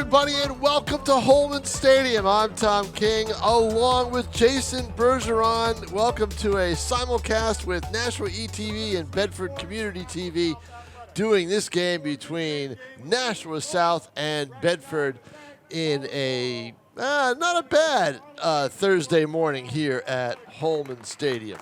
everybody, and welcome to Holman Stadium. I'm Tom King, along with Jason Bergeron. Welcome to a simulcast with Nashua ETV and Bedford Community TV, doing this game between Nashua South and Bedford in a not a bad Thursday morning here at Holman Stadium.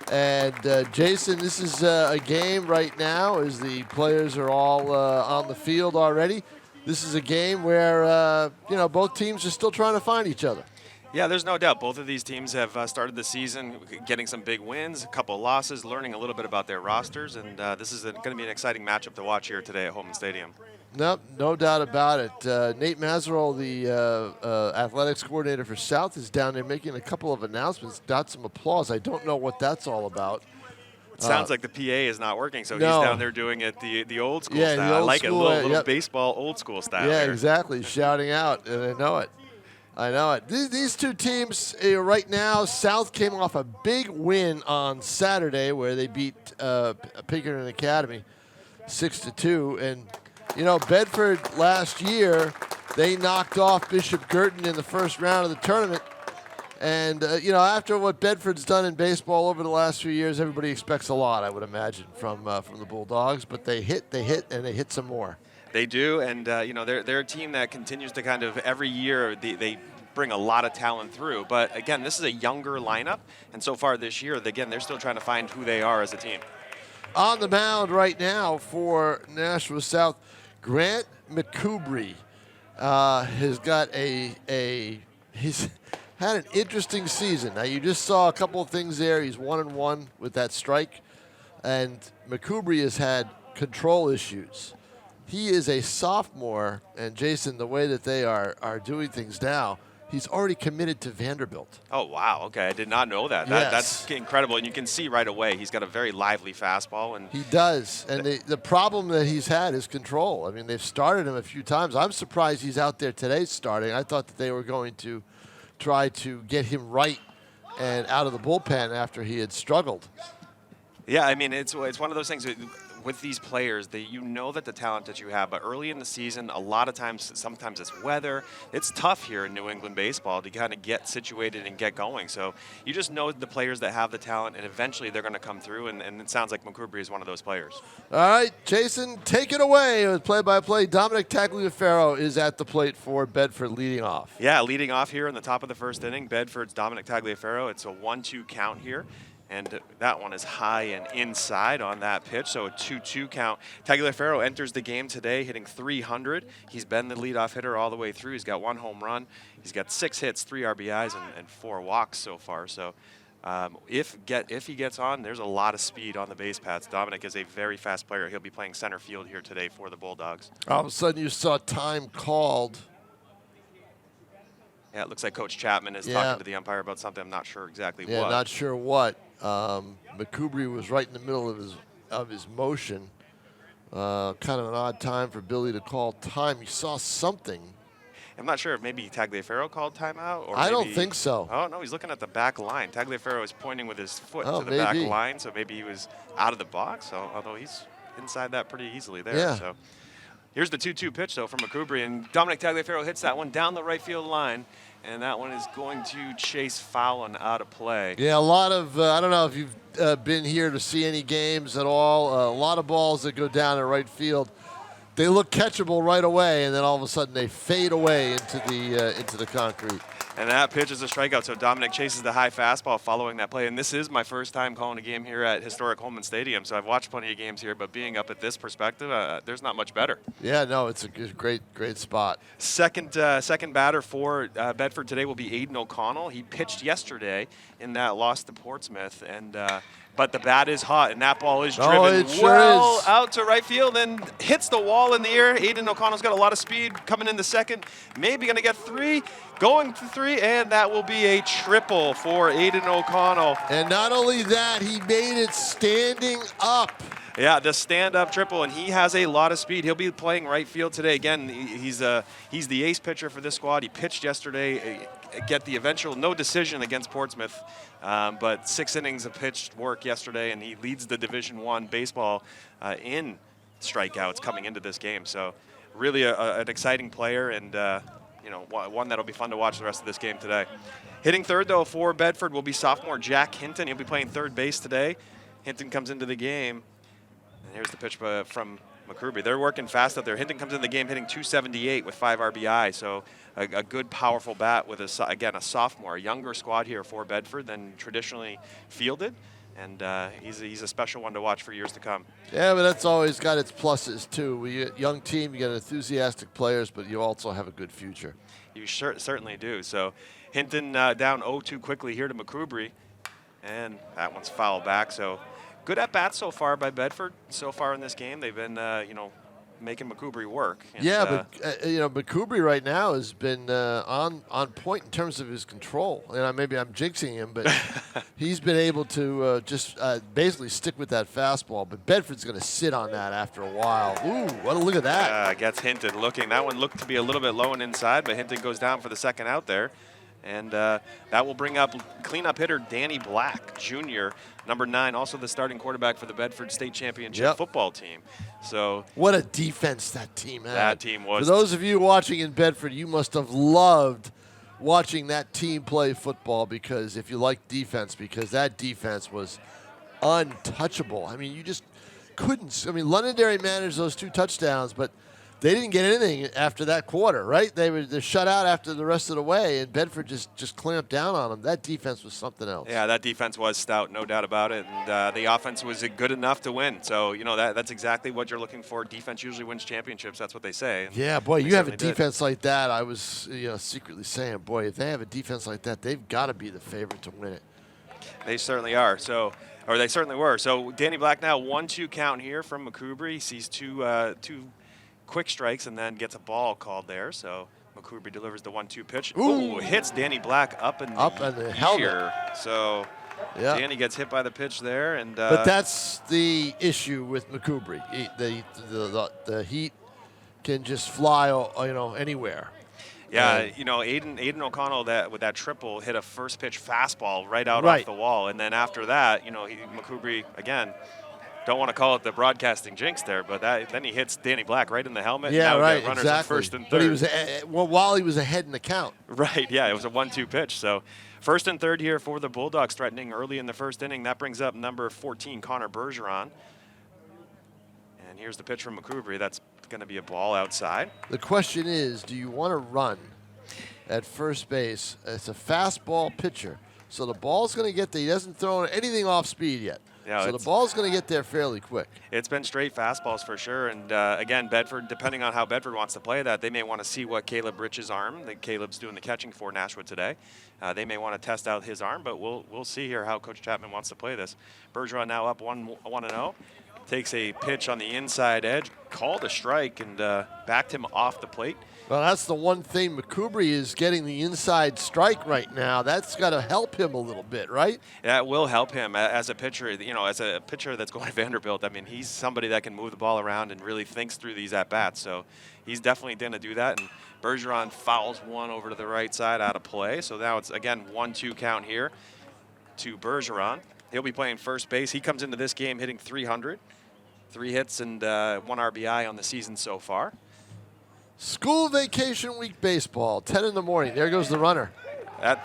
And Jason, this is a game right now as the players are all on the field already. This is a game where both teams are still trying to find each other. Yeah, there's no doubt. Both of these teams have started the season getting some big wins, a couple of losses, learning a little bit about their rosters, and this is going to be an exciting matchup to watch here today at Holman Stadium. Nope, no doubt about it. Nate Mazerol, the athletics coordinator for South, is down there making a couple of announcements, got some applause. I don't know what that's all about. It sounds like the PA is not working, so no. He's down there doing it the old school Yeah, style. the old I like school, it, a little yep. baseball old school style. Yeah, here. exactly, shouting out, and I know it. I know it. These two teams right now, South came off a big win on Saturday where they beat Pinkerton Academy 6-2, and Bedford last year, they knocked off Bishop Girton in the first round of the tournament. And, after what Bedford's done in baseball over the last few years, everybody expects a lot, I would imagine, from the Bulldogs. But they hit, and they hit some more. They do, and, they're a team that continues to kind of every year they bring a lot of talent through. But, again, this is a younger lineup, and so far this year, again, they're still trying to find who they are as a team. On the mound right now for Nashua South, Grant McCoubry has got he's had an interesting season. Now, you just saw a couple of things there. He's 1-1 with that strike, and McCoubry has had control issues. He is a sophomore, and Jason, the way that they are doing things now, he's already committed to Vanderbilt. Oh, wow. Okay, I did not know that. Yes. That's incredible, and you can see right away he's got a very lively fastball. And he does, and the problem that he's had is control. I mean, they've started him a few times. I'm surprised he's out there today starting. I thought that they were going to try to get him right and out of the bullpen after he had struggled. Yeah, I mean, it's one of those things with these players that that the talent that you have, but early in the season, a lot of times, sometimes it's weather. It's tough here in New England baseball to kind of get situated and get going. So you just know the players that have the talent, and eventually they're going to come through, and it sounds like McCoubry is one of those players. All right, Jason, take it away with play-by-play. Dominic Tagliaferro is at the plate for Bedford leading off. Yeah, leading off here in the top of the first inning, Bedford's Dominic Tagliaferro. It's a 1-2 count here. And that one is high and inside on that pitch, so a 2-2 count. Tagliaferro enters the game today hitting .300. He's been the leadoff hitter all the way through. He's got 1 home run. He's got 6 hits, 3 RBIs, and 4 walks so far. So if he gets on, there's a lot of speed on the base paths. Dominic is a very fast player. He'll be playing center field here today for the Bulldogs. All of a sudden you saw time called. Yeah, it looks like Coach Chapman is talking to the umpire about something. I'm not sure exactly what. Yeah, not sure what. McCoubry was right in the middle of his motion. Kind of an odd time for Billy to call time. He saw something. I'm not sure if maybe Tagliaferro called timeout. Or I don't think so. Oh, no, he's looking at the back line. Tagliaferro is pointing with his foot to the maybe. back line, so maybe he was out of the box, although he's inside that pretty easily there. Yeah. So here's the 2-2 pitch, though, from McCoubry, and Dominic Tagliaferro hits that one down the right field line. And that one is going to chase foul and out of play. Yeah, a lot of, I don't know if you've been here to see any games at all, a lot of balls that go down in right field, they look catchable right away, and then all of a sudden they fade away into the concrete. And that pitch is a strikeout, so Dominic chases the high fastball following that play. And this is my first time calling a game here at historic Holman Stadium, so I've watched plenty of games here, but being up at this perspective, there's not much better. Yeah, no, it's a great spot. Second batter for Bedford today will be Aiden O'Connell. He pitched yesterday in that loss to Portsmouth, and but the bat is hot, and that ball is driven out to right field and hits the wall in the air. Aiden O'Connell's got a lot of speed coming into second, maybe going to get 3, going to 3, and that will be a triple for Aiden O'Connell. And not only that, he made it standing up. Yeah, the stand-up triple, and he has a lot of speed. He'll be playing right field today. Again, he's the ace pitcher for this squad. He pitched yesterday, get the eventual no decision against Portsmouth, but 6 innings of pitched work yesterday, and he leads the Division I baseball in strikeouts coming into this game. So really an exciting player, and one that'll be fun to watch the rest of this game today. Hitting third, though, for Bedford will be sophomore Jack Hinton. He'll be playing third base today. Hinton comes into the game, and here's the pitch from McCruby. They're working fast out there. Hinton comes into the game hitting .278 with 5 RBI, so a good, powerful bat with, again, a sophomore, a younger squad here for Bedford than traditionally fielded. And he's a special one to watch for years to come. Yeah, but that's always got its pluses, too. We young team, you got enthusiastic players, but you also have a good future. You certainly do. So Hinton down 0-2 quickly here to McCruby, and that one's foul back. So good at bat so far by Bedford. So far in this game, they've been making McCruby work. And, yeah, but McCruby right now has been on point in terms of his control. And maybe I'm jinxing him, but he's been able to just basically stick with that fastball. But Bedford's going to sit on that after a while. Ooh, what a look at that! Gets Hinton looking. That one looked to be a little bit low and inside, but Hinton goes down for the second out there. And that will bring up cleanup hitter Danny Black, Jr., number 9, also the starting quarterback for the Bedford State Championship football team. So what a defense that team had. That team was. For those of you watching in Bedford, you must have loved watching that team play football, because if you like defense, because that defense was untouchable. I mean, you just couldn't. I mean, Londonderry managed those 2 touchdowns, but they didn't get anything after that quarter, right? They're shut out after the rest of the way, and Bedford just clamped down on them. That defense was something else. Yeah, that defense was stout, no doubt about it. And the offense was good enough to win. So, that's exactly what you're looking for. Defense usually wins championships. That's what they say. And yeah, boy, you have a defense like that. I was secretly saying, boy, if they have a defense like that, they've got to be the favorite to win it. They certainly are. Or they certainly were. So Danny Black now 1-2 count here from McCruby. He sees two quick strikes and then gets a ball called there. So McCruby delivers the 1-2 pitch. Ooh, hits Danny Black up in the helmet. So Danny gets hit by the pitch there, and but that's the issue with McCruby. The heat can just fly, anywhere. Yeah, Aiden O'Connell with that triple hit a first pitch fastball right off the wall, and then after that, McCruby again. Don't want to call it the broadcasting jinx there, but then he hits Danny Black right in the helmet. Yeah, and now right, runners exactly. at first and third. But he was while he was ahead in the count. Right, yeah, it was a 1-2 pitch. So first and third here for the Bulldogs, threatening early in the first inning. That brings up number 14, Connor Bergeron. And here's the pitch from McCruby. That's going to be a ball outside. The question is, do you want to run at first base? It's a fastball pitcher, so the ball's going to get there. He doesn't throw anything off speed yet. Yeah, so the ball's going to get there fairly quick. It's been straight fastballs for sure. And, again, Bedford, depending on how Bedford wants to play that, they may want to see what Caleb Rich's arm, that Caleb's doing the catching for Nashua today. They may want to test out his arm, but we'll see here how Coach Chapman wants to play this. Bergeron now up 1-0. Takes a pitch on the inside edge, called a strike, and backed him off the plate. Well, that's the one thing. McCruby is getting the inside strike right now. That's got to help him a little bit, right? Yeah, it will help him as a pitcher. As a pitcher that's going to Vanderbilt, I mean, he's somebody that can move the ball around and really thinks through these at-bats. So he's definitely going to do that. And Bergeron fouls one over to the right side out of play. So now it's, again, 1-2 count here to Bergeron. He'll be playing first base. He comes into this game hitting .300. 3 hits and 1 RBI on the season so far. School vacation week baseball, 10 in the morning. There goes the runner. That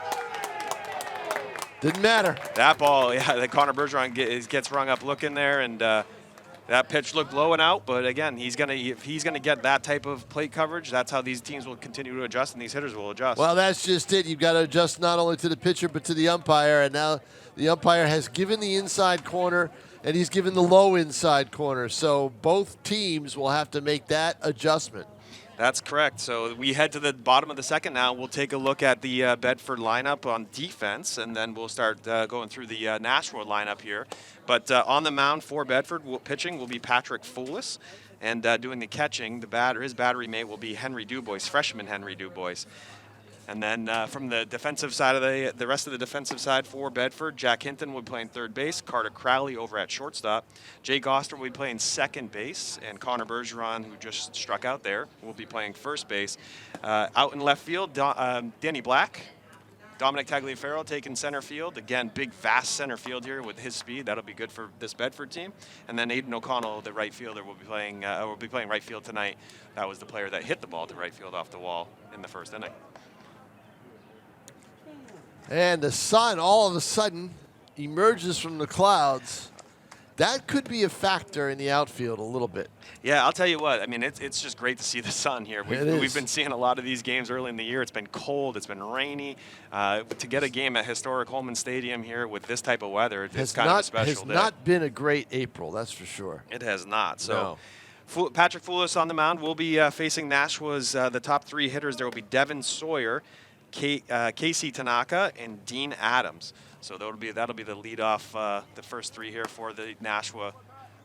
didn't matter. That ball, that Connor Bergeron gets rung up looking there, and that pitch looked low and out. But again, if he's gonna get that type of plate coverage, that's how these teams will continue to adjust, and these hitters will adjust. Well, that's just it. You've got to adjust not only to the pitcher but to the umpire, and now the umpire has given the inside corner. And he's given the low inside corner. So both teams will have to make that adjustment. That's correct. So we head to the bottom of the second now. We'll take a look at the Bedford lineup on defense, and then we'll start going through the Nashua lineup here. But on the mound for Bedford, pitching will be Patrick Foulis. And doing the catching, his battery mate will be Henry Dubois, freshman Henry Dubois. And then from the defensive side of the rest of the defensive side for Bedford, Jack Hinton will be playing third base, Carter Crowley over at shortstop, Jay Goster will be playing second base, and Connor Bergeron, who just struck out there, will be playing first base. Out in left field, Danny Black Dominic Tagliaferro taking center field. Again, big, vast center field here with his speed. That'll be good for this Bedford team. And then Aiden O'Connell, the right fielder, will be playing right field tonight. That was the player that hit the ball to right field off the wall in the first inning. And the sun all of a sudden emerges from the clouds. That could be a factor in the outfield a little bit. Yeah, I'll tell you what. I mean, it's just great to see the sun here. We've been seeing a lot of these games early in the year. It's been cold. It's been rainy. To get a game at historic Holman Stadium here with this type of weather, it's kind of a special day. Has not been a great April, that's for sure. It has not. So, no. Patrick Foulis on the mound will be facing Nashua's the top 3 hitters. There will be Devin Sawyer, Casey Tanaka, and Dean Adams. So that'll be the leadoff, the first 3 here for the Nashua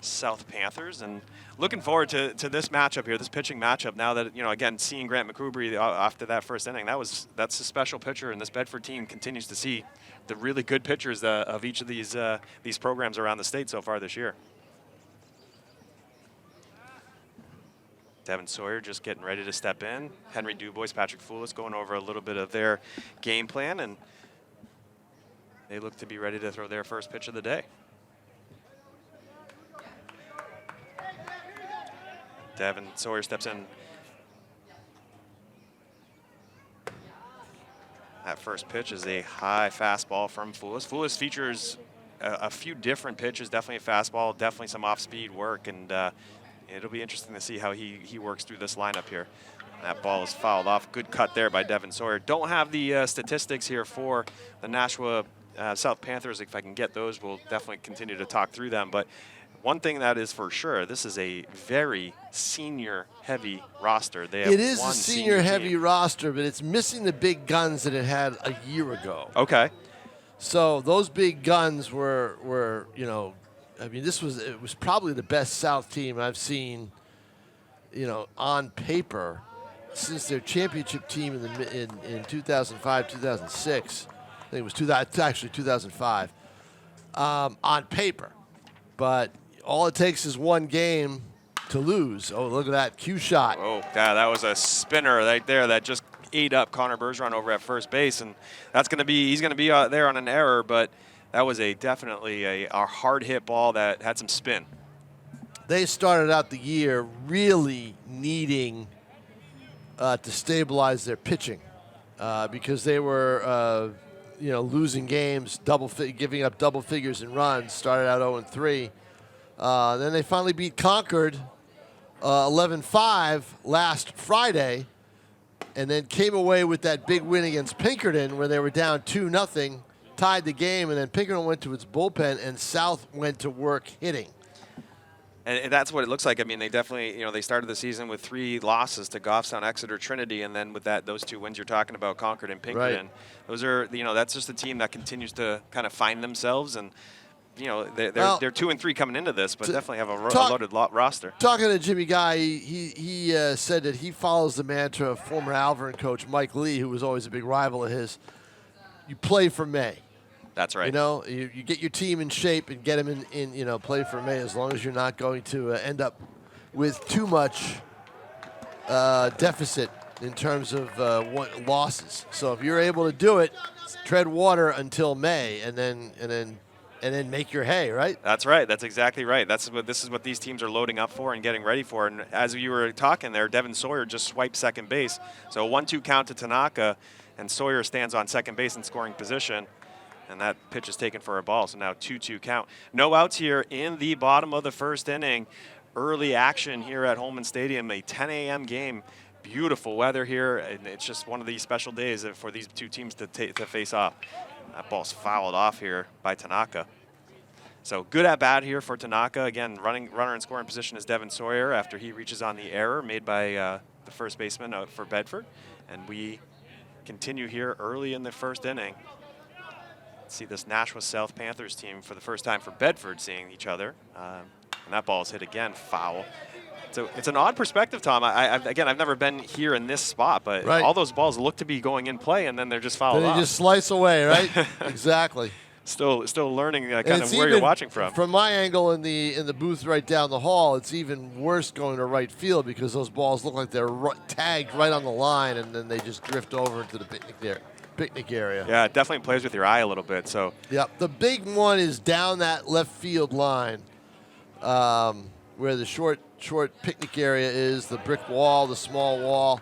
South Panthers, and looking forward to this matchup here, this pitching matchup. Now that again, seeing Grant McCoubry after that first inning, that's a special pitcher, and this Bedford team continues to see the really good pitchers of each of these programs around the state so far this year. Devin Sawyer just getting ready to step in. Henry Dubois, Patrick Foulis going over a little bit of their game plan, and they look to be ready to throw their first pitch of the day. Devin Sawyer steps in. That first pitch is a high fastball from Foulis. Foulis features a few different pitches, definitely a fastball, definitely some off-speed work, and it'll be interesting to see how he works through this lineup here. That ball is fouled off. Good cut there by Devin Sawyer. Don't have the statistics here for the Nashua South Panthers. If I can get those, we'll definitely continue to talk through them. But one thing that is for sure, this is a very senior-heavy roster. It is a senior-heavy roster, but it's missing the big guns that it had a year ago. Okay. So those big guns were I mean, it was probably the best South team I've seen, on paper since their championship team in 2005, 2006. I think it was 2005 on paper. But all it takes is one game to lose. Oh, look at that Q shot. Oh, God, that was a spinner right there that just ate up Connor Bergeron over at first base, and he's going to be there on an error, but that was definitely a hard hit ball that had some spin. They started out the year really needing to stabilize their pitching because they were losing games, giving up double figures in runs. Started out 0-3. Then they finally beat Concord 11-5 last Friday, and then came away with that big win against Pinkerton where they were down 2-0, tied the game, and then Pinkerton went to its bullpen, and South went to work hitting. And that's what it looks like. I mean, they definitely, they started the season with 3 losses to Goffstown, Exeter, Trinity, and then with those 2 wins you're talking about, Concord and Pinkerton. Right. Those are, that's just a team that continues to kind of find themselves, and they're 2-3 coming into this, but definitely have a loaded roster. Talking to Jimmy Guy, he said that he follows the mantra of former Alvern coach Mike Lee, who was always a big rival of his. You play for May. That's right. You get your team in shape and get them in play for May, as long as you're not going to end up with too much deficit in terms of losses. So if you're able to do it, tread water until May, and then make your hay, right? That's right. That's exactly right. This is what these teams are loading up for and getting ready for. And as you were talking there, Devin Sawyer just swiped second base. So a 1-2 count to Tanaka, and Sawyer stands on second base in scoring position. And that pitch is taken for a ball, so now 2-2 count. No outs here in the bottom of the first inning. Early action here at Holman Stadium, a 10 a.m. game. Beautiful weather here, and it's just one of these special days for these 2 teams to face off. That ball's fouled off here by Tanaka. So good at bat here for Tanaka. Again, runner in scoring position is Devin Sawyer after he reaches on the error made by the first baseman for Bedford. And we continue here early in the first inning. See this Nashua South Panthers team for the first time for Bedford seeing each other. And that ball is hit again, foul. So it's an odd perspective, Tom. Again, I've never been here in this spot, but all those balls look to be going in play, and then they're just fouled off. They just slice away, right? Exactly. Still learning kind of where you're watching from. From my angle in the booth right down the hall, it's even worse going to right field because those balls look like they're tagged right on the line, and then they just drift over into the picnic area. Yeah, it definitely plays with your eye a little bit. So. Yep. The big one is down that left field line, where the short picnic area is, the brick wall, the small wall.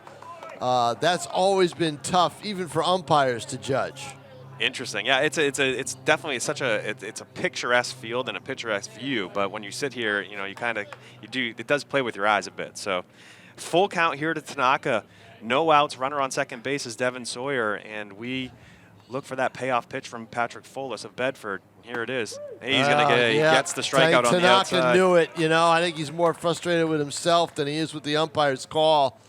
That's always been tough, even for umpires to judge. Interesting. Yeah, it's definitely it's a picturesque field and a picturesque view. But when you sit here, it does play with your eyes a bit. So, full count here to Tanaka. No outs. Runner on second base is Devin Sawyer, and we look for that payoff pitch from Patrick Folis of Bedford. Here it is. He's gonna he gets the strikeout on the outside. Tanaka knew it. I think he's more frustrated with himself than he is with the umpire's call.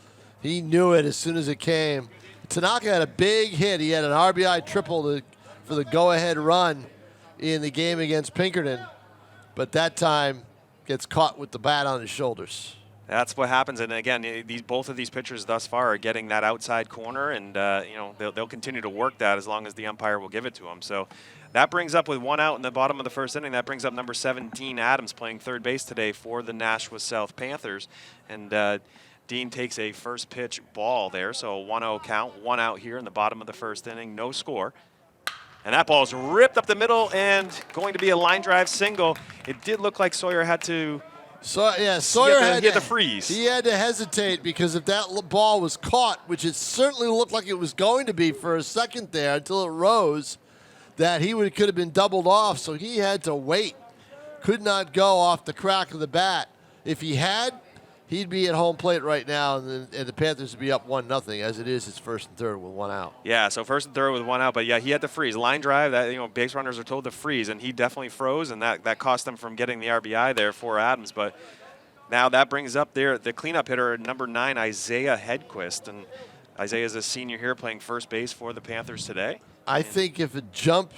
He knew it as soon as it came. Tanaka had a big hit. He had an RBI triple for the go-ahead run in the game against Pinkerton, but that time gets caught with the bat on his shoulders. That's what happens, and again, both of these pitchers thus far are getting that outside corner, and they'll continue to work that as long as the umpire will give it to them. So that brings up, with one out in the bottom of the first inning, that brings up number 17 Adams, playing third base today for the Nashua South Panthers, and Dean takes a first pitch ball there, so a 1-0 count, one out here in the bottom of the first inning, no score. And that ball is ripped up the middle and going to be a line drive single. It did look like Sawyer had to. Sawyer had to freeze. He had to hesitate, because if that ball was caught, which it certainly looked like it was going to be for a second there until it rose, that could have been doubled off. So he had to wait. Could not go off the crack of the bat. If he had, he'd be at home plate right now, and the Panthers would be up 1-0. As it is, it's first and third with one out. Yeah, so first and third with one out, but yeah, he had to freeze. Line drive, that base runners are told to freeze, and he definitely froze, and that cost them from getting the RBI there for Adams. But now that brings up there the cleanup hitter, number 9, Isaiah Hedquist, and Isaiah is a senior here playing first base for the Panthers today. I think if a jump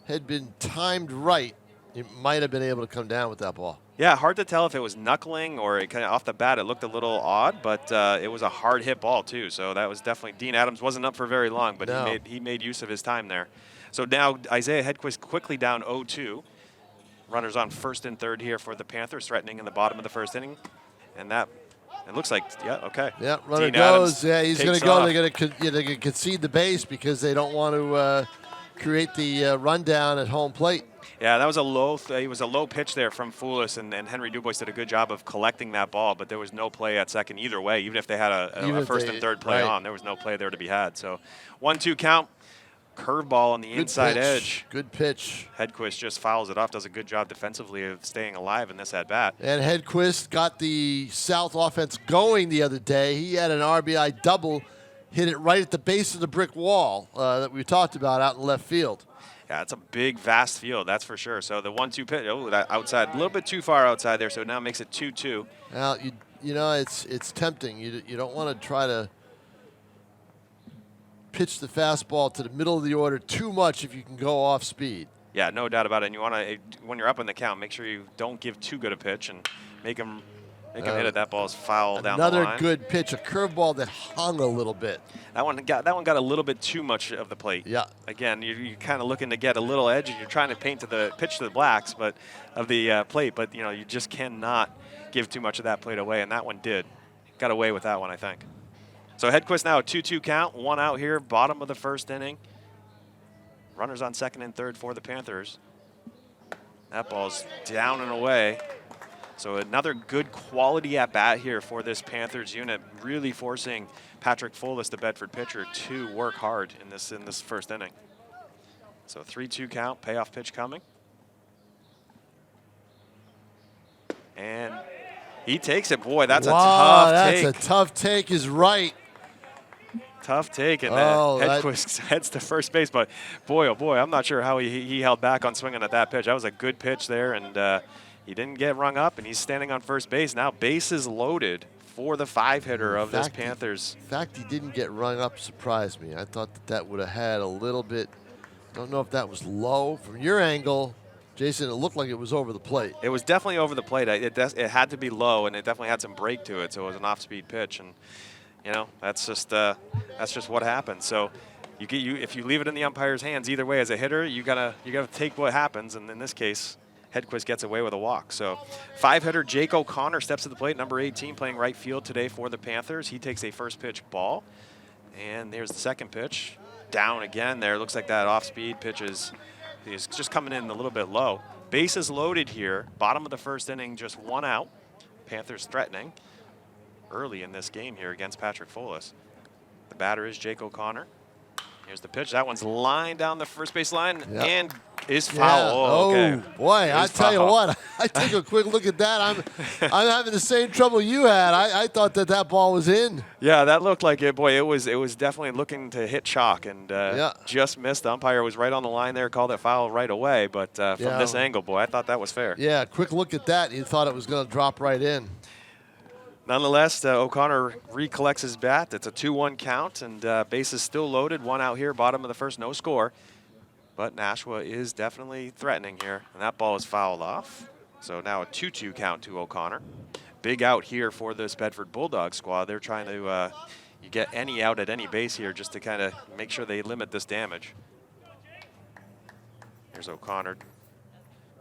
had been timed right, he might have been able to come down with that ball. Yeah, hard to tell if it was knuckling or it kind of off the bat. It looked a little odd, but it was a hard hit ball too. So that was definitely, Dean Adams wasn't up for very long, but no. he made use of his time there. So now Isaiah Hedquist quickly down 0-2. Runners on first and third here for the Panthers, threatening in the bottom of the first inning, and that it looks like okay. Yeah, runner Dean goes. Adams Yeah, he's going to go. off. They're going to concede the base because they don't want to create the rundown at home plate. Yeah, that was a low pitch there from Foulis, and Henry Dubois did a good job of collecting that ball, but there was no play at second either way. Even if they had a first and third play on, there was no play there to be had. So 1-2 count, curveball on the inside edge. Good pitch. Hedquist just fouls it off, does a good job defensively of staying alive in this at-bat. And Hedquist got the South offense going the other day. He had an RBI double, hit it right at the base of the brick wall that we talked about out in left field. Yeah, it's a big, vast field, that's for sure. So the 1-2 pitch, that outside, a little bit too far outside there, so it now makes it 2-2. Well, it's tempting. You don't want to try to pitch the fastball to the middle of the order too much if you can go off speed. Yeah, no doubt about it. And you want to, when you're up in the count, make sure you don't give too good a pitch and make him hit it. That ball's foul down the line. Another good pitch, a curveball that hung a little bit. That one got a little bit too much of the plate. Yeah. Again, you're kind of looking to get a little edge, and you're trying to pitch to the blacks, but of the plate. But you just cannot give too much of that plate away, and that one did. Got away with that one, I think. So Hedquist now a 2-2 count, one out here, bottom of the first inning. Runners on second and third for the Panthers. That ball's down and away. So another good quality at-bat here for this Panthers unit, really forcing Patrick Folis, the Bedford pitcher, to work hard in this first inning. So 3-2 count, payoff pitch coming. And he takes it. Boy, that's a tough take. That's a tough take is right. Tough take, and Hedquist heads to first base. But boy, oh boy, I'm not sure how he held back on swinging at that pitch. That was a good pitch there, and he didn't get rung up, and he's standing on first base. Now bases loaded for the 5-hitter of this Panthers. The fact he didn't get rung up surprised me. I thought that would have had a little bit, don't know if that was low. From your angle, Jason, it looked like it was over the plate. It was definitely over the plate. It had to be low, and it definitely had some break to it, so it was an off-speed pitch. And, that's just what happened. So if you leave it in the umpire's hands either way as a hitter, you gotta take what happens. And in this case, Hedquist gets away with a walk. So 5-hitter Jake O'Connor steps to the plate, number 18, playing right field today for the Panthers. He takes a first pitch ball. And there's the second pitch. Down again there. Looks like that off-speed pitch is just coming in a little bit low. Bases loaded here. Bottom of the first inning, just 1 out. Panthers threatening early in this game here against Patrick Folis. The batter is Jake O'Connor. Here's the pitch. That one's lined down the first base line and is foul. Yeah. Oh, okay. Boy, I tell you what, I took a quick look at that. I'm having the same trouble you had. I thought that ball was in. Yeah, that looked like it. Boy, it was definitely looking to hit chalk and just missed. The umpire was right on the line there, called it foul right away. But from this angle, boy, I thought that was fair. Yeah, quick look at that. You thought it was going to drop right in. Nonetheless, O'Connor recollects his bat. It's a 2-1 count, and bases still loaded. 1 out here, bottom of the first, no score. But Nashua is definitely threatening here, and that ball is fouled off. So now a 2-2 count to O'Connor. Big out here for this Bedford Bulldog squad. They're trying to you get any out at any base here just to kind of make sure they limit this damage. Here's O'Connor.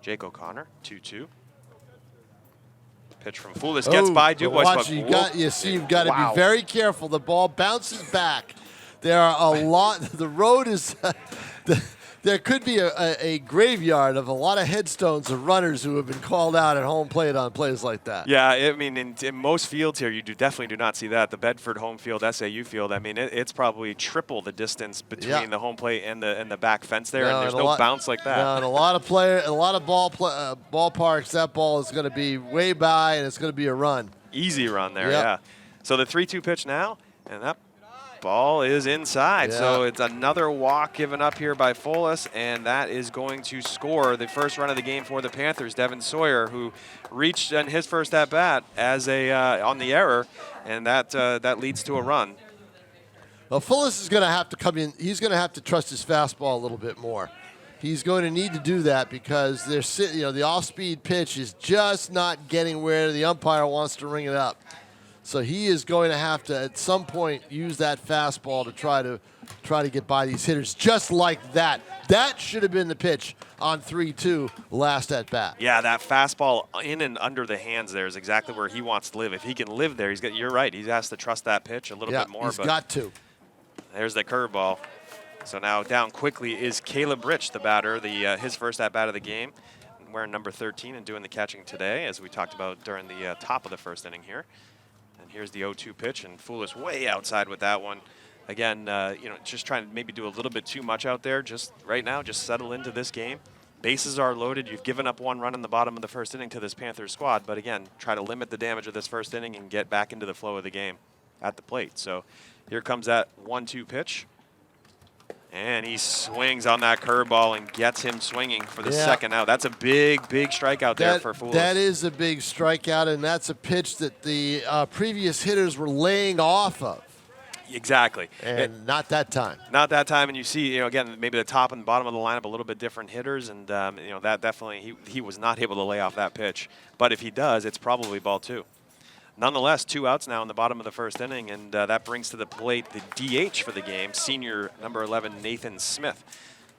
Jake O'Connor, 2-2. Pitch from Folis gets by Dubois. You've got to be very careful. The ball bounces back. There are a lot. The road is. There could be a graveyard of a lot of headstones of runners who have been called out at home plate on plays like that. Yeah, I mean, in most fields here, you definitely do not see that. The Bedford home field, SAU field, I mean, it's probably triple the distance between the home plate and the back fence there, and there's no bounce like that. No, and a lot of ballparks, that ball is going to be way by, and it's going to be a run. Easy run there, yeah. So the 3-2 pitch now, and that ball is inside. So it's another walk given up here by Folis, and that is going to score the first run of the game for the Panthers. Devin Sawyer, who reached in his first at-bat as on the error, and that leads to a run. Well, Folis is going to have to come in. He's going to have to trust his fastball a little bit more. He's going to need to do that because the off-speed pitch is just not getting where the umpire wants to ring it up. So he is going to have to, at some point, use that fastball to try to get by these hitters, just like that. That should have been the pitch on 3-2 last at bat. Yeah, that fastball in and under the hands there is exactly where he wants to live. If he can live there, you're right. He has to trust that pitch a little bit more. He's got to. There's the curveball. So now down quickly is Caleb Rich, the batter, his first at bat of the game, wearing number 13 and doing the catching today, as we talked about during the top of the first inning here. Here's the 0-2 pitch, and Foolish way outside with that one. Again, just trying to maybe do a little bit too much out there. Just right now, just settle into this game. Bases are loaded. You've given up 1 run in the bottom of the first inning to this Panthers squad, but again, try to limit the damage of this first inning and get back into the flow of the game at the plate. So here comes that 1-2 pitch. And he swings on that curveball and gets him swinging for the second out. That's a big strikeout there for Foolish. That is a big strikeout, and that's a pitch that the previous hitters were laying off of. Exactly. And not that time. Not that time, and you see, again, maybe the top and bottom of the lineup a little bit different hitters, and that definitely he was not able to lay off that pitch. But if he does, it's probably ball 2. Nonetheless, 2 outs now in the bottom of the first inning, and that brings to the plate the DH for the game, senior number 11, Nathan Smith.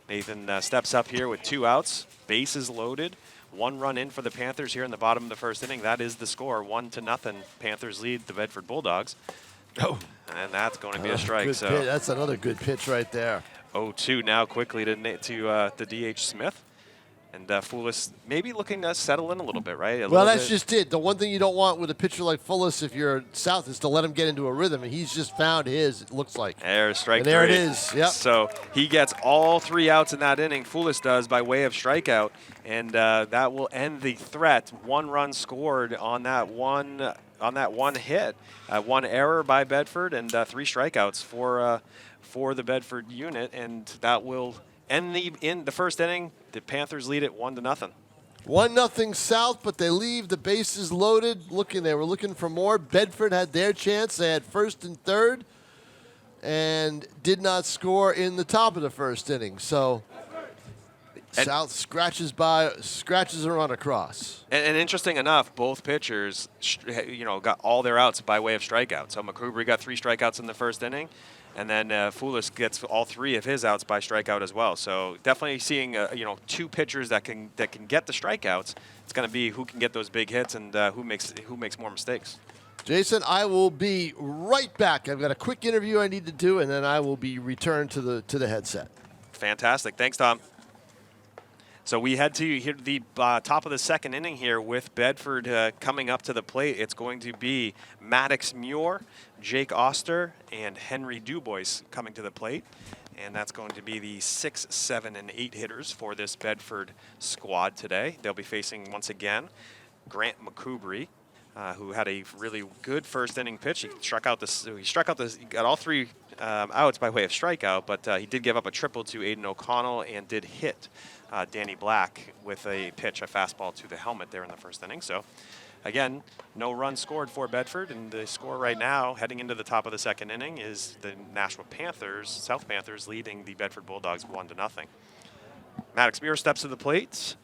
Nathan steps up here with 2 outs, bases loaded, 1 run in for the Panthers here in the bottom of the first inning. That is the score, 1-0. Panthers lead the Bedford Bulldogs. Oh, and that's going to be a strike. So that's another good pitch right there. 0-2 now quickly to the DH Smith. And Folis maybe looking to settle in a little bit, right? That's just it. The one thing you don't want with a pitcher like Folis, if you're south, is to let him get into a rhythm. And he's just found his, it looks like. There's strike 3. There it is. Yep. So he gets all 3 outs in that inning. Folis does by way of strikeout. And that will end the threat. 1 run scored on that one hit. 1 error by Bedford and 3 strikeouts for the Bedford unit. And that will end in the first inning. The Panthers lead it 1-0. 1-0 South, but they leave the bases loaded. They were looking for more. Bedford had their chance. They had first and third, and did not score in the top of the first inning. So South scratches a run across. And interesting enough, both pitchers, got all their outs by way of strikeouts. So McCoubrey got 3 strikeouts in the first inning. And then Foulis gets all 3 of his outs by strikeout as well. So definitely seeing 2 pitchers that can get the strikeouts. It's going to be who can get those big hits and who makes more mistakes. Jason, I will be right back. I've got a quick interview I need to do, and then I will be returned to the headset. Fantastic. Thanks, Tom. So we head to the top of the second inning here with Bedford coming up to the plate. It's going to be Maddox Muir, Jake Oster, and Henry Dubois coming to the plate. And that's going to be the 6, 7, and 8 hitters for this Bedford squad today. They'll be facing, once again, Grant McCoubry, who had a really good first inning pitch. He got all 3 outs by way of strikeout, but he did give up a triple to Aiden O'Connell and did hit Danny Black with a pitch, a fastball to the helmet there in the first inning. So again, no runs scored for Bedford, and the score right now heading into the top of the second inning is the Nashua Panthers, South Panthers, leading the Bedford Bulldogs 1-0. Maddox Muir steps to the plate,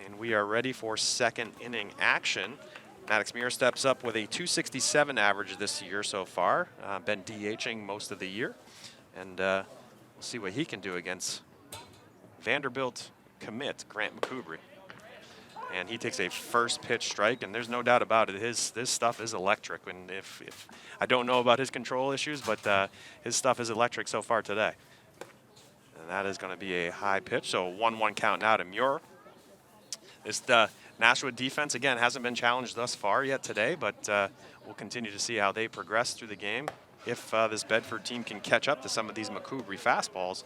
and we are ready for second inning action. Maddox Muir steps up with a 267 average this year so far. Been DHing most of the year. And we'll see what he can do against Vanderbilt commit Grant McCoubry. And he takes a first pitch strike, and there's no doubt about it. This stuff is electric. And if I don't know about his control issues, but his stuff is electric so far today. And that is going to be a high pitch. So 1-1 count now to Muir. This Nashua defense, again, hasn't been challenged thus far yet today, but we'll continue to see how they progress through the game. If this Bedford team can catch up to some of these McCoubry fastballs,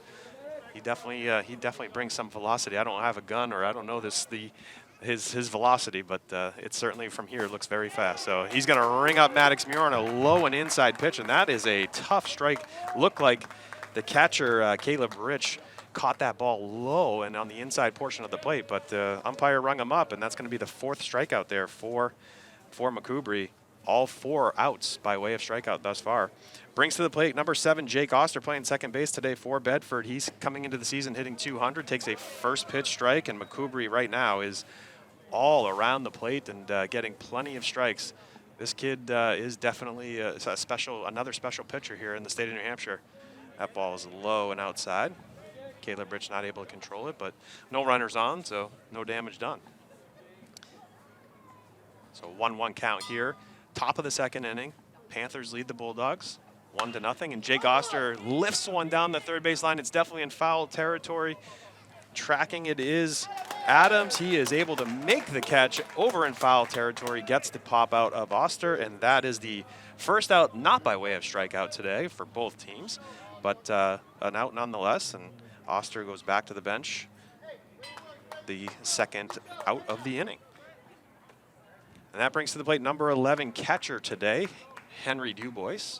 he definitely brings some velocity. I don't have a gun, or I don't know his velocity, but it certainly from here looks very fast. So he's going to ring up Maddox Muir on a low and inside pitch, and that is a tough strike. Looked like the catcher, Caleb Rich, caught that ball low and on the inside portion of the plate, but umpire rung him up, and that's going to be the 4th strikeout there for McCoubry. All 4 outs by way of strikeout thus far. Brings to the plate number 7, Jake Oster, playing second base today for Bedford. He's coming into the season hitting 200, takes a first pitch strike, and McCoubry right now is all around the plate and getting plenty of strikes. This kid is definitely another special pitcher here in the state of New Hampshire. That ball is low and outside. Caleb Rich not able to control it, but no runners on, so no damage done. So 1-1 count here. Top of the second inning. Panthers lead the Bulldogs 1-0, and Jake Oster lifts one down the third base line. It's definitely in foul territory. Tracking it is Adams. He is able to make the catch over in foul territory, gets the pop out of Oster, and that is the first out, not by way of strikeout today for both teams, but an out nonetheless, and Oster goes back to the bench, the second out of the inning. And that brings to the plate number 11 catcher today, Henry Dubois.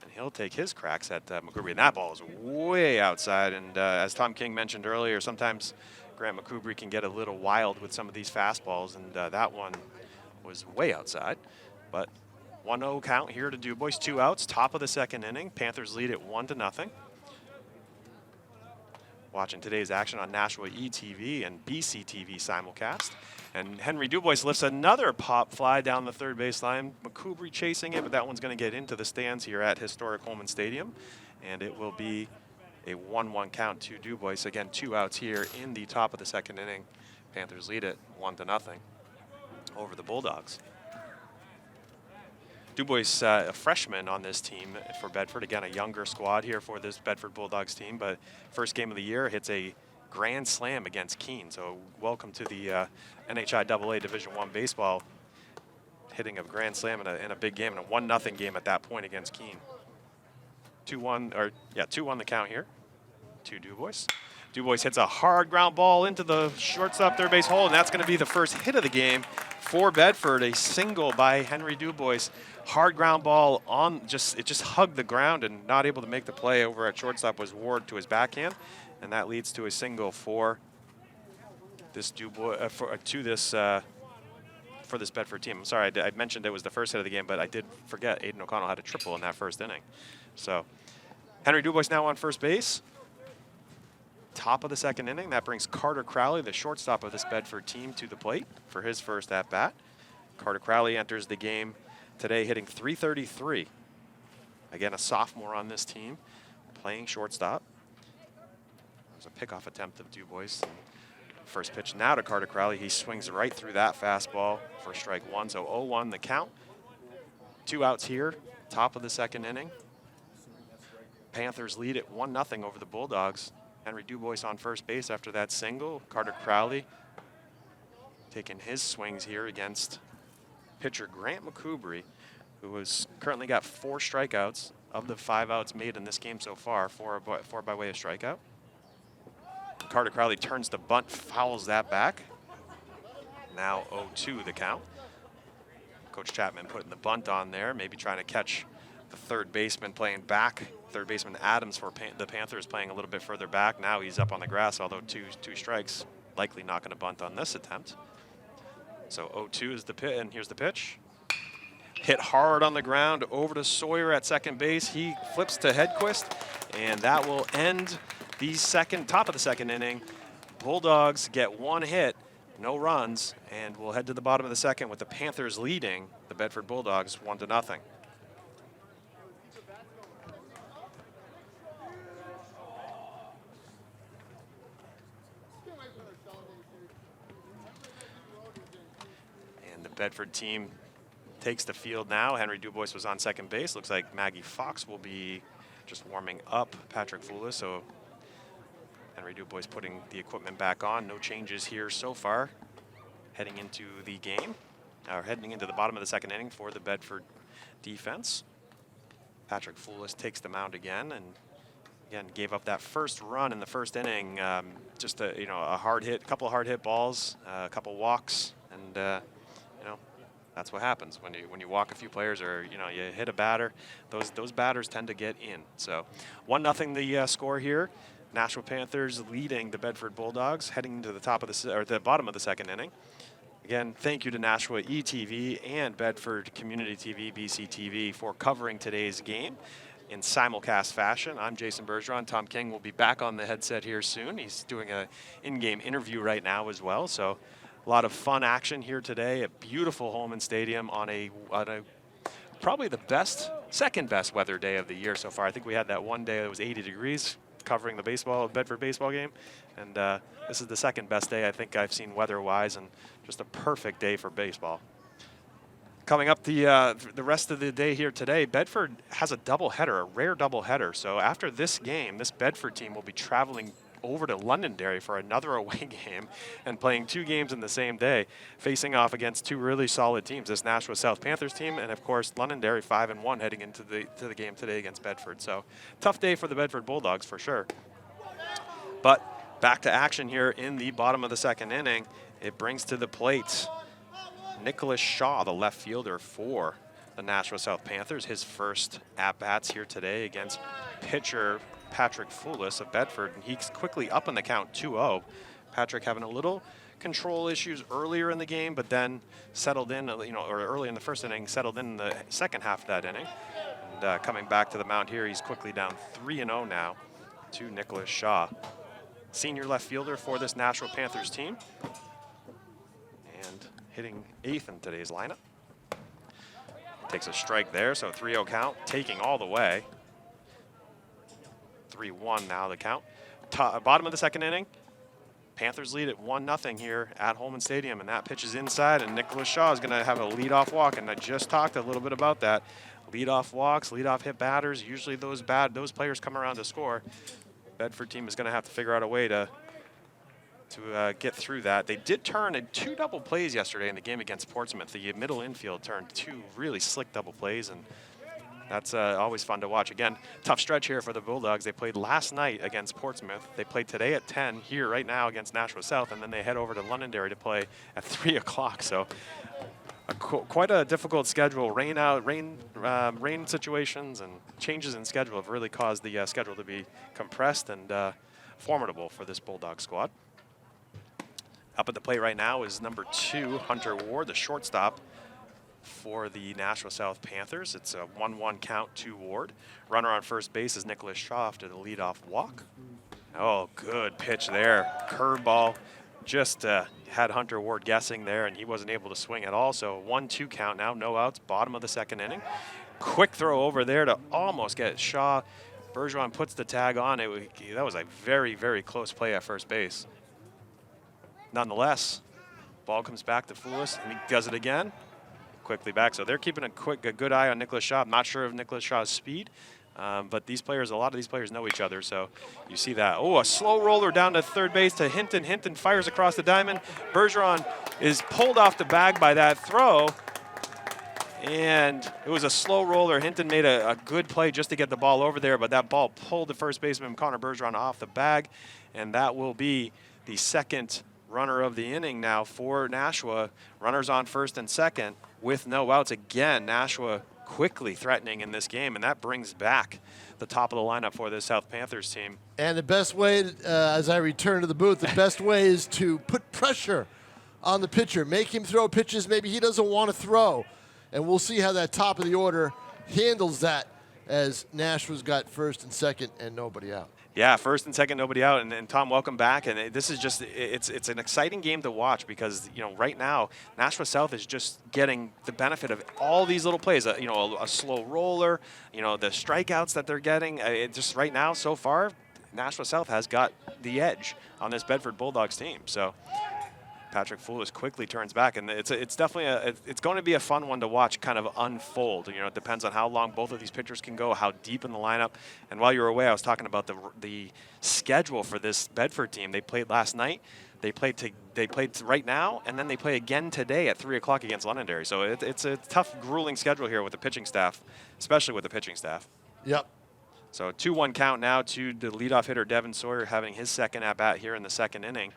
And he'll take his cracks at McCoubry. And that ball is way outside. And as Tom King mentioned earlier, sometimes Grant McCoubry can get a little wild with some of these fastballs. And that one was way outside. But 1-0 count here to Dubois. 2 outs, top of the second inning. Panthers lead it 1-0. Watching today's action on Nashua ETV and BCTV simulcast. And Henry Dubois lifts another pop fly down the third base line. McCoubry chasing it, but that one's going to get into the stands here at historic Holman Stadium. And it will be a 1-1 count to Dubois. Again, 2 outs here in the top of the second inning. Panthers lead it 1-0 over the Bulldogs. Dubois, a freshman on this team for Bedford. Again, a younger squad here for this Bedford Bulldogs team, but first game of the year hits a grand slam against Keene. So welcome to the NHIAA Division I baseball, hitting a grand slam in a big game, and a 1-0 game at that point against Keene. 2-1 the count here to Dubois. Dubois hits a hard ground ball into the shortstop third base hole, and that's going to be the first hit of the game for Bedford. A single by Henry Dubois. Hard ground ball it just hugged the ground, and not able to make the play over at shortstop was Ward to his backhand, and that leads to a single for this Dubois for this Bedford team. I'm sorry, I mentioned it was the first hit of the game, but I did forget Aiden O'Connell had a triple in that first inning. So Henry Dubois now on first base. Top of the second inning, that brings Carter Crowley, the shortstop of this Bedford team, to the plate for his first at-bat. Carter Crowley enters the game today hitting .333. Again, a sophomore on this team, playing shortstop. There's a pickoff attempt of Dubois. First pitch now to Carter Crowley. He swings right through that fastball for strike one. So 0-1 the count. 2 outs here, top of the second inning. Panthers lead it 1-0 over the Bulldogs. Henry Dubois on first base after that single. Carter Crowley taking his swings here against pitcher Grant McCoubry, who has currently got 4 strikeouts of the 5 outs made in this game so far, 4 by way of strikeout. Carter Crowley turns the bunt, fouls that back. Now 0-2 the count. Coach Chapman putting the bunt on there, maybe trying to catch the third baseman playing back. Third baseman Adams for the Panthers playing a little bit further back. Now he's up on the grass, although two strikes. Likely not going to bunt on this attempt. So 0-2 is the pitch, and here's the pitch. Hit hard on the ground over to Sawyer at second base. He flips to Hedquist, and that will end the top of the second inning. Bulldogs get 1 hit, no runs, and we'll head to the bottom of the second with the Panthers leading the Bedford Bulldogs 1-0. And the Bedford team takes the field now. Henry Dubois was on second base. Looks like Maggie Fox will be just warming up Patrick Foulis. So Henry Dubois putting the equipment back on. No changes here so far. Heading into the game, or heading into the bottom of the second inning for the Bedford defense. Patrick Foulis takes the mound again, and again gave up that first run in the first inning. Just a couple of hard hit balls, a couple walks, and that's what happens when you walk a few players, or you hit a batter. Those batters tend to get in. So 1-0 the score here. Nashua Panthers leading the Bedford Bulldogs, heading into the bottom of the second inning. Again, thank you to Nashua ETV and Bedford Community TV, BCTV, for covering today's game in simulcast fashion. I'm Jason Bergeron. Tom King will be back on the headset here soon. He's doing an in-game interview right now as well. So a lot of fun action here today at beautiful Holman Stadium on a probably the second best weather day of the year so far. I think we had that one day that was 80 degrees covering the Bedford baseball game. And this is the second best day I think I've seen weather-wise, and just a perfect day for baseball. Coming up the rest of the day here today, Bedford has a doubleheader, a rare doubleheader. So after this game, this Bedford team will be traveling over to Londonderry for another away game and playing 2 games in the same day, facing off against 2 really solid teams, this Nashua South Panthers team and, of course, Londonderry 5-1 heading into the game today against Bedford. So tough day for the Bedford Bulldogs for sure. But back to action here in the bottom of the second inning. It brings to the plate Nicholas Shaw, the left fielder for the Nashua South Panthers. His first at-bats here today against pitcher Patrick Foulis of Bedford, and he's quickly up in the count 2-0. Patrick having a little control issues earlier in the game, but then settled in, or early in the first inning, settled in the second half of that inning. And coming back to the mound here, he's quickly down 3-0 now to Nicholas Shaw. Senior left fielder for this Nashua Panthers team, and hitting 8th in today's lineup. Takes a strike there, so 3-0 count, taking all the way. 3-1 now the count. Bottom of the second inning, Panthers lead at 1-0 here at Holman Stadium, and that pitch is inside, and Nicholas Shaw is going to have a leadoff walk, and I just talked a little bit about that. Leadoff walks, leadoff hit batters, usually those players come around to score. Bedford team is going to have to figure out a way to get through that. They did turn 2 double plays yesterday in the game against Portsmouth. The middle infield turned 2 really slick double plays, and that's always fun to watch. Again, tough stretch here for the Bulldogs. They played last night against Portsmouth. They played today at 10 here right now against Nashua South, and then they head over to Londonderry to play at 3 o'clock. So quite a difficult schedule. Rain situations and changes in schedule have really caused the schedule to be compressed and formidable for this Bulldog squad. Up at the plate right now is number 2, Hunter Ward, the shortstop for the Nashua South Panthers. It's a 1-1 count to Ward. Runner on first base is Nicholas Shaw after the leadoff walk. Oh, good pitch there. Curveball. Just had Hunter Ward guessing there, and he wasn't able to swing at all. So 1-2 count now, no outs, bottom of the second inning. quick throw over there to almost get Shaw. Bergeron puts the tag on. That was a very, very close play at first base. Nonetheless, ball comes back to Foulis, and he does it again. Quickly back. So they're keeping a good eye on Nicholas Shaw. I'm not sure of Nicholas Shaw's speed, but these players, a lot of these players know each other. So you see that. Oh, a slow roller down to third base to Hinton. Hinton fires across the diamond. Bergeron is pulled off the bag by that throw. And it was a slow roller. Hinton made a good play just to get the ball over there, but that ball pulled the first baseman, Connor Bergeron, off the bag. And that will be the second runner of the inning now for Nashua. Runners on first and second with no outs. Again, Nashua quickly threatening in this game, and that brings back the top of the lineup for this South Panthers team. And the best way, as I return to the booth, the best way is to put pressure on the pitcher. Make him throw pitches maybe he doesn't want to throw. And we'll see how that top of the order handles that as Nashua's got first and second and nobody out. Yeah, first and second, nobody out. And Tom, welcome back. And this is just, it's an exciting game to watch because, right now, Nashua South is just getting the benefit of all these little plays. A slow roller, the strikeouts that they're getting. Just right now, so far, Nashua South has got the edge on this Bedford Bulldogs team. So Patrick Foulis quickly turns back, and it's definitely it's going to be a fun one to watch kind of unfold. It depends on how long both of these pitchers can go, how deep in the lineup. And while you were away, I was talking about the schedule for this Bedford team. They played last night, they played right now, and then they play again today at 3 o'clock against Londonderry. So it's a tough, grueling schedule here with the pitching staff, especially with the pitching staff. Yep. So 2-1 count now to the leadoff hitter Devin Sawyer having his second at bat here in the second inning.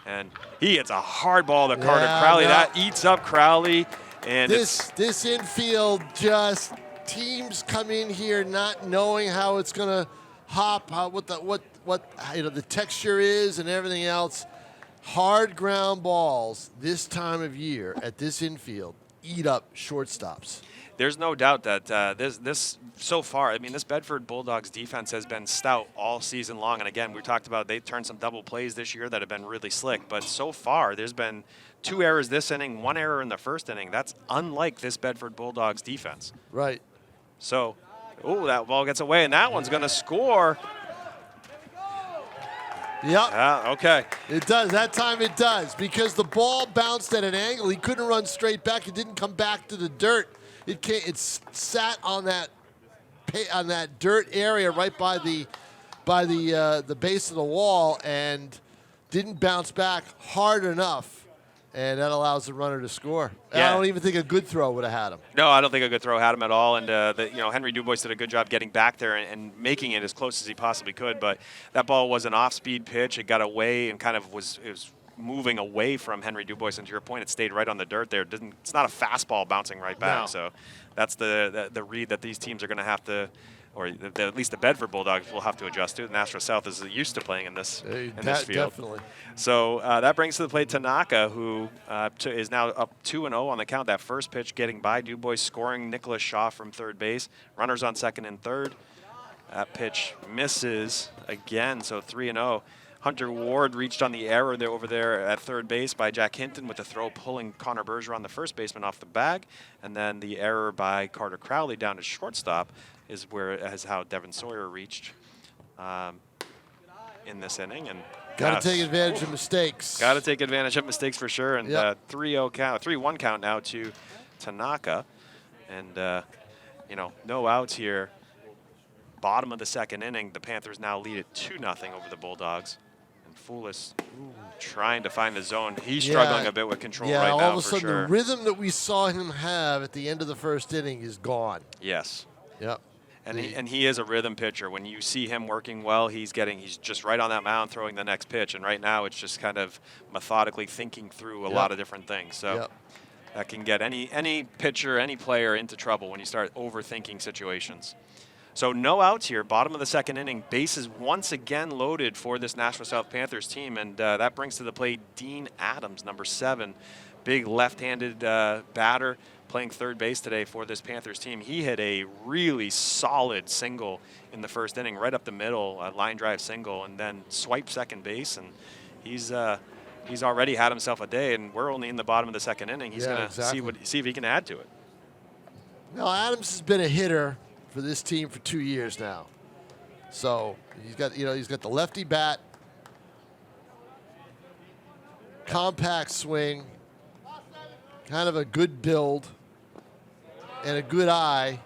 And he hits a hard ball to Carter Crowley. No. That eats up Crowley. And this infield, just teams come in here not knowing how it's going to hop, what the texture is and everything else. Hard ground balls this time of year at this infield eat up shortstops. There's no doubt that this so far, this Bedford Bulldogs defense has been stout all season long. And again, we talked about they turned some double plays this year that have been really slick. But so far, there's been 2 errors this inning, 1 error in the first inning. That's unlike this Bedford Bulldogs defense. Right. So, that ball gets away, and that one's going to score. Yep. Okay. It does. That time it does because the ball bounced at an angle. He couldn't run straight back. It didn't come back to the dirt. It sat on that dirt area right by the base of the wall and didn't bounce back hard enough, and that allows the runner to score. Yeah. I don't even think a good throw would have had him. No, I don't think a good throw had him at all. And Henry Dubois did a good job getting back there and making it as close as he possibly could. But that ball was an off-speed pitch. It got away and kind of was moving away from Henry Dubois, and to your point, it stayed right on the dirt there. It's not a fastball bouncing right back. No. So that's the read that these teams are going to have to, or at least the Bedford Bulldogs will have to adjust to. Nashua South is used to playing in this field. Definitely. So that brings to the plate Tanaka, who is now up 2-0 on the count. That first pitch getting by Dubois, scoring Nicholas Shaw from third base. Runners on second and third. That pitch misses again, so 3-0. Hunter Ward reached on the error there over there at third base by Jack Hinton with the throw pulling Connor Bergeron, the first baseman, off the bag. And then the error by Carter Crowley down to shortstop is how Devin Sawyer reached in this inning. And got to take advantage of mistakes. Got to take advantage of mistakes for sure. And 3-1 count now to Tanaka. And, no outs here. Bottom of the second inning, the Panthers now lead it 2-0 over the Bulldogs. And Foulis trying to find the zone. He's struggling a bit with control right now, all of a sudden sure. The rhythm that we saw him have at the end of the first inning is gone. Yes. Yep. And he is a rhythm pitcher. When you see him working well, he's just right on that mound throwing the next pitch. And right now it's just kind of methodically thinking through a lot of different things. So that can get any pitcher, any player into trouble when you start overthinking situations. So no outs here, bottom of the second inning. Bases once again loaded for this Nashua South Panthers team, and that brings to the plate Dean Adams, number 7. Big left-handed batter playing third base today for this Panthers team. He hit a really solid single in the first inning, right up the middle, a line drive single, and then swiped second base, and he's already had himself a day, and we're only in the bottom of the second inning. He's going to see if he can add to it. Now, Adams has been a hitter for this team for 2 years now. So he's got the lefty bat, compact swing, kind of a good build, and a good eye,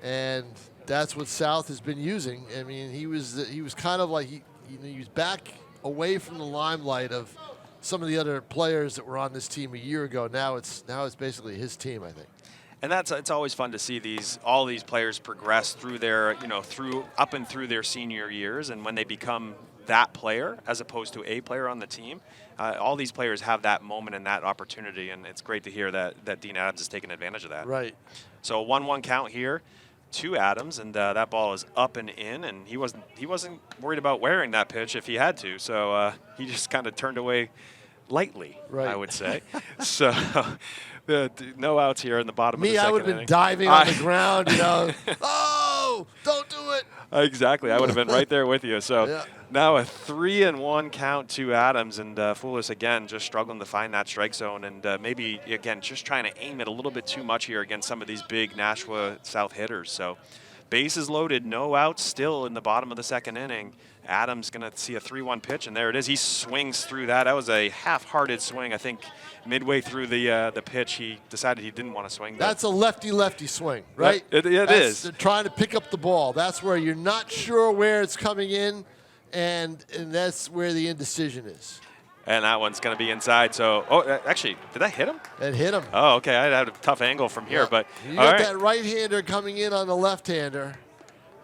and that's what South has been using. I mean, he was kind of like he was back away from the limelight of some of the other players that were on this team a year ago. Now it's basically his team, I think. And it's always fun to see all these players progress through their up and through their senior years, and when they become that player as opposed to a player on the team, all these players have that moment and that opportunity, and it's great to hear that Dean Adams is taking advantage of that. Right. So 1-1 count here to Adams, and that ball is up and in, and he wasn't worried about wearing that pitch if he had to, so he just kind of turned away lightly, right. I would say. So no outs here in the bottom of the second I would have been diving on the ground, Oh, don't do it. Exactly. I would have been right there with you. So yeah. Now a 3-1 count to Adams, and Foulis again just struggling to find that strike zone, and maybe again just trying to aim it a little bit too much here against some of these big Nashua South hitters. So bases loaded, no outs still in the bottom of the second inning. Adams going to see a 3-1 pitch, and there it is. He swings through that. That was a half-hearted swing. I think midway through the pitch, he decided he didn't want to swing. That's a lefty-lefty swing, right? It is. They're trying to pick up the ball. That's where you're not sure where it's coming in, and that's where the indecision is. And that one's going to be inside. So, actually, did that hit him? It hit him. Oh, okay. I had a tough angle from here, but you got that right-hander coming in on the left-hander,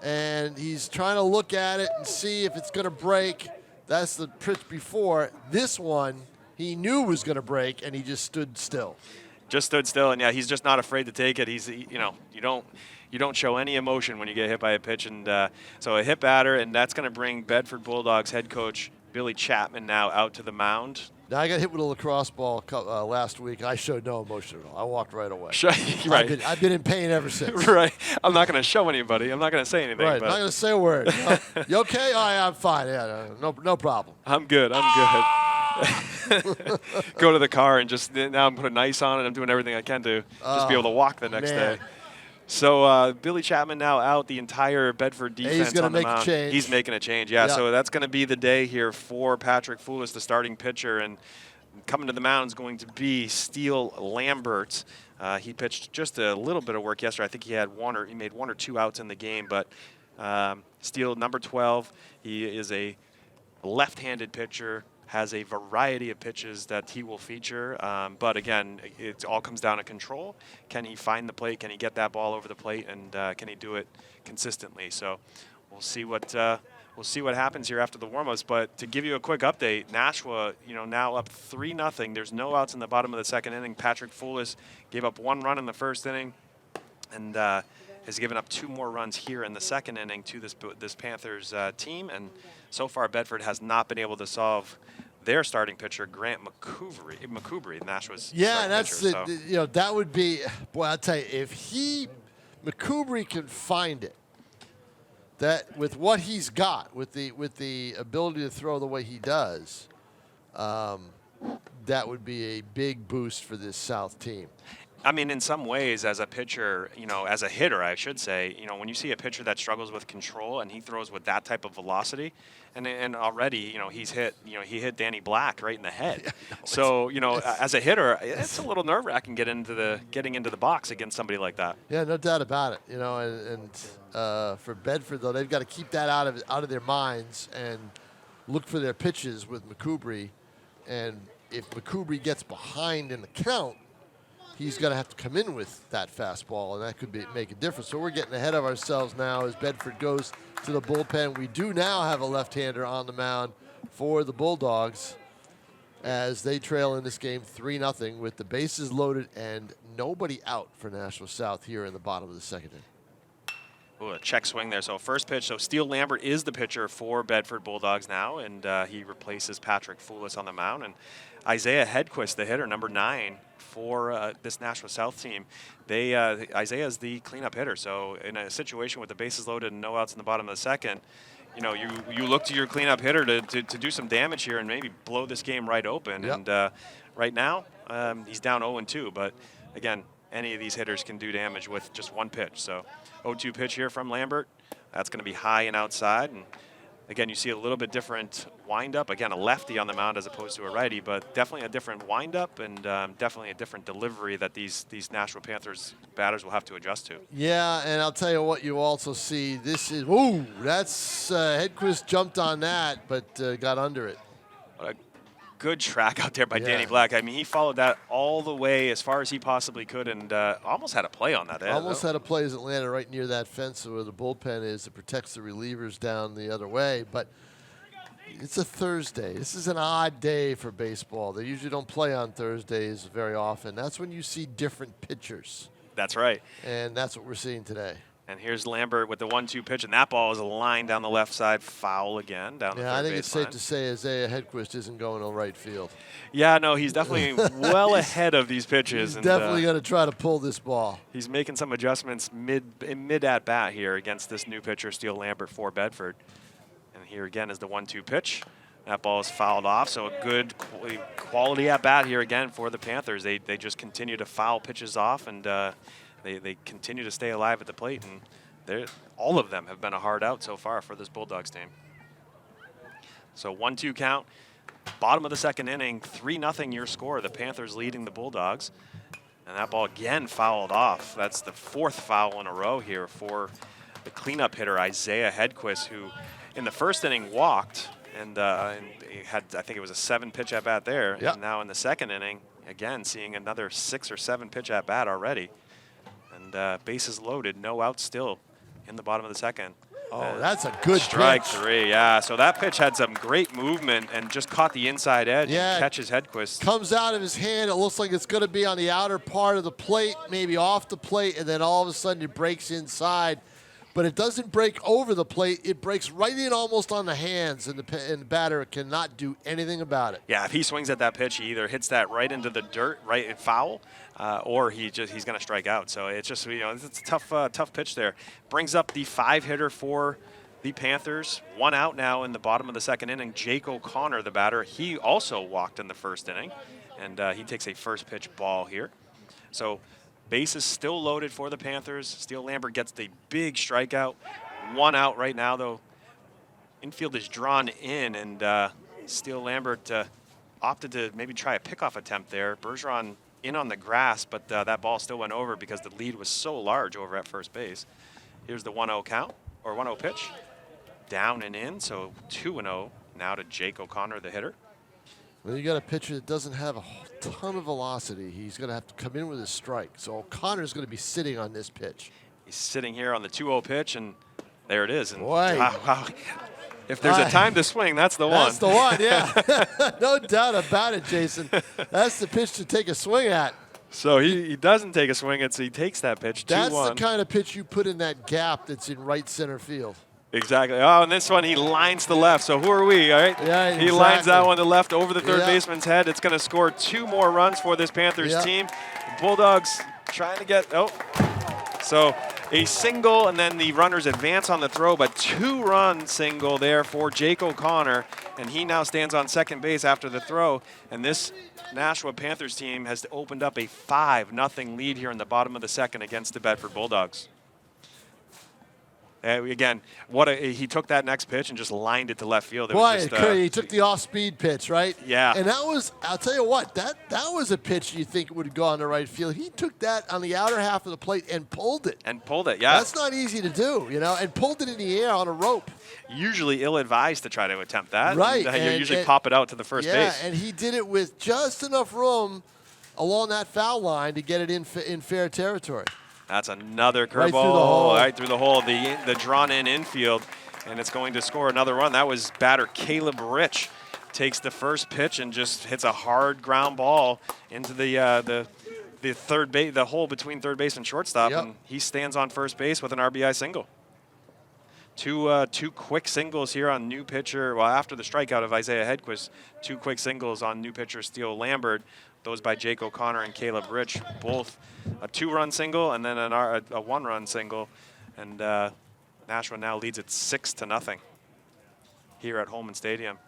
and he's trying to look at it and see if it's going to break. That's the pitch before. This one, he knew was going to break, and he just stood still. Just stood still, and yeah, he's just not afraid to take it. He's, you don't show any emotion when you get hit by a pitch, and so a hit batter, and that's going to bring Bedford Bulldogs head coach Billy Chapman now out to the mound. Now, I got hit with a lacrosse ball last week. I showed no emotion at all. I walked right away. Right. I've been in pain ever since. Right. I'm not going to show anybody. I'm not going to say anything. Right. But I'm not going to say a word. No. You okay? Oh, yeah, I'm fine. Yeah, no problem. I'm good. Go to the car and just now I'm putting ice on it. I'm doing everything I can to just be able to walk the next day. So Billy Chapman now out, the entire Bedford defense he's gonna on the make mound. a change. He's making a change, yeah. So that's going to be the day here for Patrick Foulis, the starting pitcher, and coming to the mound is going to be Steele Lambert. He pitched just a little bit of work yesterday. I think he made one or two outs in the game, but Steele, number 12, he is a left-handed pitcher, has a variety of pitches that he will feature. But again, it all comes down to control. Can he find the plate? Can he get that ball over the plate? And can he do it consistently? So we'll see what happens here after the warm-ups. But to give you a quick update, Nashua, now up 3-0. There's no outs in the bottom of the second inning. Patrick Foulis gave up 1 run in the first inning, and has given up 2 more runs here in the second inning to this Panthers team. And so far, Bedford has not been able to solve their starting pitcher, Grant McCoubry, Nashua's starting pitcher. that would be, boy, I'll tell you, if McCoubry can find it, that with what he's got, with the ability to throw the way he does, that would be a big boost for this South team. I mean, in some ways, as a pitcher, as a hitter, I should say, when you see a pitcher that struggles with control and he throws with that type of velocity, and already, he hit Danny Black right in the head. Yeah, so, as a hitter, it's a little nerve-wracking getting into the box against somebody like that. Yeah, no doubt about it. And for Bedford, though, they've got to keep that out of their minds and look for their pitches with McCoubry. And if McCoubry gets behind in the count, he's going to have to come in with that fastball, and that could make a difference. So we're getting ahead of ourselves now as Bedford goes to the bullpen. We do now have a left-hander on the mound for the Bulldogs as they trail in this game 3-0 with the bases loaded and nobody out for Nashua South here in the bottom of the second inning. Ooh, a check swing there. So first pitch. So Steele Lambert is the pitcher for Bedford Bulldogs now, and he replaces Patrick Foulis on the mound. And Isaiah Hedquist, the hitter, number 9 for this Nashua South team. Isaiah is the cleanup hitter. So in a situation with the bases loaded and no outs in the bottom of the second, you look to your cleanup hitter to do some damage here and maybe blow this game right open. Yep. And right now, he's down 0-2. But again, any of these hitters can do damage with just one pitch. So 0-2 pitch here from Lambert. That's going to be high and outside. And again, you see a little bit different windup. Again, a lefty on the mound as opposed to a righty, but definitely a different windup and definitely a different delivery that these Nashua Panthers batters will have to adjust to. Yeah, and I'll tell you what you also see. This is, ooh, that's Hedquist jumped on that, but got under it. A good track out there by Danny Black. I mean, he followed that all the way as far as he possibly could and almost had a play on that. Almost had a play as it landed right near that fence where the bullpen is. It protects the relievers down the other way, but it's a Thursday. This is an odd day for baseball. They usually don't play on Thursdays very often. That's when you see different pitchers. That's right. And that's what we're seeing today. And here's Lambert with the 1-2 pitch, and that ball is a line down the left side, foul again down the third base line. I think it's safe to say Isaiah Hedquist isn't going to right field. Yeah, no, he's definitely well ahead of these pitches. He's definitely going to try to pull this ball. He's making some adjustments mid at bat here against this new pitcher, Steele Lambert for Bedford. And here again is the 1-2 pitch. That ball is fouled off, so a good quality at bat here again for the Panthers. They just continue to foul pitches off, and they continue to stay alive at the plate, and all of them have been a hard out so far for this Bulldogs team. So 1-2 count, bottom of the second inning, 3-0 your score. The Panthers leading the Bulldogs, and that ball again fouled off. That's the fourth foul in a row here for the cleanup hitter Isaiah Hedquist, who in the first inning walked, and he had, I think it was a 7-pitch at bat there. Yep. And now in the second inning, again seeing another 6 or 7 pitch at bat already. And bases loaded, no outs still in the bottom of the second. Oh, that's a good strike pitch. 3, yeah. So that pitch had some great movement and just caught the inside edge. Yeah, and catches Hedquist. Comes out of his hand. It looks like it's going to be on the outer part of the plate, maybe off the plate, and then all of a sudden it breaks inside. But it doesn't break over the plate. It breaks right in almost on the hands, and the batter cannot do anything about it. Yeah, if he swings at that pitch, he either hits that right into the dirt, right in foul, or he's going to strike out. So it's just, it's a tough pitch there. Brings up the 5-hitter for the Panthers. 1 out now in the bottom of the second inning. Jake O'Connor, the batter, he also walked in the first inning, and he takes a first pitch ball here. So bases still loaded for the Panthers. Steele Lambert gets the big strikeout. 1 out right now, though. Infield is drawn in, and Steele Lambert opted to maybe try a pickoff attempt there. Bergeron in on the grass, but that ball still went over because the lead was so large over at first base. Here's the 1-0 count, or 1-0 pitch. Down and in, so 2-0 now to Jake O'Connor, the hitter. Well, you got a pitcher that doesn't have a ton of velocity. He's going to have to come in with a strike. So O'Connor's going to be sitting on this pitch. He's sitting here on the 2-0 pitch, and there it is. And boy. Wow. If there's a time to swing, that's the one. That's the one, yeah. No doubt about it, Jason. That's the pitch to take a swing at. So he doesn't take a swing at, so he takes that pitch, 2-1. That's the kind of pitch you put in that gap that's in right center field. Exactly. Oh, and this one he lines to left. So who are we, all right? Yeah, exactly. He lines that one to left over the third baseman's head. It's going to score 2 more runs for this Panthers team. Bulldogs trying to get, so a single, and then the runners advance on the throw, but 2-run single there for Jake O'Connor, and he now stands on second base after the throw. And this Nashua Panthers team has opened up a 5-0 lead here in the bottom of the second against the Bedford Bulldogs. Again, he took that next pitch and just lined it to left field. It was just, he took the off-speed pitch, right? Yeah. And that was, I'll tell you what, that was a pitch you think would go on the right field. He took that on the outer half of the plate and pulled it. Yeah. That's not easy to do, and pulled it in the air on a rope. Usually ill-advised to try to attempt that. Right. And you usually pop it out to the first base. Yeah, and he did it with just enough room along that foul line to get it in fair territory. That's another curveball right through the hole, the drawn-in infield, and it's going to score another run. That was batter Caleb Rich. Takes the first pitch and just hits a hard ground ball into the third base, the hole between third base and shortstop, and he stands on first base with an RBI single. Two quick singles here on new pitcher. Well, after the strikeout of Isaiah Hedquist, 2 quick singles on new pitcher Steele Lambert. Those by Jake O'Connor and Caleb Rich, both a 2-run single and then a 1-run single. And Nashua now leads it 6-0 here at Holman Stadium.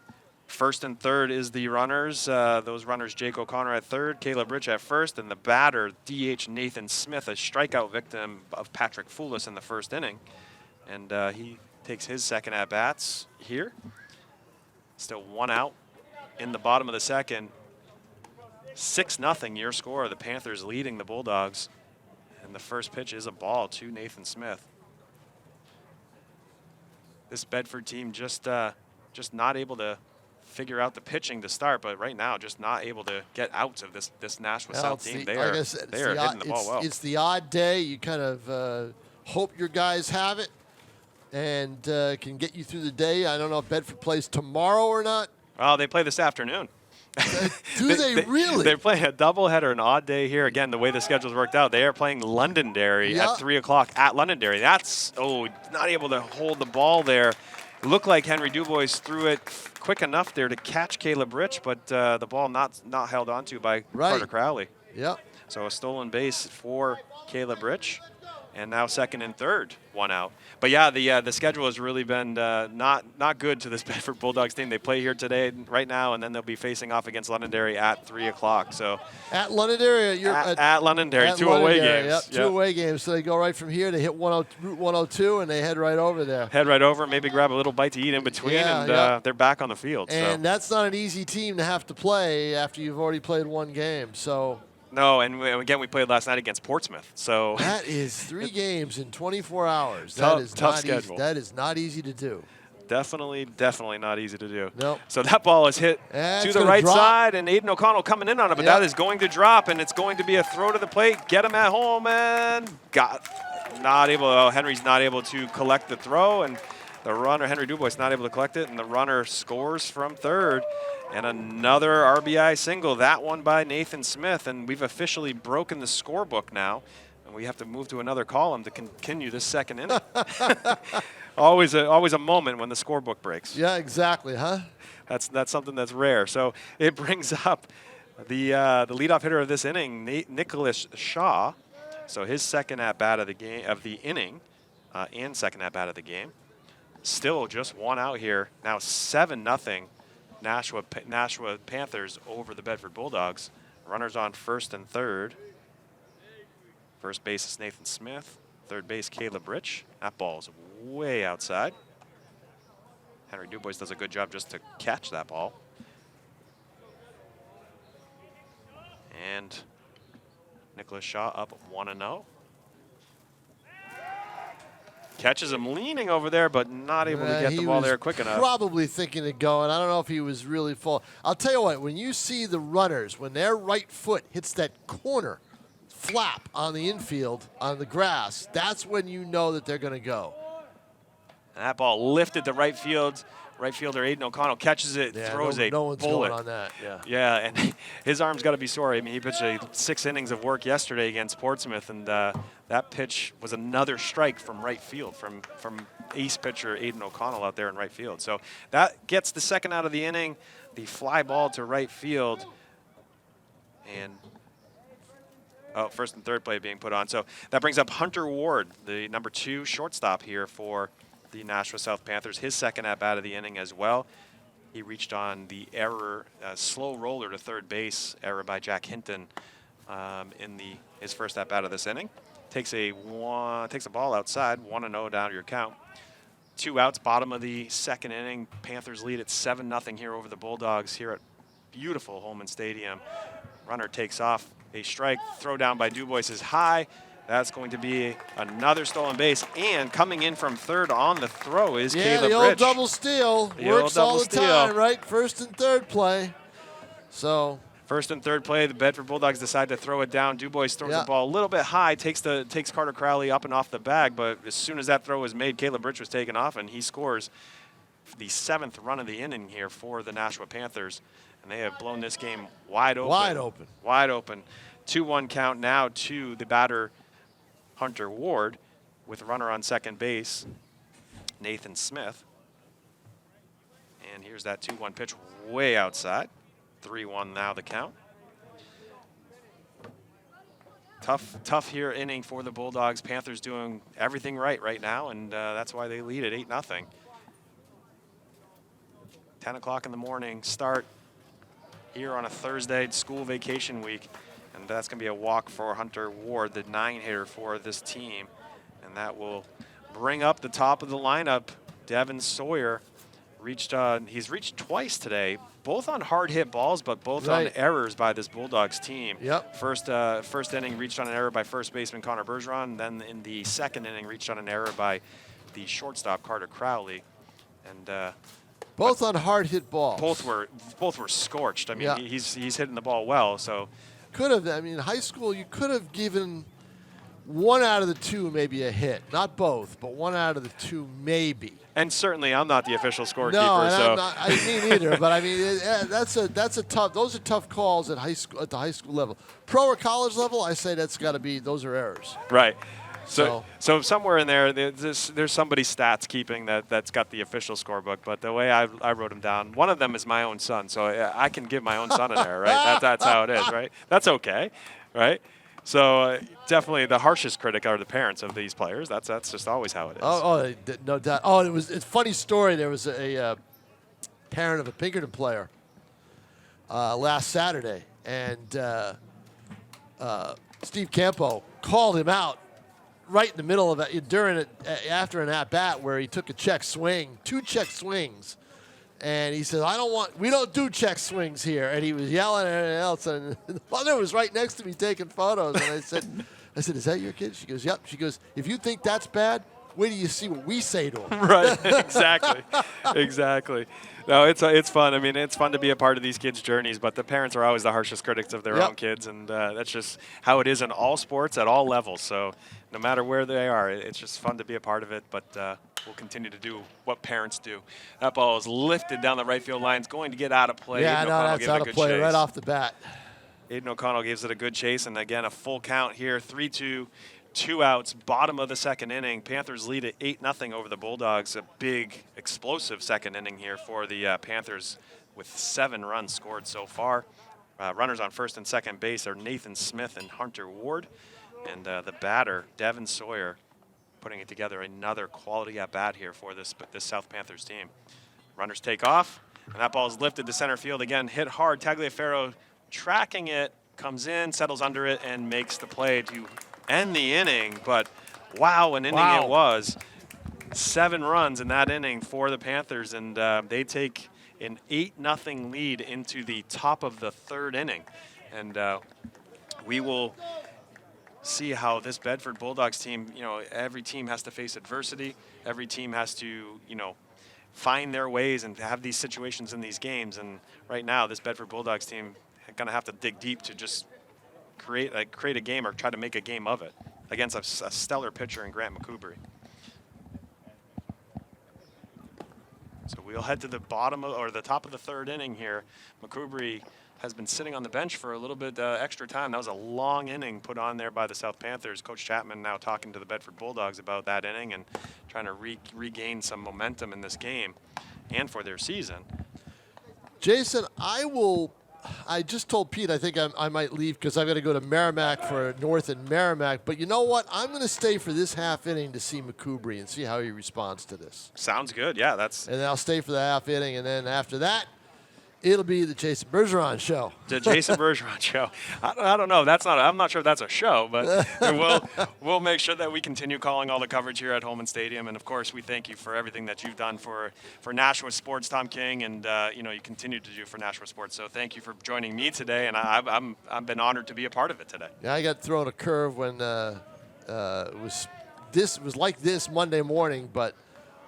First and third is the runners. Those runners, Jake O'Connor at third, Caleb Rich at first, and the batter, DH Nathan Smith, a strikeout victim of Patrick Foulis in the first inning. And he takes his second at-bats here. Still 1 out in the bottom of the second. 6-0 your score. The Panthers leading the Bulldogs. And the first pitch is a ball to Nathan Smith. This Bedford team just not able to figure out the pitching to start, but right now just not able to get outs of this Nashua South team. They are hitting the ball well. It's the odd day. You kind of hope your guys have it and can get you through the day. I don't know if Bedford plays tomorrow or not. Well, they play this afternoon. Do they really? They're playing a doubleheader, an odd day here. Again, the way the schedule's worked out, they are playing Londonderry at 3 o'clock at Londonderry. That's, not able to hold the ball there. Looked like Henry Dubois threw it quick enough there to catch Caleb Rich, but the ball not held onto by Carter Crowley. Yep. So a stolen base for Caleb Rich, and now second and third, 1 out. But yeah, the schedule has really been not good to this Bedford Bulldogs team. They play here today, right now, and then they'll be facing off against Londonderry at 3 o'clock. So at Londonderry, at Londonderry, 2 away games. Yep, 2 away games. So they go right from here. They hit Route 102, and they head right over there. Head right over, maybe grab a little bite to eat in between, and they're back on the field. And that's not an easy team to have to play after you've already played 1 game. So. No, and again, we played last night against Portsmouth. So that is 3 games in 24 hours. Tough schedule. That is not easy to do. Definitely not easy to do. Nope. So that ball is hit to the right side, and Aiden O'Connell coming in on it, but that is going to drop, and it's going to be a throw to the plate. Get him at home, and Henry's not able to collect the throw, and the runner, Henry Dubois, not able to collect it, and the runner scores from third. And another RBI single, that one by Nathan Smith, and we've officially broken the scorebook now, and we have to move to another column to continue this second inning. always a moment when the scorebook breaks. Yeah, exactly, huh? That's something that's rare. So it brings up the leadoff hitter of this inning, Nicholas Shaw. So his second at bat of the inning, and second at bat of the game. Still just 1 out here. Now 7-0. Nashua Panthers over the Bedford Bulldogs. Runners on first and third. First base is Nathan Smith. Third base, Caleb Rich. That ball is way outside. Henry Dubois does a good job just to catch that ball. And Nicholas Shaw up 1-0. Catches him leaning over there, but not able to get the ball there quick enough. Probably thinking of going. I don't know if he was really full. I'll tell you what, when you see the runners, when their right foot hits that corner flap on the infield, on the grass, that's when you know that they're going to go. And that ball lifted to right field. Right fielder Aiden O'Connell catches it, throws a no one's bullet. going on that. Yeah, and his arm's got to be sore. I mean, he pitched 6 innings of work yesterday against Portsmouth, and that pitch was another strike from right field, from ace pitcher Aiden O'Connell out there in right field. So that gets the second out of the inning, the fly ball to right field, and first and third play being put on. So that brings up Hunter Ward, the number 2 shortstop here for the Nashua South Panthers, his second at-bat of the inning as well. He reached on the error, slow roller to third base, error by Jack Hinton in his first at-bat of this inning. Takes a ball outside, 1-0 down to your count. 2 outs, bottom of the second inning. Panthers lead at 7-0 here over the Bulldogs here at beautiful Holman Stadium. Runner takes off, a strike, throw down by Dubois is high. That's going to be another stolen base, and coming in from third on the throw is Caleb Rich. Yeah, the old double steal. Works all the time, right? First and third play. So first and third play, the Bedford Bulldogs decide to throw it down. Dubois throws the ball a little bit high, takes Carter Crowley up and off the bag, but as soon as that throw was made, Caleb Rich was taken off, and he scores the 7th run of the inning here for the Nashua Panthers, and they have blown this game wide open. Wide open. 2-1 count now to the batter, Hunter Ward, with a runner on second base, Nathan Smith. And here's that 2-1 pitch way outside. 3-1 now the count. Tough here inning for the Bulldogs. Panthers doing everything right now, and that's why they lead at 8-0. 10 o'clock in the morning start here on a Thursday, school vacation week. And that's going to be a walk for Hunter Ward, the 9-hitter for this team. And that will bring up the top of the lineup. Devin Sawyer he's reached twice today, both on hard hit balls, but both on errors by this Bulldogs team. Yep. First inning reached on an error by first baseman Connor Bergeron, and then in the second inning reached on an error by the shortstop Carter Crowley. And both on hard hit balls. Both were scorched. I mean, he's hitting the ball well. So could have. I mean, in high school you could have given one out of the two maybe a hit, not both, but one out of the two maybe. And certainly, I'm not the official scorekeeper. No, so I mean either. But I mean, that's a tough. Those are tough calls at the high school level. Pro or college level, I say that's got to be. Those are errors. Right. So somewhere in there's somebody's stats keeping that's got the official scorebook. But the way I wrote them down, one of them is my own son, so I can give my own son an error, right? That's how it is, right? That's okay, right? So definitely the harshest critic are the parents of these players. That's just always how it is. Oh, no doubt. Oh, it's a funny story. There was a parent of a Pinkerton player last Saturday, and Steve Campo called him out right in the middle of it after an at bat where he took a check swing, 2 check swings. And he said, we don't do check swings here. And he was yelling at everything else. And the mother was right next to me taking photos. And I said, is that your kid? She goes, yep. She goes, if you think that's bad, wait till you see what we say to him. Right, exactly. No, it's fun. I mean, it's fun to be a part of these kids' journeys, but the parents are always the harshest critics of their own kids. And that's just how it is in all sports at all levels. So no matter where they are, it's just fun to be a part of it. But we'll continue to do what parents do. That ball is lifted down the right field line. It's going to get out of play. Yeah, that's out of play right off the bat. Aiden O'Connell gives it a good chase, and again, a full count here, 3-2, 2 outs, bottom of the second inning. Panthers lead at 8-0 over the Bulldogs. A big, explosive second inning here for the Panthers with 7 runs scored so far. Runners on first and second base are Nathan Smith and Hunter Ward, and the batter, Devin Sawyer, putting it together another quality at-bat here for this South Panthers team. Runners take off, and that ball is lifted to center field. Again, hit hard. Tagliaferro tracking it, comes in, settles under it, and makes the play to end the inning. But wow, an inning it was. 7 runs in that inning for the Panthers, and they take an 8-0 lead into the top of the 3rd inning. And we will see how this Bedford Bulldogs team, every team has to face adversity. Every team has to, find their ways and have these situations in these games. And right now, this Bedford Bulldogs team is going to have to dig deep to just create a game or try to make a game of it against a stellar pitcher in Grant McCoubry. So we'll head to the the top of the 3rd inning here. McCoubry has been sitting on the bench for a little bit extra time. That was a long inning put on there by the South Panthers. Coach Chapman now talking to the Bedford Bulldogs about that inning and trying to regain some momentum in this game and for their season. Jason, I just told Pete I think I might leave because I've got to go to Merrimack for North and Merrimack. But you know what? I'm going to stay for this half inning to see McCoubry and see how he responds to this. Sounds good. Yeah, And then I'll stay for the half inning, and then after that, it'll be the Jason Bergeron show. The Jason Bergeron show. I don't know. I'm not sure if that's a show, but we'll make sure that we continue calling all the coverage here at Holman Stadium. And of course, we thank you for everything that you've done for Nashua sports, Tom King, and you continue to do for Nashua sports. So thank you for joining me today, and I've been honored to be a part of it today. Yeah, I got thrown a curve when it was like this Monday morning, but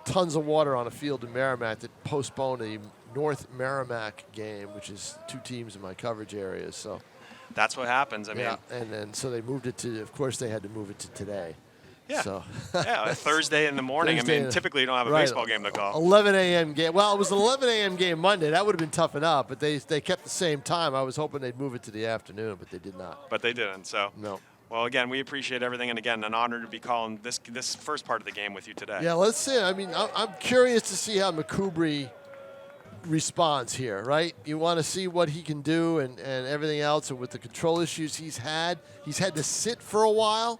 tons of water on a field in Merrimack that postponed a North Merrimack game, which is 2 teams in my coverage area. So that's what happens. I mean, and then so they moved it to. Of course, they had to move it to today. Yeah. So a Thursday in the morning. Typically you don't have a baseball game to call. 11 a.m. game. Well, it was an 11 a.m. game Monday. That would have been tough enough, but they kept the same time. I was hoping they'd move it to the afternoon, but they did not. But they didn't. So no. Well, again, we appreciate everything, and again, an honor to be calling this first part of the game with you today. Yeah, let's see. I mean, I'm curious to see how McCoubry responds here, right? You want to see what he can do and everything else, and with the control issues he's had to sit for a while.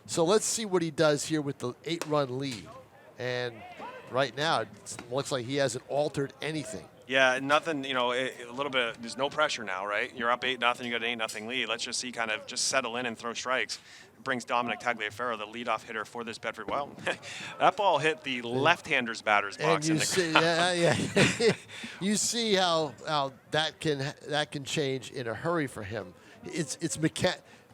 So let's see what he does here with the 8-run lead. And right now, it looks like he hasn't altered anything. Yeah, nothing, a little bit, there's no pressure now, right? You're up 8-0, you got an 8-0 lead. Let's just see, kind of just settle in and throw strikes. It brings Dominic Tagliaferro, the leadoff hitter for this Bedford Wild. That ball hit the left-hander's batter's box. And you see, yeah. You see how that can change in a hurry for him.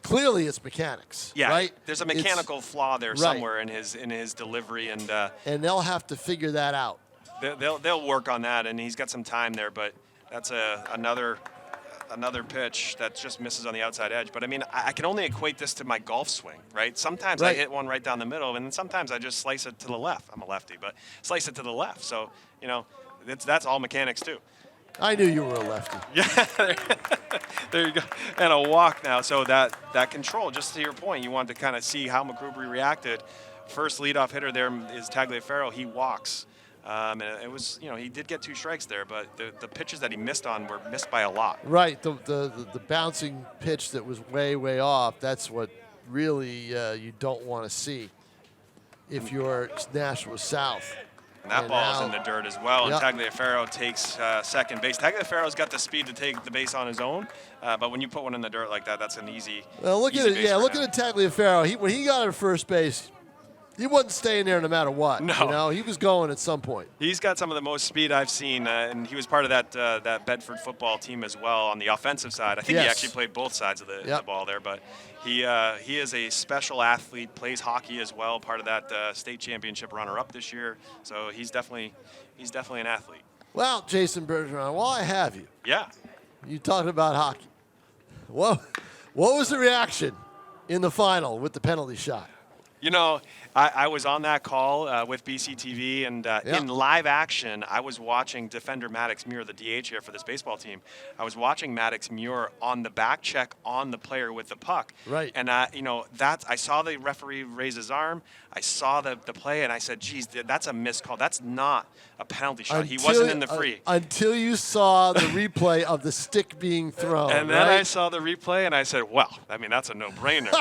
Clearly it's mechanics. Yeah, right? There's a mechanical flaw there somewhere in his delivery, and they'll have to figure that out. They'll work on that, and he's got some time there, but that's another pitch that just misses on the outside edge. But I mean, I can only equate this to my golf swing, right? Sometimes I hit one right down the middle, and then sometimes I just slice it to the left. I'm a lefty, but slice it to the left. So that's all mechanics too. I knew you were a lefty. Yeah, there you go. And a walk now. So that control, just to your point, you wanted to kind of see how McCoubry reacted. First leadoff hitter there is Tagliaferro. He walks. And it was, he did get 2 strikes there, but the pitches that he missed on were missed by a lot. Right, the bouncing pitch that was way off, that's what really you don't want to see if you're Nashua South. And that ball is in the dirt as well, and Tagliaferro takes second base. Tagliaferro's got the speed to take the base on his own, but when you put one in the dirt like that, that's an easy. Well, look at Tagliaferro. When he got at first base, he wasn't staying there no matter what. No. He was going at some point. He's got some of the most speed I've seen, and he was part of that Bedford football team as well on the offensive side. I think he actually played both sides of the ball there, but he is a special athlete, plays hockey as well, part of that state championship runner-up this year. So he's definitely an athlete. Well, Jason Bergeron, while I have you, you talked about hockey. What was the reaction in the final with the penalty shot? I was on that call with BCTV, and in live action, I was watching defender Maddox Muir, the DH here for this baseball team. I was watching Maddox Muir on the back check on the player with the puck. Right. And, I saw the referee raise his arm. I saw the play, and I said, geez, that's a missed call. That's not a penalty shot. He wasn't in the free. Until you saw the replay of the stick being thrown. And then I saw the replay, and I said, well, I mean, that's a no-brainer.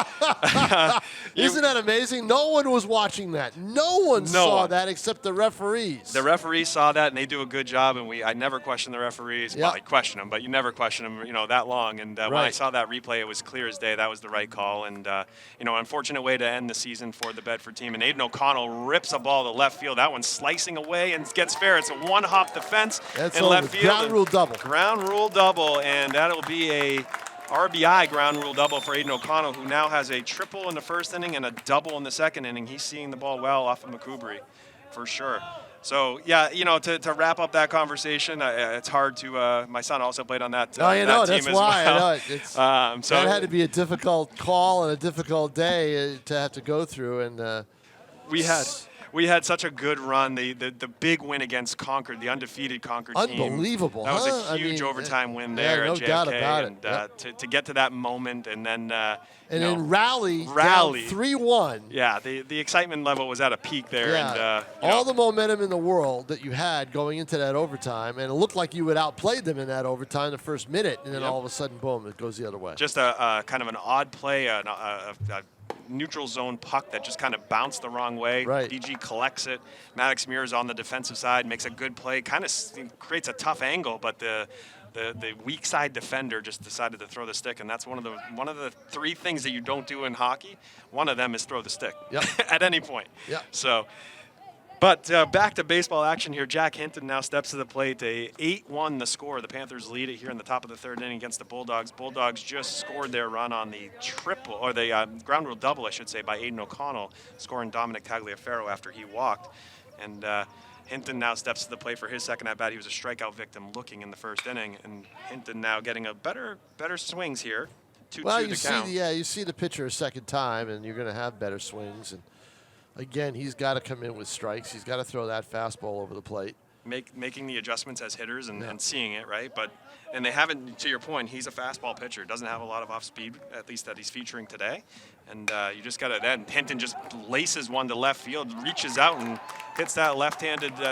Isn't that amazing? No one was watching that. No one saw that except the referees. The referees saw that, and they do a good job, and I never question the referees. Well, I question them, but you never question them, that long. And when I saw that replay, it was clear as day. That was the right call. And, unfortunate way to end the season for the Bedford team. And Aiden O'Connell rips a ball to left field. That one's slicing away and gets fair. It's a one-hop defense in left field. Ground rule double. Ground rule double, and that'll be a RBI ground rule double for Aiden O'Connell, who now has a triple in the first inning and a double in the second inning. He's seeing the ball well off of McCoubry, for sure. So, to wrap up that conversation, it's hard to my son also played on that, that team that's as why. well. That had to be a difficult call and a difficult day to have to go through. And we had such a good run. The big win against Concord, the undefeated Concord team. Unbelievable. That was a huge overtime win there at JFK. Doubt about it. To get to that moment and then then rally down 3-1. Yeah, the excitement level was at a peak there. Yeah. And all the momentum in the world that you had going into that overtime, and it looked like you had outplayed them in that overtime the first minute, and then all of a sudden, boom, it goes the other way. Just a kind of an odd play, a neutral zone puck that just kind of bounced the wrong way. Right. DG collects it. Maddox Muir is on the defensive side, makes a good play, kind of creates a tough angle, but the weak side defender just decided to throw the stick, and that's one of the 3 things that you don't do in hockey. One of them is throw the stick at any point. Yep. So, but back to baseball action here. Jack Hinton now steps to the plate. 8-1 the score. The Panthers lead it here in the top of the 3rd inning against the Bulldogs. Bulldogs just scored their run on the triple, or the ground rule double, I should say, by Aiden O'Connell, scoring Dominic Tagliaferro after he walked. And Hinton now steps to the plate for his second at bat. He was a strikeout victim looking in the first inning, and Hinton now getting a better swings here. 2-2 the count. You see the pitcher a second time, and you're going to have better swings. And again, he's got to come in with strikes. He's got to throw that fastball over the plate. Making the adjustments as hitters and seeing it, right? And they haven't, to your point, he's a fastball pitcher. Doesn't have a lot of off speed, at least that he's featuring today. And you just got to, then Hinton just laces one to left field, reaches out and hits that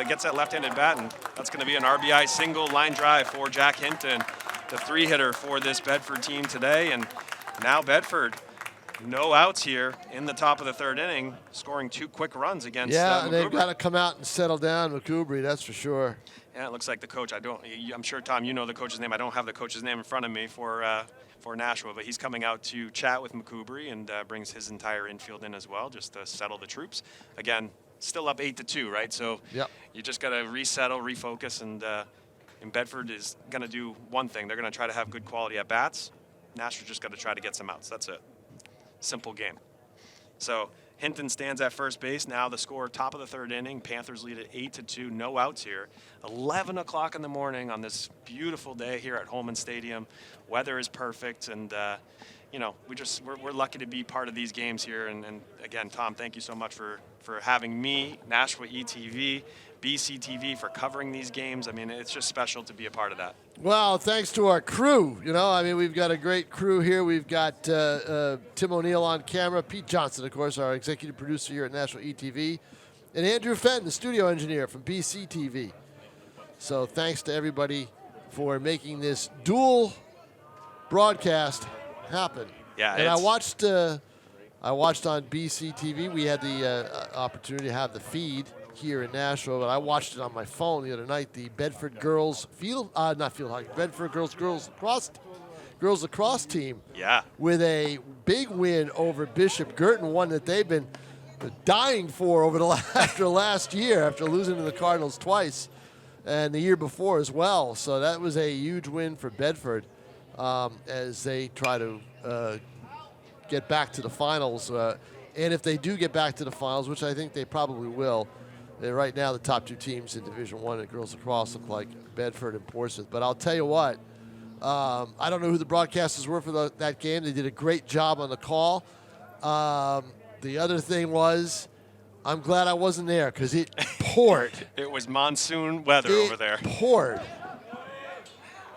gets that left-handed bat, and that's going to be an RBI single line drive for Jack Hinton, the 3-hitter for this Bedford team today. And now Bedford no outs here in the top of the third inning, scoring 2 quick runs against Yeah, and they've McCoubrey. got to come out and settle down McCoubrey, that's for sure. Yeah, it looks like the coach. I'm sure, Tom, you know the coach's name. I don't have the coach's name in front of me for Nashua, but he's coming out to chat with McCoubrey and brings his entire infield in as well, just to settle the troops. Again, still up 8-2, right? So yep. You just got to resettle, refocus, and Bedford is going to do one thing. They're going to try to have good quality at bats. Nashua just got to try to get some outs. That's it. Simple game. So Hinton stands at first base. Now the score, top of the third inning. Panthers lead at 8-2. No outs here. 11 o'clock in the morning on this beautiful day here at Holman Stadium. Weather is perfect, and you know, we're lucky to be part of these games here. And again, Tom, thank you so much for having me, Nashua ETV, BCTV for covering these games. I mean, it's just special to be a part of that. Well, thanks to our crew. You know, I mean, we've got a great crew here. We've got Tim O'Neill on camera, Pete Johnson, of course, our executive producer here at Nashua ETV, and Andrew Fenton, the studio engineer from BCTV. So thanks to everybody for making this dual broadcast happen. Yeah, and I watched on BCTV. We had the opportunity to have the feed here in Nashua, but I watched it on my phone the other night. The Bedford girls Bedford girls lacrosse team. Yeah. With a big win over Bishop Girton, one that they've been dying for after last year, after losing to the Cardinals twice, and the year before as well. So that was a huge win for Bedford as they try to get back to the finals. And if they do get back to the finals, which I think they probably will, right now the top 2 teams in Division I in girls lacrosse look like Bedford and Portsmouth. But I'll tell you what, I don't know who the broadcasters were for that game. They did a great job on the call. The other thing was, I'm glad I wasn't there because it poured. It was monsoon weather over there. It poured.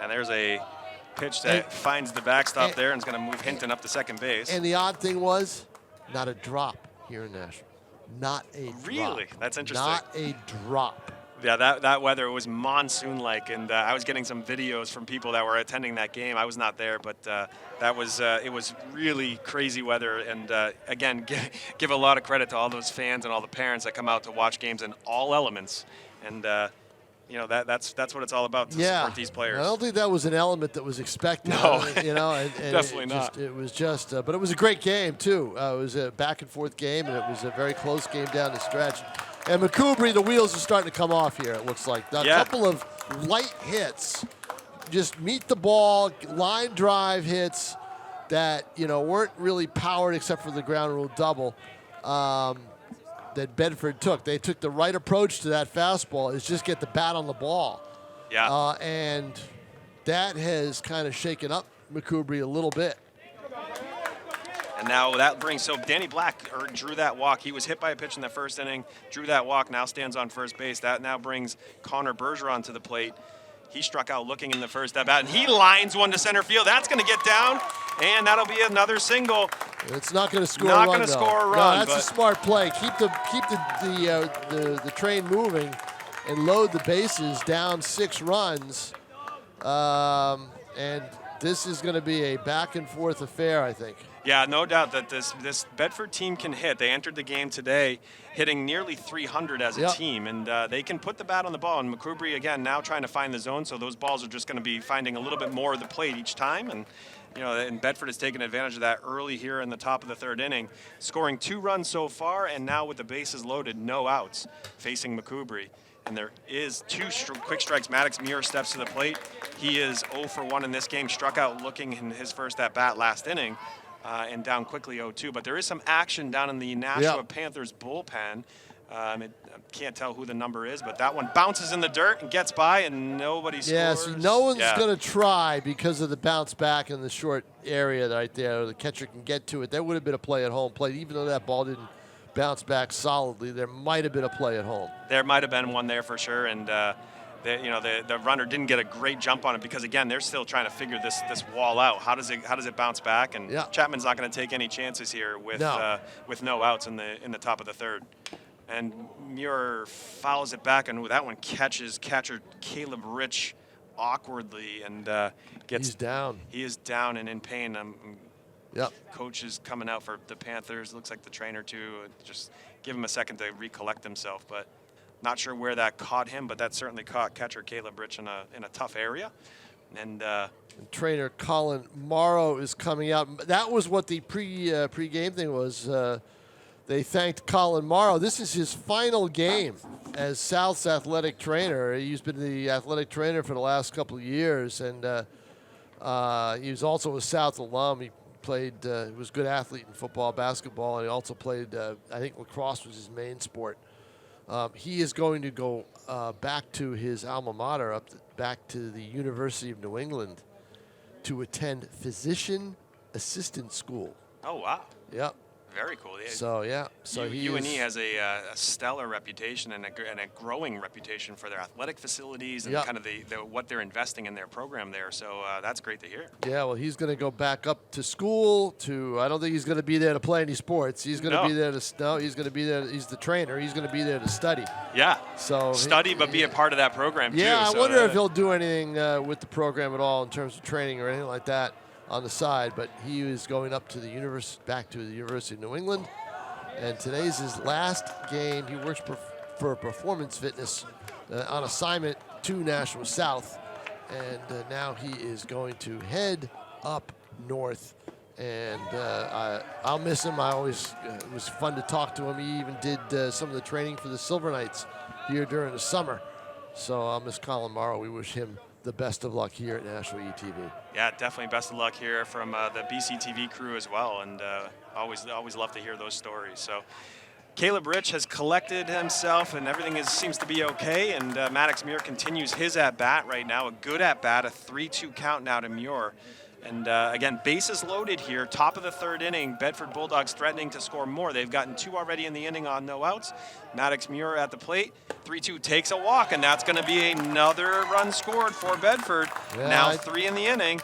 And there's a pitch that finds the backstop there and is going to move Hinton up to second base. And the odd thing was, not a drop here in Nashua. Not a drop. Really? That's interesting. Not a drop. Yeah, that weather was monsoon-like, and I was getting some videos from people that were attending that game. I was not there, but it was really crazy weather. And again, give a lot of credit to all those fans and all the parents that come out to watch games in all elements. And you know, that's what it's all about to support these players. I don't think that was an element that was expected. No, you know, and definitely not. It was just, but it was a great game too. It was a back and forth game, and it was a very close game down the stretch. And McCoubrey, the wheels are starting to come off here. It looks like a couple of light hits, just meet the ball, line drive hits that weren't really powered except for the ground rule double. That Bedford took. They took the right approach to that fastball, is just get the bat on the ball. Yeah. And that has kind of shaken up McCoubrey a little bit. And now that brings, so Danny Black drew that walk. He was hit by a pitch in the first inning, drew that walk, now stands on first base. That now brings Connor Bergeron to the plate. He struck out looking in the first at bat, and he lines one to center field. That's going to get down, and that'll be another single. It's not going to score not a run, going to score a run. No, that's a smart play. Keep the train moving and load the bases down 6 runs. And this is going to be a back and forth affair, I think. Yeah, no doubt that this Bedford team can hit. They entered the game today hitting nearly 300 as a team, and they can put the bat on the ball. And McCoubrey, again, now trying to find the zone, so those balls are just going to be finding a little bit more of the plate each time. And and Bedford has taken advantage of that early here in the top of the third inning, scoring 2 runs so far, and now with the bases loaded, no outs, facing McCoubrey. And there is 2 quick strikes. Maddox Muir steps to the plate. He is 0 for 1 in this game, struck out looking in his first at-bat last inning. And down quickly 0-2. But there is some action down in the Nashua Panthers bullpen. I can't tell who the number is, but that one bounces in the dirt and gets by, and nobody scores. Yeah, so no one's going to try because of the bounce back in the short area right there. The catcher can get to it. There would have been a play at home plate, even though that ball didn't bounce back solidly. There might have been a play at home. There might have been one there for sure, and the runner didn't get a great jump on it because, again, they're still trying to figure this wall out. How does it bounce back? And Chapman's not going to take any chances here with no outs in the top of the third. And Muir fouls it back, and that one catches catcher Caleb Rich awkwardly and gets. He's down. He is down and in pain. Yep. Coach is coming out for the Panthers. Looks like the trainer too. Just give him a second to recollect himself, but not sure where that caught him, but that certainly caught catcher Caleb Rich in a tough area. And trainer Colin Morrow is coming out. That was what the pre-game thing was. They thanked Colin Morrow. This is his final game as South's athletic trainer. He's been the athletic trainer for the last couple of years, and he was also a South alum. He played, he was a good athlete in football, basketball, and he also played, I think lacrosse was his main sport. He is going to go back to his alma mater, back to the University of New England to attend physician assistant school. Oh, wow. Yep. Very cool. So UNE has a stellar reputation and a growing reputation for their athletic facilities and kind of what they're investing in their program there. So that's great to hear. Yeah, well, he's going to go back up to school I don't think he's going to be there to play any sports. He's going to be there he's going to be there. He's the trainer. He's going to be there to study. Yeah. So study, but be a part of that program too. Yeah, I so wonder if he'll do anything with the program at all in terms of training or anything like that on the side, but he is going up to back to the University of New England, and today's his last game. He works for Performance Fitness on assignment to Nashua South, and now he is going to head up north, and I'll miss him. It was fun to talk to him. He even did some of the training for the Silver Knights here during the summer, so I'll miss Colin Morrow. We wish him the best of luck here at Nashua ETV. Yeah, definitely best of luck here from the BCTV crew as well, and always love to hear those stories. So Caleb Rich has collected himself, and everything seems to be okay, and Maddox Muir continues his at-bat right now, a good at-bat, a 3-2 count now to Muir. And again, bases loaded here, top of the third inning. Bedford Bulldogs threatening to score more. They've gotten 2 already in the inning on no outs. Maddox Muir at the plate. 3-2 takes a walk, and that's going to be another run scored for Bedford. Yeah, now 3 in the inning,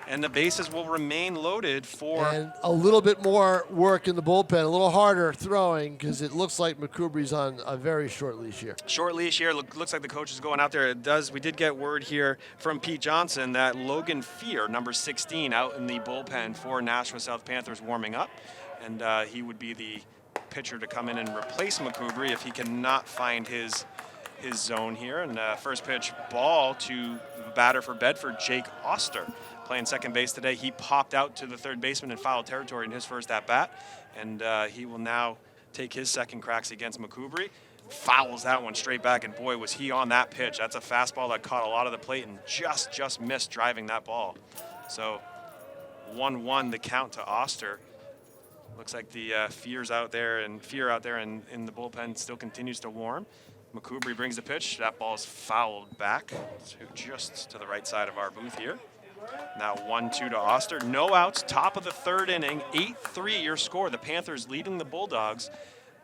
and the bases will remain loaded for... And a little bit more work in the bullpen, a little harder throwing, because it looks like McCoubrey's on a very short leash here. Short leash here. Looks like the coach is going out there. We did get word here from Pete Johnson that Logan Fear, number 16, out in the bullpen for Nashua South Panthers warming up, and he would be the pitcher to come in and replace McCoubrey if he cannot find his zone here. And first pitch ball to the batter for Bedford, Jake Oster, playing second base today. He popped out to the third baseman in foul territory in his first at-bat, and he will now take his second cracks against McCoubrey. Fouls that one straight back, and boy, was he on that pitch. That's a fastball that caught a lot of the plate and just missed driving that ball. So 1-1 the count to Oster. Looks like the fear out there in the bullpen still continues to warm. McCoubrey brings the pitch. That ball is fouled back just to the right side of our booth here. Now 1-2 to Oster. No outs, top of the third inning, 8-3 your score. The Panthers leading the Bulldogs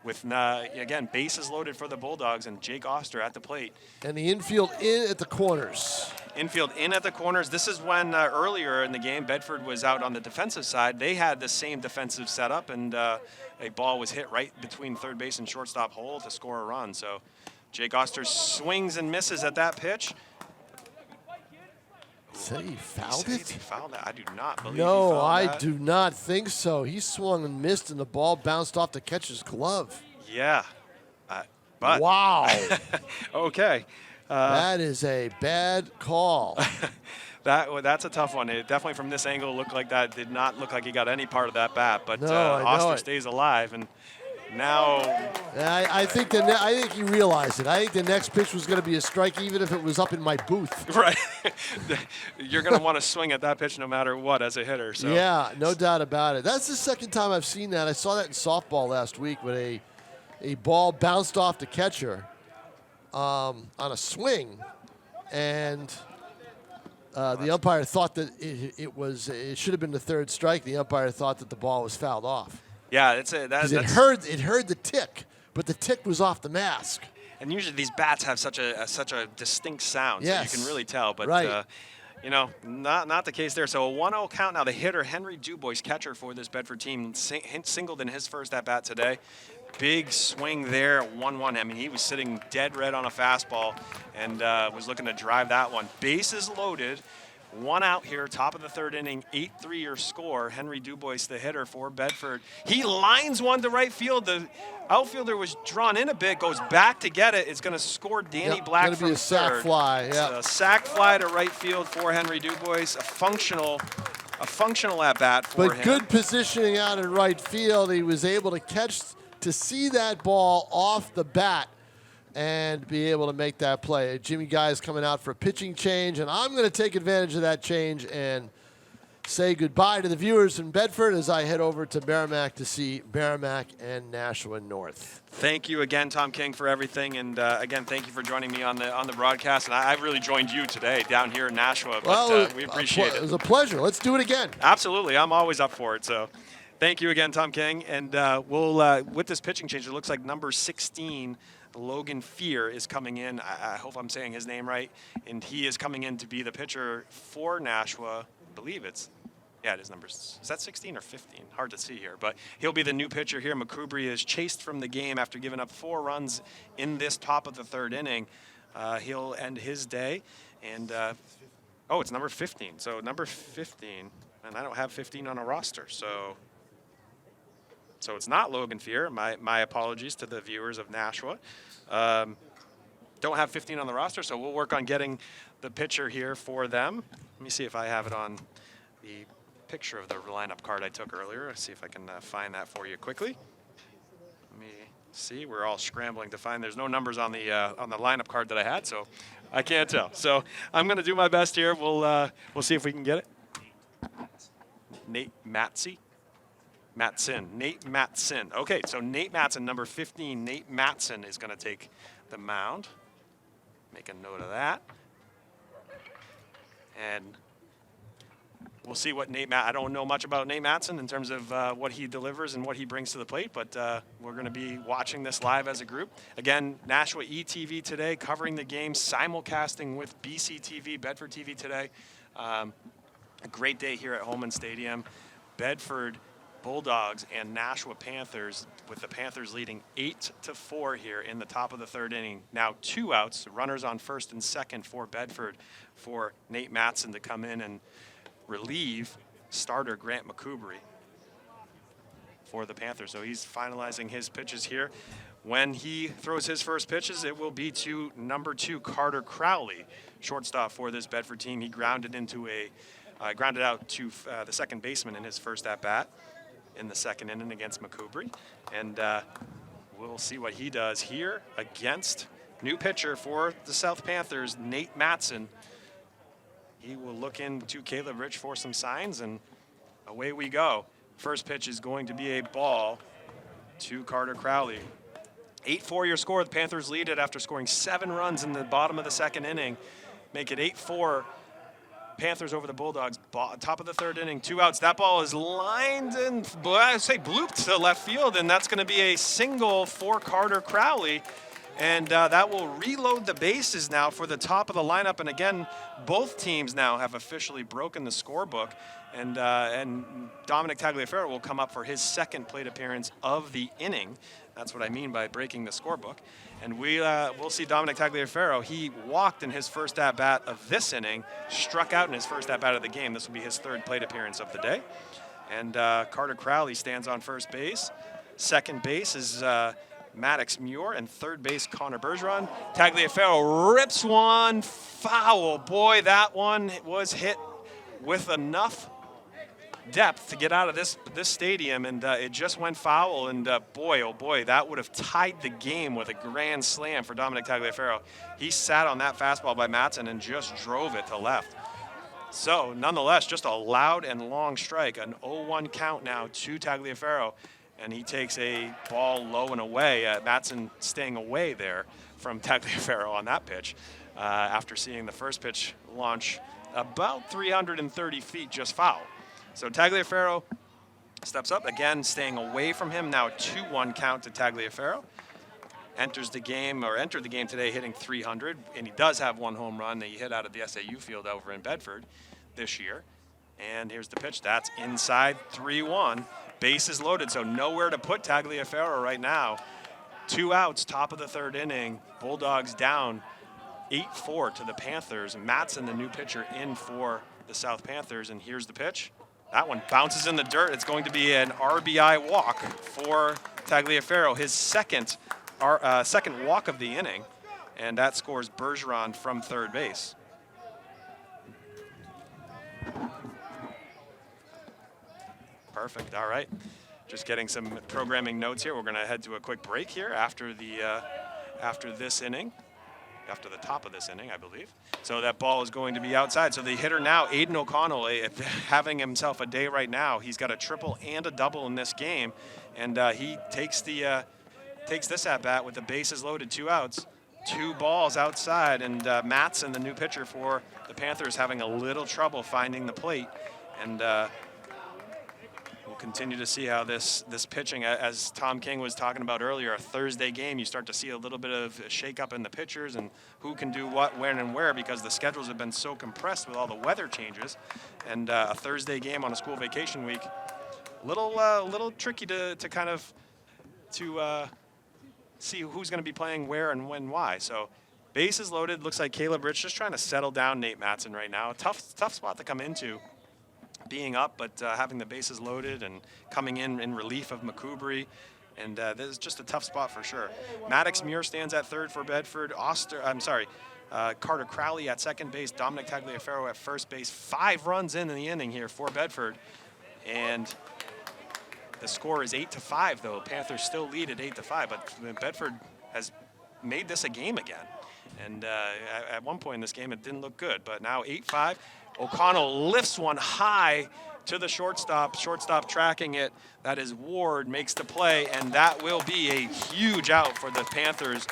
with, again, bases loaded for the Bulldogs and Jake Oster at the plate. And the infield in at the corners. Infield in at the corners. This is when earlier in the game, Bedford was out on the defensive side. They had the same defensive setup, and a ball was hit right between third base and shortstop hole to score a run. So Jake Oster swings and misses at that pitch. Say he fouled it? He fouled it. I do not believe No, he fouled I that. do not think so. He swung and missed, and the ball bounced off the catcher's glove. Yeah. But wow. Okay. That is a bad call. That's a tough one. It definitely from this angle looked like that did not look like he got any part of that bat. But Oster stays alive, and now I think he realized it. I think the next pitch was going to be a strike, even if it was up in my booth. Right. You're going to want to swing at that pitch no matter what as a hitter. So. Yeah, no doubt about it. That's the second time I've seen that. I saw that in softball last week when a ball bounced off the catcher on a swing, and the umpire thought that it should have been the third strike. The umpire thought that the ball was fouled off. Yeah, it heard the tick, but the tick was off the mask. And usually these bats have such a distinct sound, yes. So you can really tell. But right. Not the case there. So a 1-0 count now. The hitter Henry Dubois, catcher for this Bedford team, singled in his first at bat today. Big swing there, 1-1. I mean, he was sitting dead red on a fastball and was looking to drive that one. Bases loaded 1 out here, top of the third inning, 8-3 your score. Henry Dubois, the hitter for Bedford. He lines one to right field. The outfielder was drawn in a bit, goes back to get it. It's going to score Danny Black from be a sack third. fly. It's a sack fly to right field for Henry Dubois. A functional at bat for him. But good positioning out in right field. He was able to see that ball off the bat and be able to make that play. Jimmy Guy is coming out for a pitching change, and I'm going to take advantage of that change and say goodbye to the viewers in Bedford as I head over to Merrimack to see Merrimack and Nashua North. Thank you again, Tom King, for everything, and again, thank you for joining me on the broadcast. And I really joined you today down here in Nashua, but we appreciate it. It was a pleasure. Let's do it again. Absolutely, I'm always up for it. So, thank you again, Tom King, and we'll with this pitching change, it looks like number 16. Logan Fear is coming in. I hope I'm saying his name right. And he is coming in to be the pitcher for Nashua. I believe it is numbers. Is that 16 or 15? Hard to see here. But he'll be the new pitcher here. McCoubry is chased from the game after giving up 4 runs in this top of the third inning. He'll end his day. And, it's number 15. So number 15. And I don't have 15 on a roster. So it's not Logan Fear. My apologies to the viewers of Nashua. Don't have 15 on the roster, so we'll work on getting the pitcher here for them. Let me see if I have it on the picture of the lineup card I took earlier. Let's see if I can find that for you quickly. Let me see. We're all scrambling to find. There's no numbers on the lineup card that I had, so I can't tell. So I'm going to do my best here. We'll see if we can get it. Nate Matson. Nate Matson. Okay, so Nate Matson, number 15, Nate Matson is going to take the mound. Make a note of that. And we'll see what I don't know much about Nate Matson in terms of what he delivers and what he brings to the plate, but we're going to be watching this live as a group. Again, Nashua ETV today, covering the game, simulcasting with BC TV, Bedford TV today. A great day here at Holman Stadium. Bedford Bulldogs and Nashua Panthers, with the Panthers leading 8-4 here in the top of the third inning. Now 2 outs, runners on first and second for Bedford, for Nate Matson to come in and relieve starter Grant McCoubry for the Panthers. So he's finalizing his pitches here. When he throws his first pitches, it will be to number 2 Carter Crowley, shortstop for this Bedford team. He grounded out to the second baseman in his first at bat in the second inning against McCoubry. And we'll see what he does here against new pitcher for the South Panthers, Nate Matson. He will look into Caleb Rich for some signs, and away we go. First pitch is going to be a ball to Carter Crowley. 8-4 your score. The Panthers lead it after scoring 7 runs in the bottom of the second inning. Make it 8-4. Panthers over the Bulldogs, top of the third inning, 2 outs. That ball is lined and, blooped to left field, and that's going to be a single for Carter Crowley. And that will reload the bases now for the top of the lineup. And again, both teams now have officially broken the scorebook. And Dominic Tagliaferro will come up for his second plate appearance of the inning. That's what I mean by breaking the scorebook. And we'll see Dominic Tagliaferro. He walked in his first at-bat of this inning, struck out in his first at-bat of the game. This will be his third plate appearance of the day. And Carter Crowley stands on first base. Second base is Maddox Muir, and third base Connor Bergeron. Tagliaferro rips one foul. Boy, that one was hit with enough depth to get out of this stadium, and it just went foul. And boy, oh boy, that would have tied the game with a grand slam for Dominic Tagliaferro. He sat on that fastball by Matson and just drove it to left. So nonetheless, just a loud and long strike, an 0-1 count now to Tagliaferro. And he takes a ball low and away. Matson staying away there from Tagliaferro on that pitch after seeing the first pitch launch about 330 feet just foul. So Tagliaferro steps up, again staying away from him. Now 2-1 count to Tagliaferro. Entered the game today hitting 300, and he does have 1 home run that he hit out of the SAU field over in Bedford this year. And here's the pitch. That's inside, 3-1. Bases loaded, so nowhere to put Tagliaferro right now. 2 outs, top of the third inning. Bulldogs down 8-4 to the Panthers. Matson, the new pitcher, in for the South Panthers. And here's the pitch. That one bounces in the dirt. It's going to be an RBI walk for Tagliaferro, his second walk of the inning. And that scores Bergeron from third base. Perfect. All right. Just getting some programming notes here. We're going to head to a quick break here after this inning. After the top of this inning, I believe. So that ball is going to be outside. So the hitter now, Aiden O'Connell, having himself a day right now. He's got a triple and a double in this game. And he takes this at bat with the bases loaded, 2 outs. 2 balls outside, and Matson, the new pitcher for the Panthers, having a little trouble finding the plate. And we'll continue to see how this pitching, as Tom King was talking about earlier, a Thursday game, you start to see a little bit of a shake-up in the pitchers and who can do what, when, and where, because the schedules have been so compressed with all the weather changes. And a Thursday game on a school vacation week, a little tricky to see who's going to be playing where and when, why. So bases loaded. Looks like Caleb Rich just trying to settle down Nate Matson right now. Tough spot to come into, being up, but having the bases loaded and coming in relief of McCoubry. And this is just a tough spot for sure. Maddox Muir stands at third for Bedford. Carter Crowley at second base. Dominic Tagliaferro at first base. 5 runs in the inning here for Bedford. And the score is 8-5, though. Panthers still lead at 8-5, but Bedford has made this a game again. And at one point in this game, it didn't look good, but now 8-5. O'Connell lifts one high to the shortstop. Shortstop tracking it. That is Ward, makes the play, and that will be a huge out for the Panthers.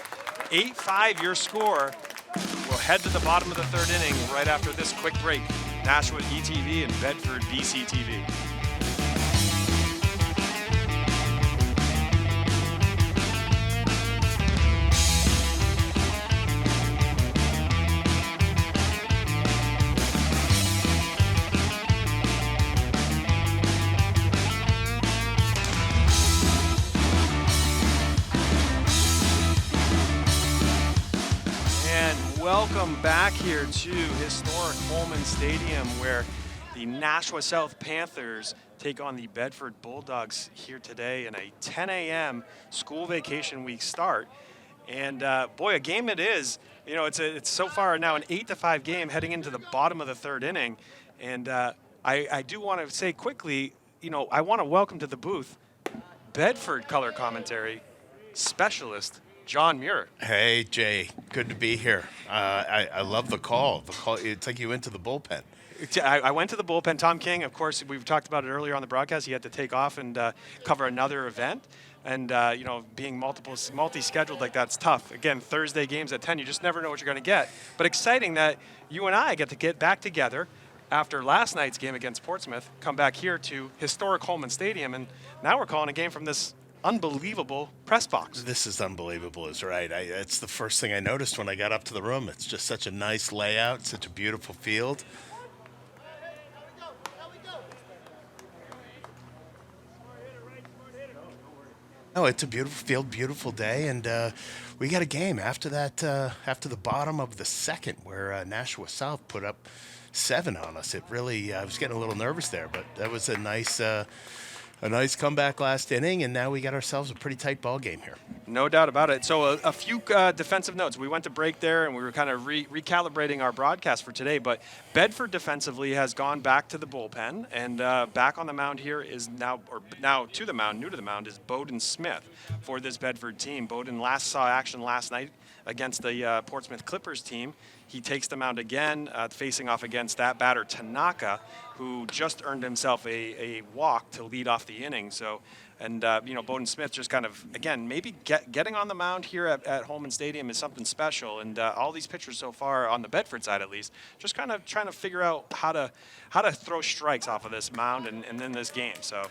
8-5 your score. We'll head to the bottom of the third inning right after this quick break. Nashua ETV and Bedford BCTV. Welcome back here to historic Holman Stadium, where the Nashua South Panthers take on the Bedford Bulldogs here today in a 10 a.m. school vacation week start. And boy, a game it is. You know, it's so far now an 8-5 game heading into the bottom of the third inning. And I do want to say quickly, you know, I want to welcome to the booth Bedford color commentary specialist John Muir. Hey, Jay. Good to be here. I love the call. It's like you went to the bullpen. I went to the bullpen. Tom King, of course, we've talked about it earlier on the broadcast. He had to take off and cover another event. And, you know, being multi-scheduled like that's tough. Again, Thursday games at 10, you just never know what you're going to get. But exciting that you and I get to get back together after last night's game against Portsmouth, come back here to historic Holman Stadium. And now we're calling a game from this unbelievable press box. This is unbelievable, is right. It's the first thing I noticed when I got up to the room. It's just such a nice layout, such a beautiful field. No, it's a beautiful field, beautiful day, and we got a game after that. After the bottom of the second, where Nashua South put up 7 on us. It really, I was getting a little nervous there, but that was a nice comeback last inning, and now we got ourselves a pretty tight ball game here. No doubt about it. So a few defensive notes. We went to break there, and we were kind of recalibrating our broadcast for today. But Bedford defensively has gone back to the bullpen, and back on the mound here is new to the mound is Bowden Smith for this Bedford team. Bowden saw action last night against the Portsmouth Clippers team. He takes the mound again, facing off against that batter, Tanaka, who just earned himself a walk to lead off the inning. So, and you know, Bowden Smith just kind of, again, maybe getting on the mound here at Holman Stadium is something special. And all these pitchers so far, on the Bedford side at least, just kind of trying to figure out how to throw strikes off of this mound and then this game. So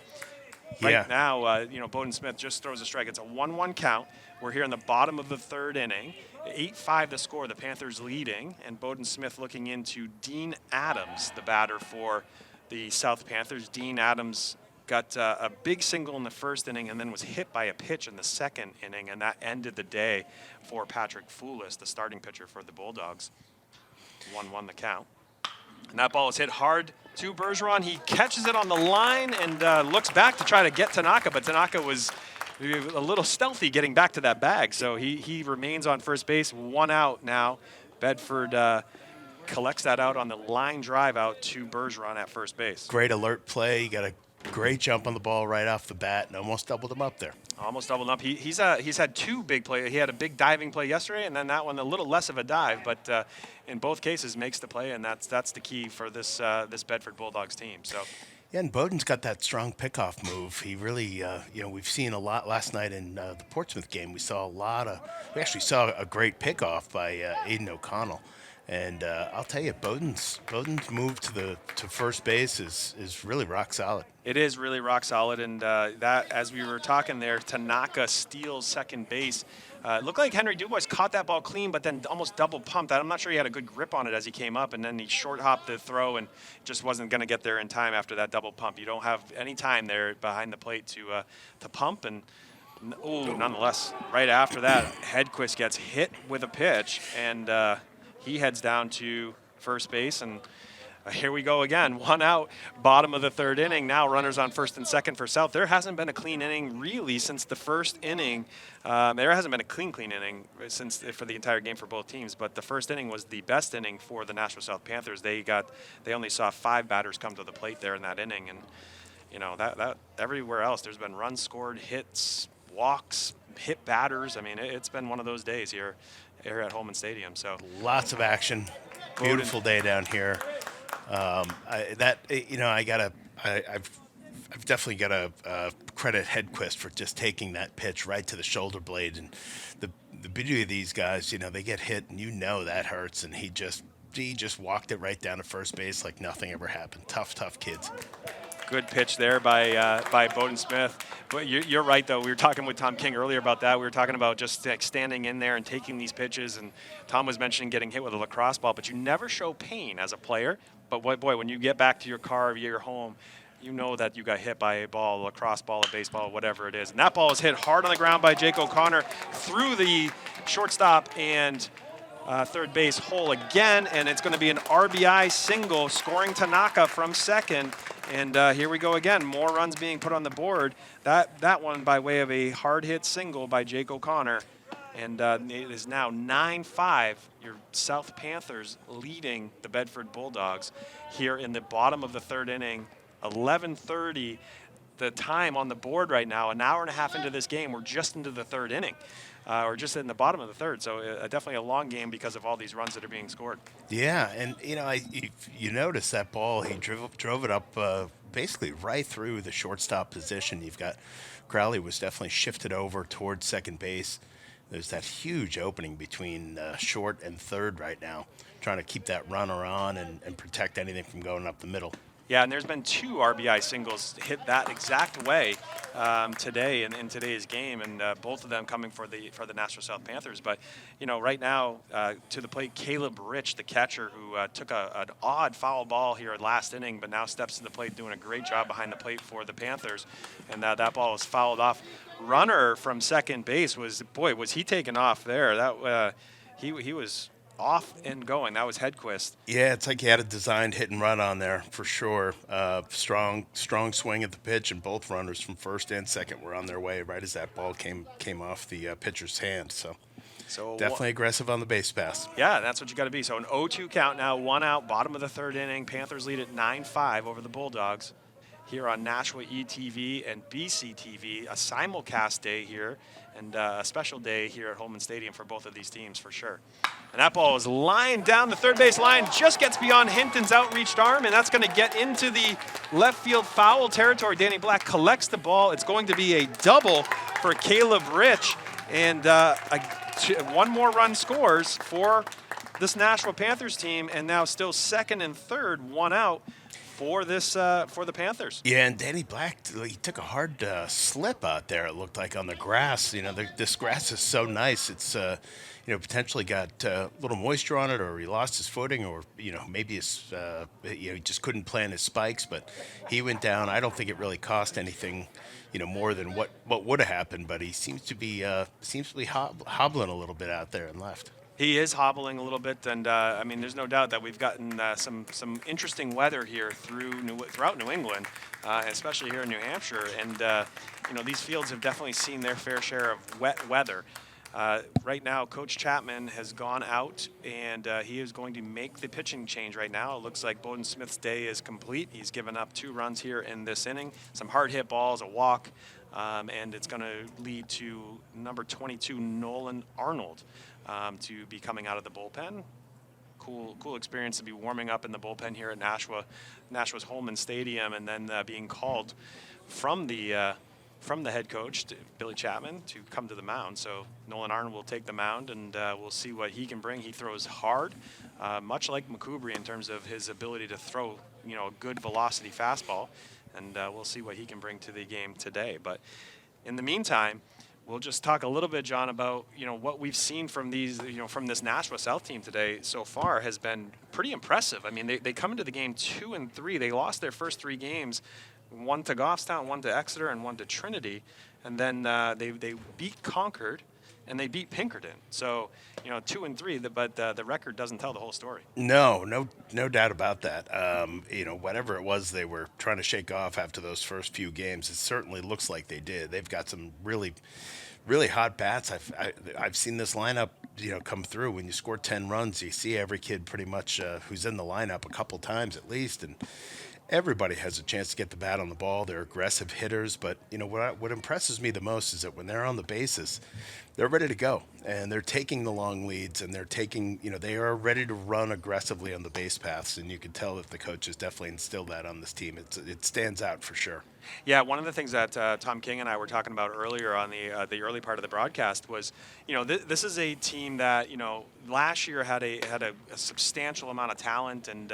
right now, you know, Bowden Smith just throws a strike. It's a 1-1 count. We're here in the bottom of the third inning. 8-5 the score, the Panthers leading, and Bowden Smith looking into Dean Adams, the batter for the South Panthers. Dean Adams got a big single in the first inning and then was hit by a pitch in the second inning, and that ended the day for Patrick Foulis, the starting pitcher for the Bulldogs. 1-1 the count. And that ball is hit hard to Bergeron. He catches it on the line and looks back to try to get Tanaka, but Tanaka was a little stealthy getting back to that bag. So he remains on first base, 1 out now. Bedford collects that out on the line drive out to Bergeron at first base. Great alert play. He got a great jump on the ball right off the bat and almost doubled him up there. Almost doubled up. He's had 2 big plays. He had a big diving play yesterday, and then that one a little less of a dive, but in both cases makes the play, and that's the key for this Bedford Bulldogs team. So. Yeah, and Bowden's got that strong pickoff move. He really, we've seen a lot last night in the Portsmouth game. We actually saw a great pickoff by Aiden O'Connell. And I'll tell you, Bowden's move to first base is really rock solid. It is really rock solid, and that, as we were talking there, Tanaka steals second base. It looked like Henry Dubois caught that ball clean, but then almost double pumped. I'm not sure he had a good grip on it as he came up, and then he short hopped the throw and just wasn't going to get there in time after that double pump. You don't have any time there behind the plate to pump, and nonetheless, right after that, Hedquist gets hit with a pitch, and he heads down to first base, and here we go again. 1 out, bottom of the third inning. Now runners on first and second for South. There hasn't been a clean inning really since the first inning. There hasn't been a clean inning for the entire game for both teams, but the first inning was the best inning for the Nashua South Panthers. They only saw 5 batters come to the plate there in that inning, and that everywhere else there's been runs scored, hits, walks, hit batters. I mein, it's been one of those days here at Holman Stadium. So lots of action. Beautiful day down here. I've definitely got to credit Hedquist for just taking that pitch right to the shoulder blade. And the beauty of these guys, they get hit and that hurts, and he just walked it right down to first base like nothing ever happened. Tough kids. Good pitch there by Bowden Smith. But you're right, though. We were talking with Tom King earlier about that. We were talking about just standing in there and taking these pitches. And Tom was mentioning getting hit with a lacrosse ball. But you never show pain as a player. But, boy, when you get back to your car or your home, you know that you got hit by a ball, a lacrosse ball, a baseball, whatever it is. And that ball was hit hard on the ground by Jake O'Connor through the shortstop and third base hole again. And it's going to be an RBI single, scoring Tanaka from second. And here we go again. More runs being put on the board. That one by way of a hard-hit single by Jake O'Connor. And it is now 9-5. Your South Panthers leading the Bedford Bulldogs here in the bottom of the third inning. 11:30 the time on the board right now. An hour and a half into this game. We're just into the third inning. Or just in the bottom of the third. So definitely a long game because of all these runs that are being scored. Yeah, and you notice that ball, he drove it up basically right through the shortstop position. You've got Crowley was definitely shifted over towards second base. There's that huge opening between short and third right now, trying to keep that runner on and protect anything from going up the middle. Yeah, and there's been 2 RBI singles hit that exact way today in today's game, and both of them coming for the Nashua South Panthers. But right now to the plate, Caleb Rich, the catcher, who took an odd foul ball here at last inning, but now steps to the plate, doing a great job behind the plate for the Panthers, and that ball was fouled off. Runner from second base was he taken off there. That he was off and going. That was Hedquist. Yeah, it's like he had a designed hit and run on there for sure. Strong swing at the pitch, and both runners from first and second were on their way right as that ball came off the pitcher's hand. So definitely aggressive on the base pass. Yeah, that's what you got to be. So an 0-2 count now, 1 out, bottom of the third inning. Panthers lead at 9-5 over the Bulldogs here on Nashua ETV and BCTV. A simulcast day here and a special day here at Holman Stadium for both of these teams for sure. And that ball is lined down the third base line, just gets beyond Hinton's outreached arm, and that's going to get into the left field foul territory. Danny Black collects the ball. It's going to be a double for Caleb Rich, and one more run scores for this Nashua Panthers team, and now still second and third, 1 out. for the Panthers. Yeah, and Danny Black, he took a hard slip out there. It looked like on the grass. This grass is so nice. It's potentially got a little moisture on it, or he lost his footing, or maybe he just couldn't plant his spikes. But he went down. I don't think it really cost anything, more than what would have happened. But he seems to be hobbling a little bit out there and left. He is hobbling a little bit, and there's no doubt that we've gotten some interesting weather here throughout New England, especially here in New Hampshire. And these fields have definitely seen their fair share of wet weather. Right now, Coach Chapman has gone out, and he is going to make the pitching change right now. It looks like Bowden Smith's day is complete. He's given up 2 runs here in this inning, some hard hit balls, a walk, and it's going to lead to number 22, Nolan Arnold, to be coming out of the bullpen. Cool experience to be warming up in the bullpen here at Nashua's Holman Stadium, and then being called from the head coach, Billy Chapman, to come to the mound. So Nolan Arnold will take the mound, and we'll see what he can bring. He throws hard, much like McCoubry in terms of his ability to throw, a good velocity fastball, and we'll see what he can bring to the game today. But in the meantime, we'll just talk a little bit, John, about what we've seen from these, from this Nashua South team today so far has been pretty impressive. I mean, they come into the game 2-3. They lost their first 3 games, 1 to Goffstown, 1 to Exeter, and 1 to Trinity, and then they beat Concord and they beat Pinkerton. So 2-3, but the record doesn't tell the whole story. No doubt about that. Whatever it was they were trying to shake off after those first few games, it certainly looks like they did. They've got some really hot bats. I've seen this lineup, come through. When you score 10 runs, you see every kid pretty much who's in the lineup a couple times at least, and everybody has a chance to get the bat on the ball. They're aggressive hitters, but what impresses me the most is that when they're on the bases, they're ready to go, and they're taking the long leads, and they're taking, they are ready to run aggressively on the base paths, and you can tell that the coach has definitely instilled that on this team. It stands out for sure. Yeah, one of the things that Tom King and I were talking about earlier on the early part of the broadcast was, this is a team that last year had a substantial amount of talent, and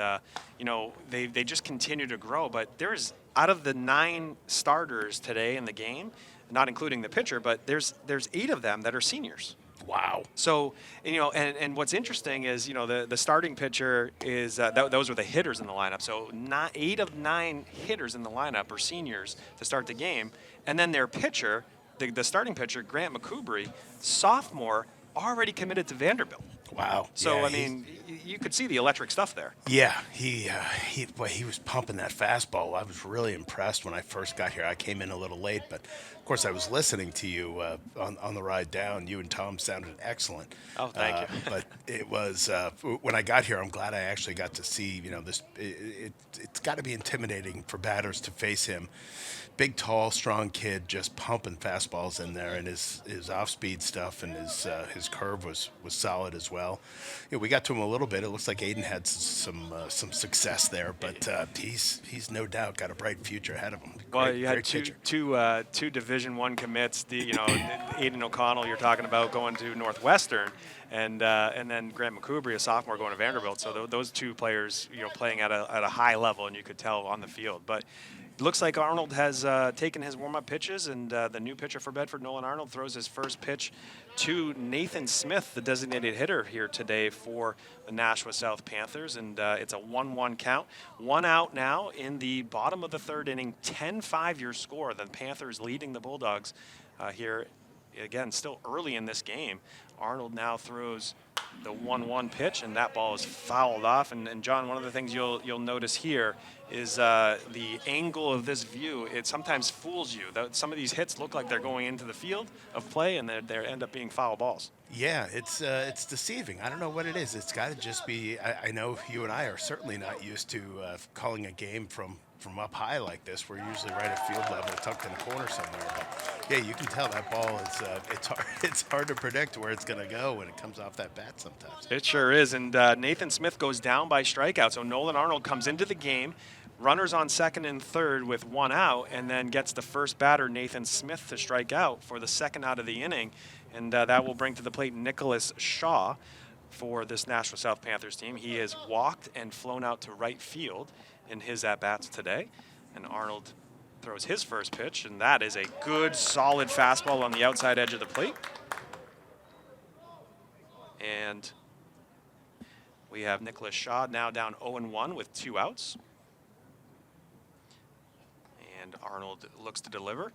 they just continue to grow. But there's, out of the 9 starters today in the game, not including the pitcher, but there's 8 of them that are seniors. Wow. So, and what's interesting is, the starting pitcher is, those are the hitters in the lineup. So 8 of 9 hitters in the lineup are seniors to start the game. And then their pitcher, the starting pitcher, Grant McCoubry, sophomore, already committed to Vanderbilt. Wow. So, yeah, you could see the electric stuff there. Yeah, he was pumping that fastball. I was really impressed when I first got here. I came in a little late, but of course I was listening to you on the ride down. You and Tom sounded excellent. Oh, thank you. But it was when I got here, I'm glad I actually got to see. This. It's got to be intimidating for batters to face him. Big, tall, strong kid, just pumping fastballs in there, and his off-speed stuff and his curve was solid as well. We got to him a little bit. It looks like Aiden had some success there, but he's no doubt got a bright future ahead of him. Well, you had two Division I commits. Aiden O'Connell, you're talking about going to Northwestern, and then Grant McCoubry, a sophomore, going to Vanderbilt. So those 2 players, playing at a high level, and you could tell on the field, but. It looks like Arnold has taken his warm-up pitches, and the new pitcher for Bedford, Nolan Arnold, throws his first pitch to Nathan Smith, the designated hitter here today for the Nashua South Panthers, and it's a 1-1 count. 1 out now in the bottom of the 3rd inning, 10-5 your score. The Panthers leading the Bulldogs here. Again, still early in this game. Arnold now throws the 1-1 pitch, and that ball is fouled off. And John, one of the things you'll notice here is the angle of this view. It sometimes fools you. Some of these hits look like they're going into the field of play, and they end up being foul balls. Yeah, it's deceiving. I don't know what it is. It's got to just be. I know you and I are certainly not used to calling a game from up high like this. We're usually right at field level, tucked in a corner somewhere. But yeah, you can tell that ball is it's hard to predict where it's going to go when it comes off that bat sometimes. It sure is. And Nathan Smith goes down by strikeout. So Nolan Arnold comes into the game, runners on 2nd and 3rd with 1 out, and then gets the first batter, Nathan Smith, to strike out for the 2nd out of the inning. And that will bring to the plate Nicholas Shaw for this Nashua South Panthers team. He has walked and flown out to right field in his at-bats today. And Arnold throws his first pitch, and that is a good, solid fastball on the outside edge of the plate. And we have Nicholas Shaw now down 0-1 with 2 outs. And Arnold looks to deliver.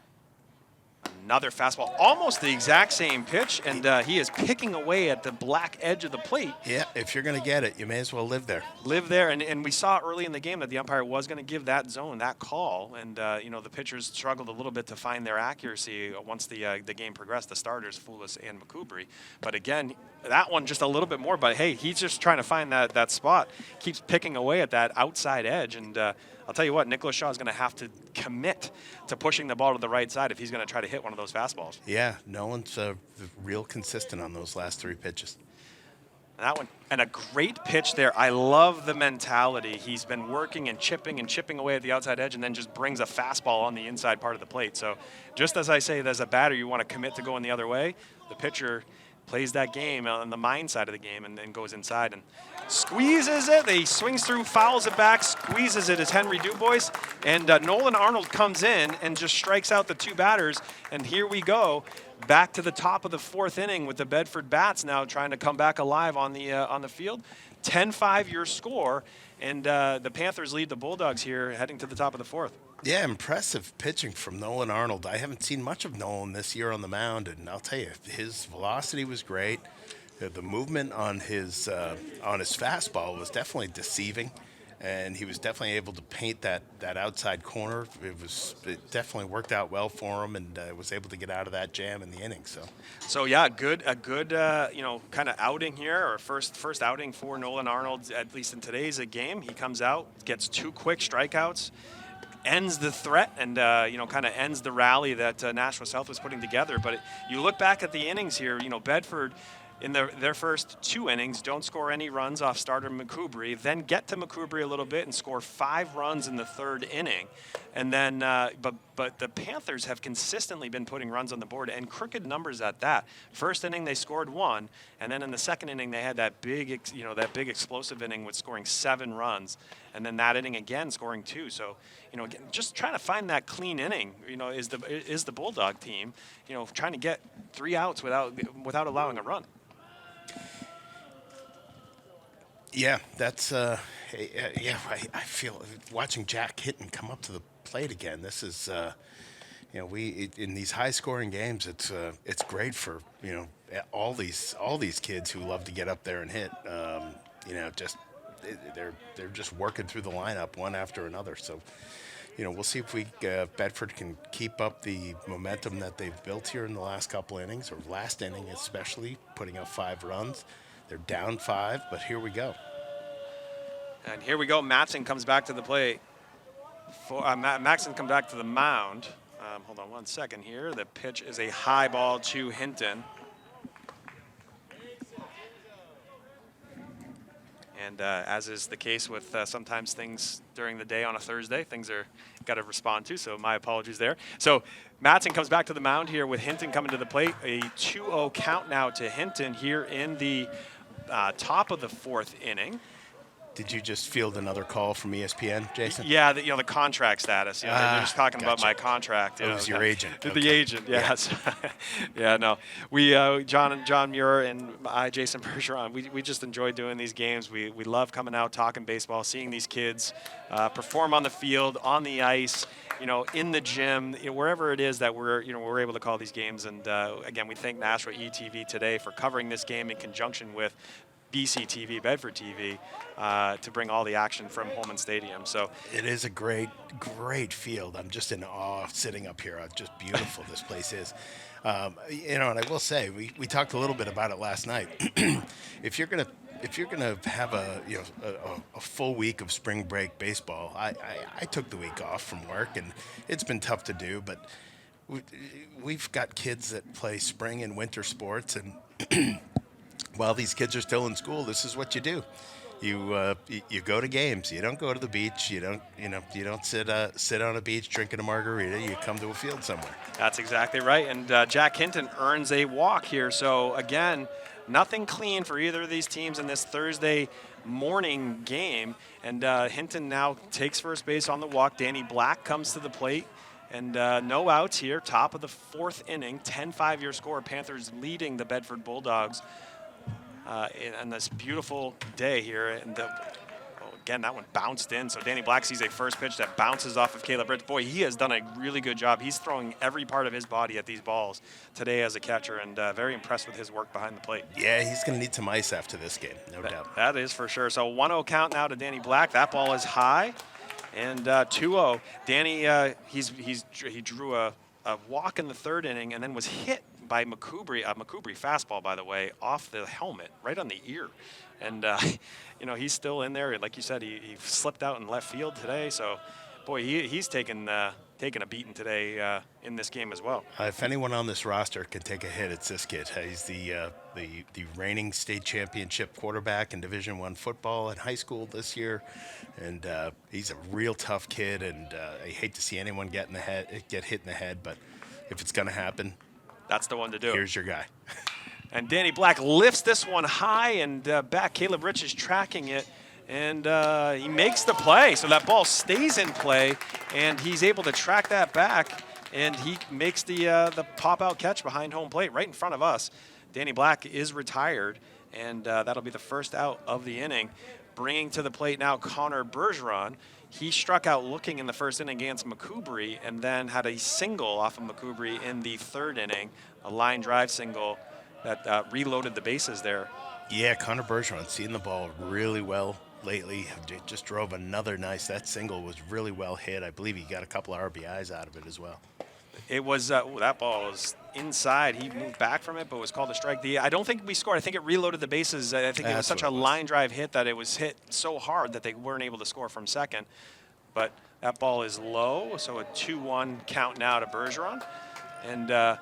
Another fastball, almost the exact same pitch, and he is picking away at the black edge of the plate. Yeah, if you're going to get it, you may as well live there. Live there, and we saw early in the game that the umpire was going to give that zone, that call, and the pitchers struggled a little bit to find their accuracy once the game progressed. The starters, Foulis and McCoubry, but again, that one just a little bit more. But hey, he's just trying to find that spot. Keeps picking away at that outside edge, and I'll tell you what, Nicholas Shaw is going to have to commit to pushing the ball to the right side if he's going to try to hit one of those fastballs. Yeah, Nolan's real consistent on those last 3 pitches. That one, and a great pitch there. I love the mentality. He's been working and chipping away at the outside edge, and then just brings a fastball on the inside part of the plate. So just as I say, as a batter, you want to commit to going the other way. The pitcher plays that game on the mind side of the game and then goes inside and squeezes it. He swings through, fouls it back, squeezes it as Henry Dubois. And Nolan Arnold comes in and just strikes out the 2 batters. And here we go, back to the top of the 4th inning with the Bedford Bats now trying to come back alive on the field. 10-5 your score, and the Panthers lead the Bulldogs here heading to the top of the 4th. Yeah, impressive pitching from Nolan Arnold. I haven't seen much of Nolan this year on the mound, and I'll tell you, his velocity was great. The movement on his fastball was definitely deceiving, and he was definitely able to paint that outside corner. It definitely worked out well for him, and was able to get out of that jam in the inning. So yeah, a good kind of outing here, or first outing for Nolan Arnold, at least in today's game. He comes out, gets 2 quick strikeouts, ends the threat, and kind of ends the rally that Nashua South was putting together. But you look back at the innings here, Bedford in their first 2 innings don't score any runs off starter McCoubry, then get to McCoubry a little bit and score 5 runs in the 3rd inning. And then but the Panthers have consistently been putting runs on the board, and crooked numbers at that. First inning they scored 1, and then in the 2nd inning they had that big explosive inning with scoring 7 runs, and then that inning again scoring 2. So again, just trying to find that clean inning is the Bulldog team, trying to get 3 outs without allowing a run. Yeah, that's I feel watching Jack Hinton come up to the plate again. This is we in these high-scoring games, it's great for all these kids who love to get up there and hit. They're just working through the lineup one after another. So we'll see if Bedford can keep up the momentum that they've built here in the last couple innings, or last inning especially, putting up 5 runs. They're down 5, but here we go. And here we go. Matson comes back to the plate. Maxon comes back to the mound. Hold on 1 second here. The pitch is a high ball to Hinton. And as is the case with sometimes things during the day on a Thursday, things are got to respond to, so my apologies there. So Matson comes back to the mound here with Hinton coming to the plate. A 2-0 count now to Hinton here in the top of the 4th inning. Did you just field another call from ESPN, Jason? Yeah, the contract status. They're just talking about my contract. It was your agent. The agent, yes. Yeah, no. We, John Muir and I, Jason Bergeron, we just enjoy doing these games. We love coming out, talking baseball, seeing these kids perform on the field, on the ice, in the gym, wherever it is that we're able to call these games. And again, we thank Nashua ETV today for covering this game in conjunction with BC TV, Bedford TV, to bring all the action from Holman Stadium. So it is a great field. I'm just in awe sitting up here. Just beautiful this place is. And I will say, we talked a little bit about it last night. If you're gonna have a full week of spring break baseball, I took the week off from work, and it's been tough to do, but we've got kids that play spring and winter sports, and while these kids are still in school, this is what you do. You go to games. You don't go to the beach. You don't sit on a beach drinking a margarita. You come to a field somewhere. That's exactly right. And Jack Hinton earns a walk here. So again, nothing clean for either of these teams in this Thursday morning game. And Hinton now takes first base on the walk. Danny Black comes to the plate. And no outs here, top of the 4th inning, 10-5 your score. Panthers leading the Bedford Bulldogs on this beautiful day here. And again, that one bounced in. So Danny Black sees a first pitch that bounces off of Caleb Rich. Boy, he has done a really good job. He's throwing every part of his body at these balls today as a catcher, and very impressed with his work behind the plate. Yeah, he's going to need some ice after this game, no doubt. That is for sure. So 1-0 count now to Danny Black. That ball is high. And 2-0. Danny, he drew a walk in the 3rd inning and then was hit by McCoubry, a McCoubry fastball, by the way, off the helmet, right on the ear. And, he's still in there. Like you said, he slipped out in left field today. So, boy, he's taken a beating today in this game as well. If anyone on this roster can take a hit, it's this kid. He's the reigning state championship quarterback in Division I football in high school this year, and he's a real tough kid. And I hate to see anyone get hit in the head, but if it's going to happen, that's the one to do. Here's your guy. And Danny Black lifts this one high and back. Caleb Rich is tracking it. And he makes the play, so that ball stays in play, and he's able to track that back, and he makes the pop-out catch behind home plate right in front of us. Danny Black is retired, and that'll be the first out of the inning. Bringing to the plate now Connor Bergeron. He struck out looking in the 1st inning against McCoubry, and then had a single off of McCoubry in the 3rd inning, a line drive single that reloaded the bases there. Yeah, Connor Bergeron seeing the ball really well lately. Just drove another nice. That single was really well hit. I believe he got a couple of RBIs out of it as well. It was that ball was inside. He moved back from it, but was called a strike. I don't think we scored. I think it reloaded the bases. I think it was such a line drive hit that it was hit so hard that they weren't able to score from second. But that ball is low, so a 2-1 count now to Bergeron. And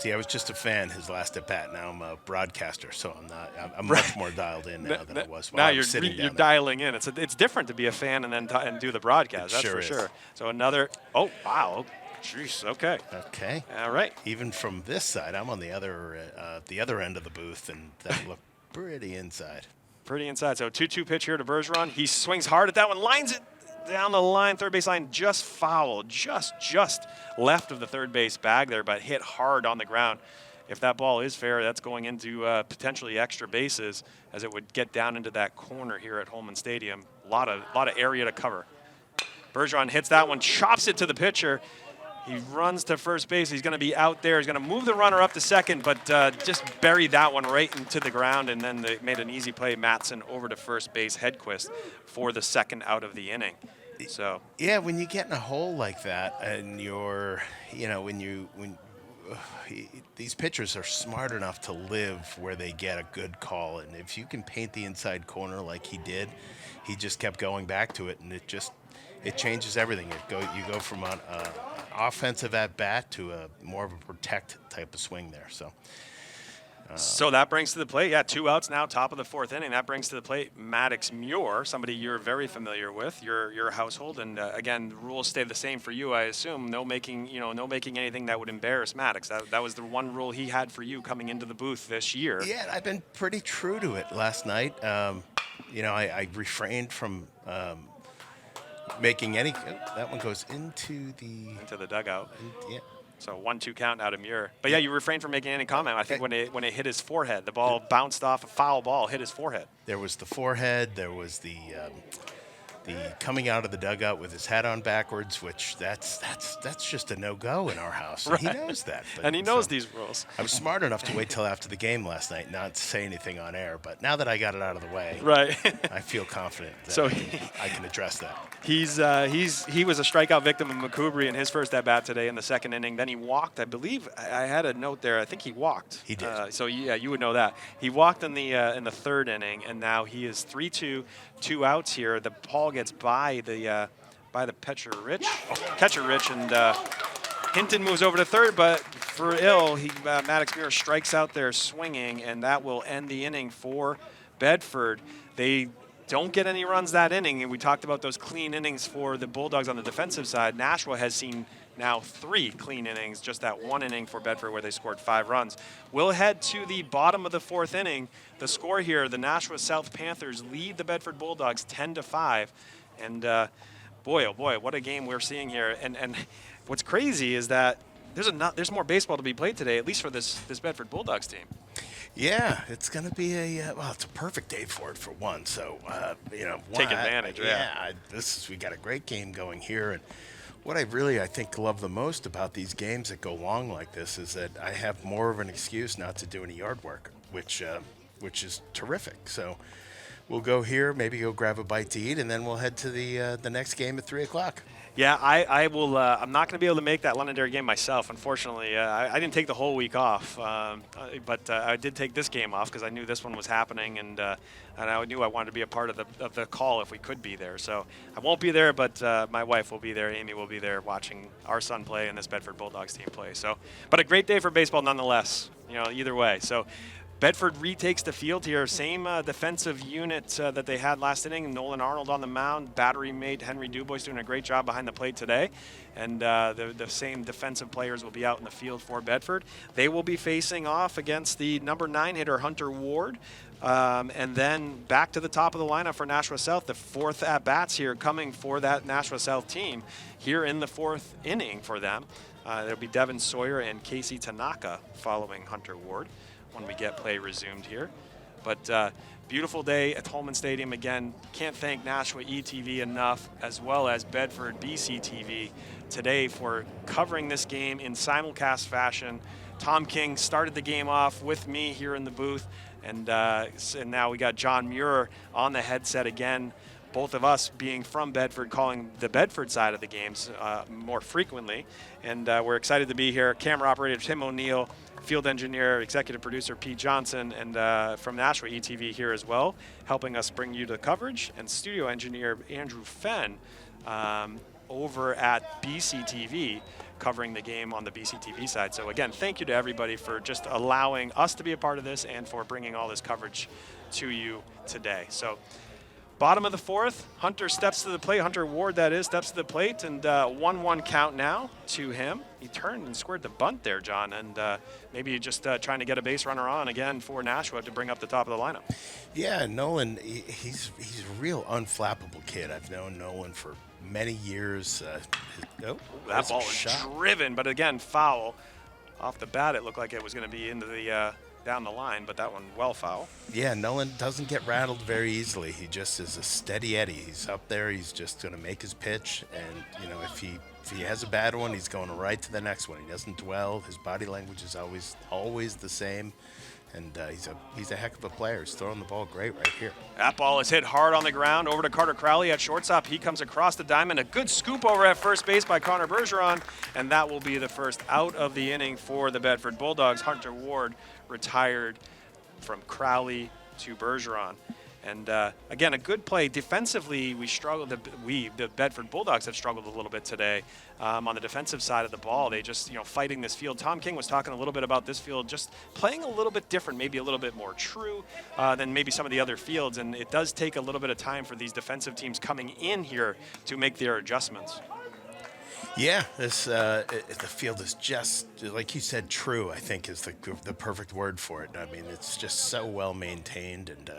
see, I was just a fan his last at bat. Now I'm a broadcaster, so I'm not. I'm much more dialed in now than I was while now I was sitting down you're there. dialing in. It's different to be a fan and then and do the broadcast. That's for sure. So another. Oh wow. Jeez. Okay. Okay. All right. Even from this side, I'm on the other end of the booth, and that looked pretty inside. Pretty inside. So 2-2 pitch here to Bergeron. He swings hard at that one, lines it down the line, third base line, just foul, just left of the third base bag there, but hit hard on the ground. If that ball is fair, that's going into potentially extra bases, as it would get down into that corner here at Holman Stadium. A lot of area to cover. Bergeron hits that one, chops it to the pitcher. He runs to first base. He's going to be out there. He's going to move the runner up to second, but just buried that one right into the ground, and then they made an easy play. Matson over to first base, Hedquist for the 2nd out of the inning. So yeah, when you get in a hole like that, and these pitchers are smart enough to live where they get a good call, and if you can paint the inside corner like he did, he just kept going back to it, and it changes everything. You go from an offensive at bat to a more of a protect type of swing there. So that brings to the plate, 2 outs now, top of the 4th inning. That brings to the plate Maddox Muir, somebody you're very familiar with, your household. And again, the rules stay the same for you, I assume. No making anything that would embarrass Maddox. That was the one rule he had for you coming into the booth this year. Yeah, I've been pretty true to it last night. I refrained from making any. That one goes into the dugout. Yeah. So 1-2 count out of Muir. But yeah, you refrained from making any comment. I think when it hit his forehead, the ball bounced off a foul ball, hit his forehead. There was the forehead. There was the coming out of the dugout with his hat on backwards, which that's just a no-go in our house. Right. He knows that. And he knows these rules. I was smart enough to wait till after the game last night, not to say anything on air. But now that I got it out of the way, right, I feel confident that so I can address that. He was a strikeout victim of McCoubry in his first at-bat today in the 2nd inning. Then he walked. I believe I had a note there. I think he walked. He did. So yeah, you would know that. He walked in the 3rd inning, and now he is 3-2, 2 outs here. The ball gets by the catcher Rich, and Hinton moves over to 3rd, but for ill, Maddox Muir strikes out there swinging, and that will end the inning for Bedford. They don't get any runs that inning, and we talked about those clean innings for the Bulldogs on the defensive side. Nashua has seen now 3 clean innings, just that 1 inning for Bedford where they scored 5 runs. We'll head to the bottom of the 4th inning. The score here, the Nashua South Panthers lead the Bedford Bulldogs 10-5. And boy, oh boy, what a game we're seeing here. And what's crazy is that there's more baseball to be played today, at least for this Bedford Bulldogs team. Yeah, it's going to be it's a perfect day for it for one. So, Take advantage, we got a great game going here. And what I think love the most about these games that go long like this is that I have more of an excuse not to do any yard work, which is terrific. So we'll go here, maybe go grab a bite to eat, and then we'll head to the next game at 3:00. Yeah, I will. I'm not going to be able to make that Londonderry game myself, unfortunately. I didn't take the whole week off, but I did take this game off because I knew this one was happening, and I knew I wanted to be a part of the call if we could be there. So I won't be there, but my wife will be there. Amy will be there watching our son play and this Bedford Bulldogs team play. So, but a great day for baseball nonetheless. Either way. So. Bedford retakes the field here. Same defensive unit that they had last inning. Nolan Arnold on the mound. Battery mate Henry Dubois doing a great job behind the plate today. And the same defensive players will be out in the field for Bedford. They will be facing off against the number 9 hitter, Hunter Ward. And then back to the top of the lineup for Nashua South. The 4th at-bats here coming for that Nashua South team here in the 4th inning for them. There'll be Devin Sawyer and Casey Tanaka following Hunter Ward when we get play resumed here. But beautiful day at Holman Stadium again. Can't thank Nashua ETV enough, as well as Bedford BCTV today for covering this game in simulcast fashion. Tom King started the game off with me here in the booth, and now we got John Muir on the headset again. Both of us being from Bedford, calling the Bedford side of the games more frequently. And we're excited to be here. Camera operator Tim O'Neill, field engineer, executive producer Pete Johnson, and from Nashua ETV here as well, helping us bring you the coverage, and studio engineer Andrew Fenn over at BCTV, covering the game on the BCTV side. So again, thank you to everybody for just allowing us to be a part of this and for bringing all this coverage to you today. So bottom of the 4th, Hunter steps to the plate. Hunter Ward, that is, steps to the plate, and 1-1 count now to him. He turned and squared the bunt there, John, and maybe just trying to get a base runner on again for Nashua to bring up the top of the lineup. Yeah, Nolan, he's a real unflappable kid. I've known Nolan for many years. That ball was driven, but again, foul. Off the bat, it looked like it was going to be into the down the line, but that one well foul. Yeah, Nolan doesn't get rattled very easily. He just is a steady Eddie. He's up there. He's just going to make his pitch, and if he has a bad one, he's going right to the next one. He doesn't dwell. His body language is always the same, and he's a heck of a player. He's throwing the ball great right here. That ball is hit hard on the ground over to Carter Crowley at shortstop. He comes across the diamond. A good scoop over at first base by Connor Bergeron, and that will be the first out of the inning for the Bedford Bulldogs. Hunter Ward retired from Crowley to Bergeron. And again, a good play. Defensively, we struggled. The Bedford Bulldogs have struggled a little bit today on the defensive side of the ball. They just, fighting this field. Tom King was talking a little bit about this field, just playing a little bit different, maybe a little bit more true than maybe some of the other fields. And it does take a little bit of time for these defensive teams coming in here to make their adjustments. Yeah, the field is just, like you said, true, I think is the perfect word for it. I mean, it's just so well maintained, and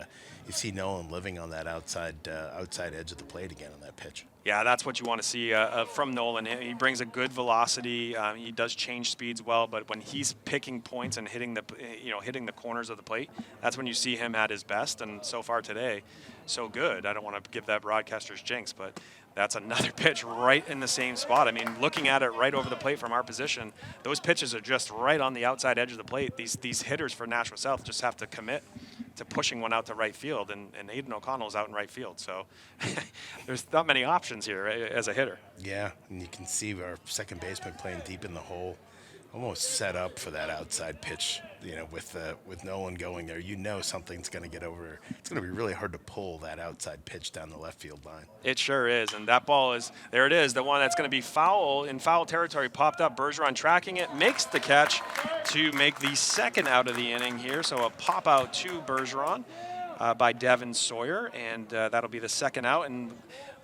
you see Nolan living on that outside edge of the plate again on that pitch. Yeah, that's what you want to see from Nolan. He brings a good velocity. He does change speeds well, but when he's picking points and hitting the corners of the plate, that's when you see him at his best. And so far today, so good. I don't want to give that broadcaster's jinx, but that's another pitch right in the same spot. I mean, looking at it right over the plate from our position, those pitches are just right on the outside edge of the plate. These hitters for Nashua South just have to commit to pushing one out to right field, and Aiden O'Connell's out in right field. So there's not many options here as a hitter. Yeah, and you can see our second baseman playing deep in the hole, almost set up for that outside pitch. With Nolan going there, something's going to get over. It's going to be really hard to pull that outside pitch down the left field line. It sure is, and that ball is, there it is, the one that's going to be in foul territory, popped up. Bergeron tracking it, makes the catch to make the second out of the inning here. So a pop out to Bergeron by Devin Sawyer, and that'll be the second out. And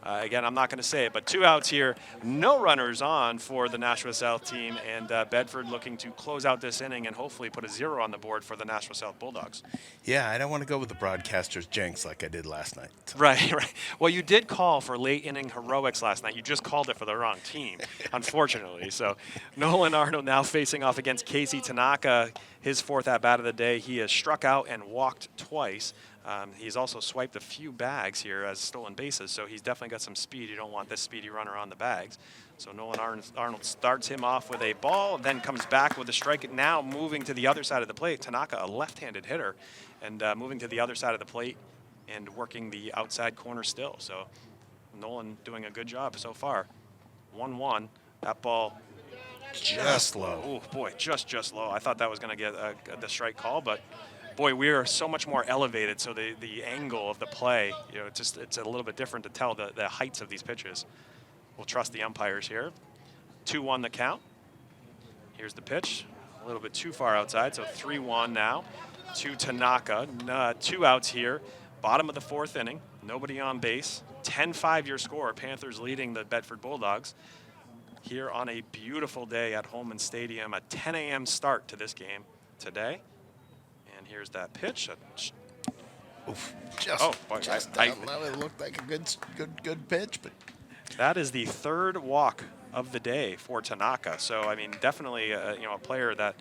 Again, I'm not going to say it, but 2 outs here, no runners on for the Nashua South team, and Bedford looking to close out this inning and hopefully put a 0 on the board for the Nashua South Bulldogs. Yeah, I don't want to go with the broadcaster's jinx like I did last night. So. Right. Well, you did call for late inning heroics last night. You just called it for the wrong team, unfortunately. So Nolan Arnold now facing off against Casey Tanaka, his 4th at-bat of the day. He has struck out and walked twice. He's also swiped a few bags here as stolen bases, so he's definitely got some speed. You don't want this speedy runner on the bags. So Nolan Arnold starts him off with a ball, then comes back with a strike. Now moving to the other side of the plate. Tanaka, a left-handed hitter, and moving to the other side of the plate and working the outside corner still. So Nolan doing a good job so far. 1-1. That ball just low. Oh, boy, just low. I thought that was going to get the strike call, but boy, we are so much more elevated, so the angle of the play, it's a little bit different to tell the heights of these pitches. We'll trust the umpires here. 2-1 the count. Here's the pitch, a little bit too far outside, so 3-1 now to Tanaka. 2 outs here, bottom of the 4th inning, nobody on base. 10-5 your score, Panthers leading the Bedford Bulldogs. Here on a beautiful day at Holman Stadium, a 10 a.m. start to this game today. And here's that pitch. Oof, it looked like a good pitch, but that is the 3rd walk of the day for Tanaka. So I mean, definitely a player that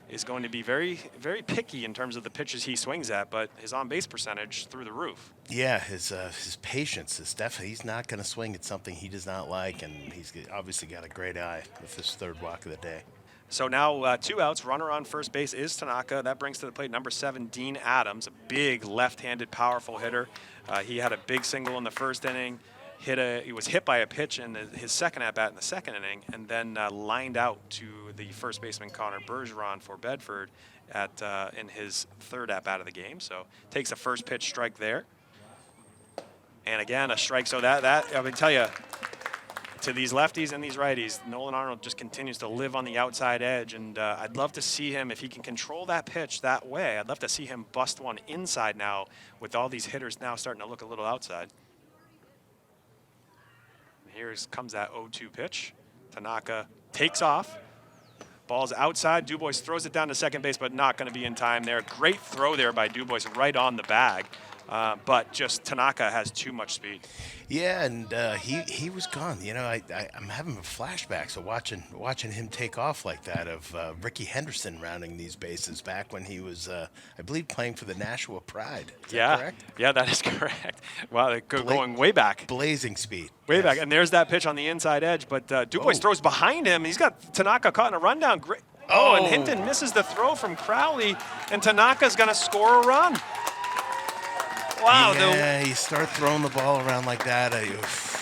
is going to be very, very picky in terms of the pitches he swings at, but his on-base percentage through the roof. Yeah, his patience is definitely, he's not going to swing at something he does not like, and he's obviously got a great eye with this 3rd walk of the day. So now 2 outs, runner on first base is Tanaka. That brings to the plate number 7, Dean Adams, a big left-handed, powerful hitter. He had a big single in the 1st inning. He was hit by a pitch in his 2nd at-bat in the 2nd inning, and then lined out to the first baseman Connor Bergeron for Bedford in his 3rd at-bat of the game. So takes a first pitch strike there. And again, a strike. So that I would tell you, to these lefties and these righties, Nolan Arnold just continues to live on the outside edge, and I'd love to see him, if he can control that pitch that way, I'd love to see him bust one inside now with all these hitters now starting to look a little outside. Here comes that 0-2 pitch. Tanaka takes off. Ball's outside. Dubois throws it down to second base, but not going to be in time there. Great throw there by Dubois right on the bag. But just Tanaka has too much speed. Yeah, and he was gone. I'm having flashbacks of watching him take off like that of Ricky Henderson rounding these bases back when he was, I believe, playing for the Nashua Pride. Is that correct? Yeah, that is correct. Wow, they're going way back. Blazing speed. Way back. And there's that pitch on the inside edge, but Dubois throws behind him. He's got Tanaka caught in a rundown. Great. Oh, and Hinton misses the throw from Crowley, and Tanaka's going to score a run. Wow. Yeah, you start throwing the ball around like that.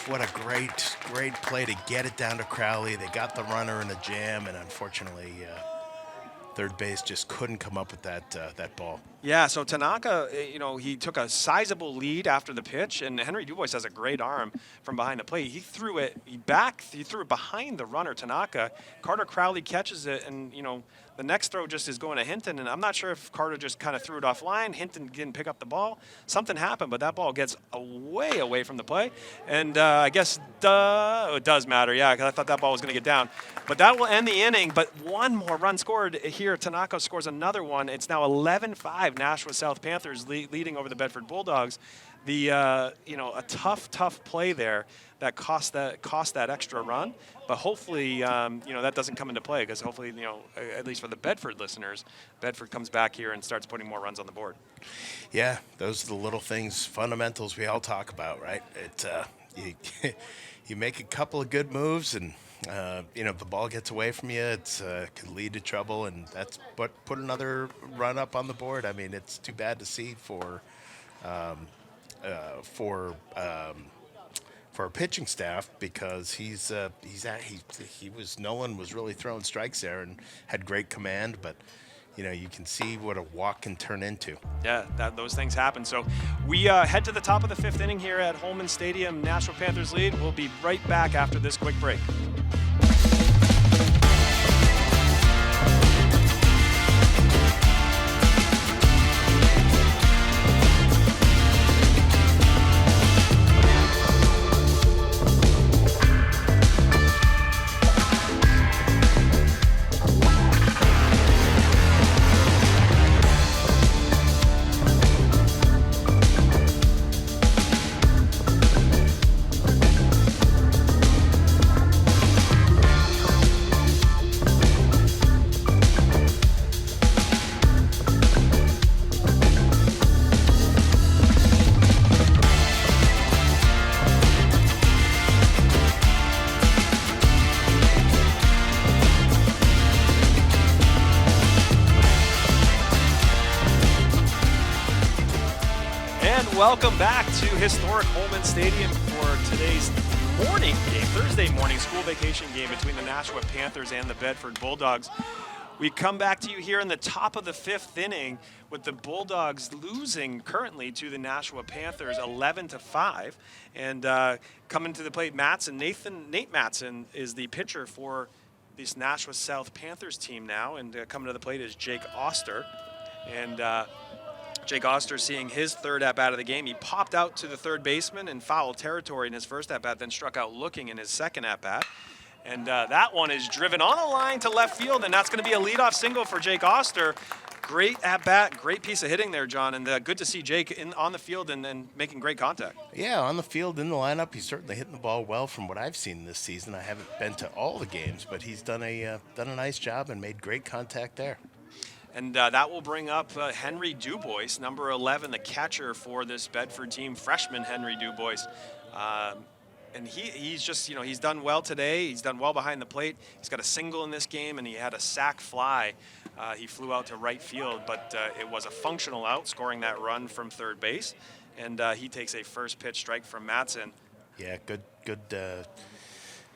What a great play to get it down to Crowley. They got the runner in a jam, and unfortunately, third base just couldn't come up with that ball. Yeah, so Tanaka, he took a sizable lead after the pitch, and Henry Dubois has a great arm from behind the plate. He threw it behind the runner, Tanaka. Carter Crowley catches it, and, the next throw just is going to Hinton, and I'm not sure if Carter just kind of threw it offline. Hinton didn't pick up the ball. Something happened, but that ball gets way away from the play. And I guess it does matter, yeah, because I thought that ball was going to get down. But that will end the inning, but one more run scored here. Tanaka scores another one. It's now 11-5, Nashua South Panthers leading over the Bedford Bulldogs. A tough play there that cost that extra run, but hopefully that doesn't come into play, because hopefully at least for the Bedford listeners, Bedford comes back here and starts putting more runs on the board. Yeah, those are the little things, fundamentals we all talk about, right? You make a couple of good moves, and if the ball gets away from you, it could lead to trouble, and that's put another run up on the board. I mean, it's too bad to see for our pitching staff, because Nolan was really throwing strikes there and had great command, but you can see what a walk can turn into. Yeah, those things happen. So we head to the top of the 5th inning here at Holman Stadium. Nashua Panthers lead. We'll be right back after this quick break. welcome back to historic Holman Stadium for today's morning game, Thursday morning school vacation game between the Nashua Panthers and the Bedford Bulldogs. We come back to you here in the top of the 5th inning with the Bulldogs losing currently to the Nashua Panthers 11-5. And coming to the plate, Nate Matson is the pitcher for this Nashua South Panthers team now. And coming to the plate is Jake Oster. And Jake Oster seeing his third at-bat of the game. He popped out to the third baseman in foul territory in his first at-bat, then struck out looking in his second at-bat. And that one is driven on a line to left field, and that's going to be a leadoff single for Jake Oster. Great at-bat, great piece of hitting there, John, and good to see Jake on the field and making great contact. Yeah, on the field, in the lineup, he's certainly hitting the ball well from what I've seen this season. I haven't been to all the games, but he's done a nice job and made great contact there. And that will bring up Henry Dubois, number 11, the catcher for this Bedford team, freshman Henry Dubois. And he's just, he's done well today. He's done well behind the plate. He's got a single in this game, and he had a sac fly. He flew out to right field, but it was a functional out, scoring that run from third base. And he takes a first pitch strike from Matson. Yeah, good.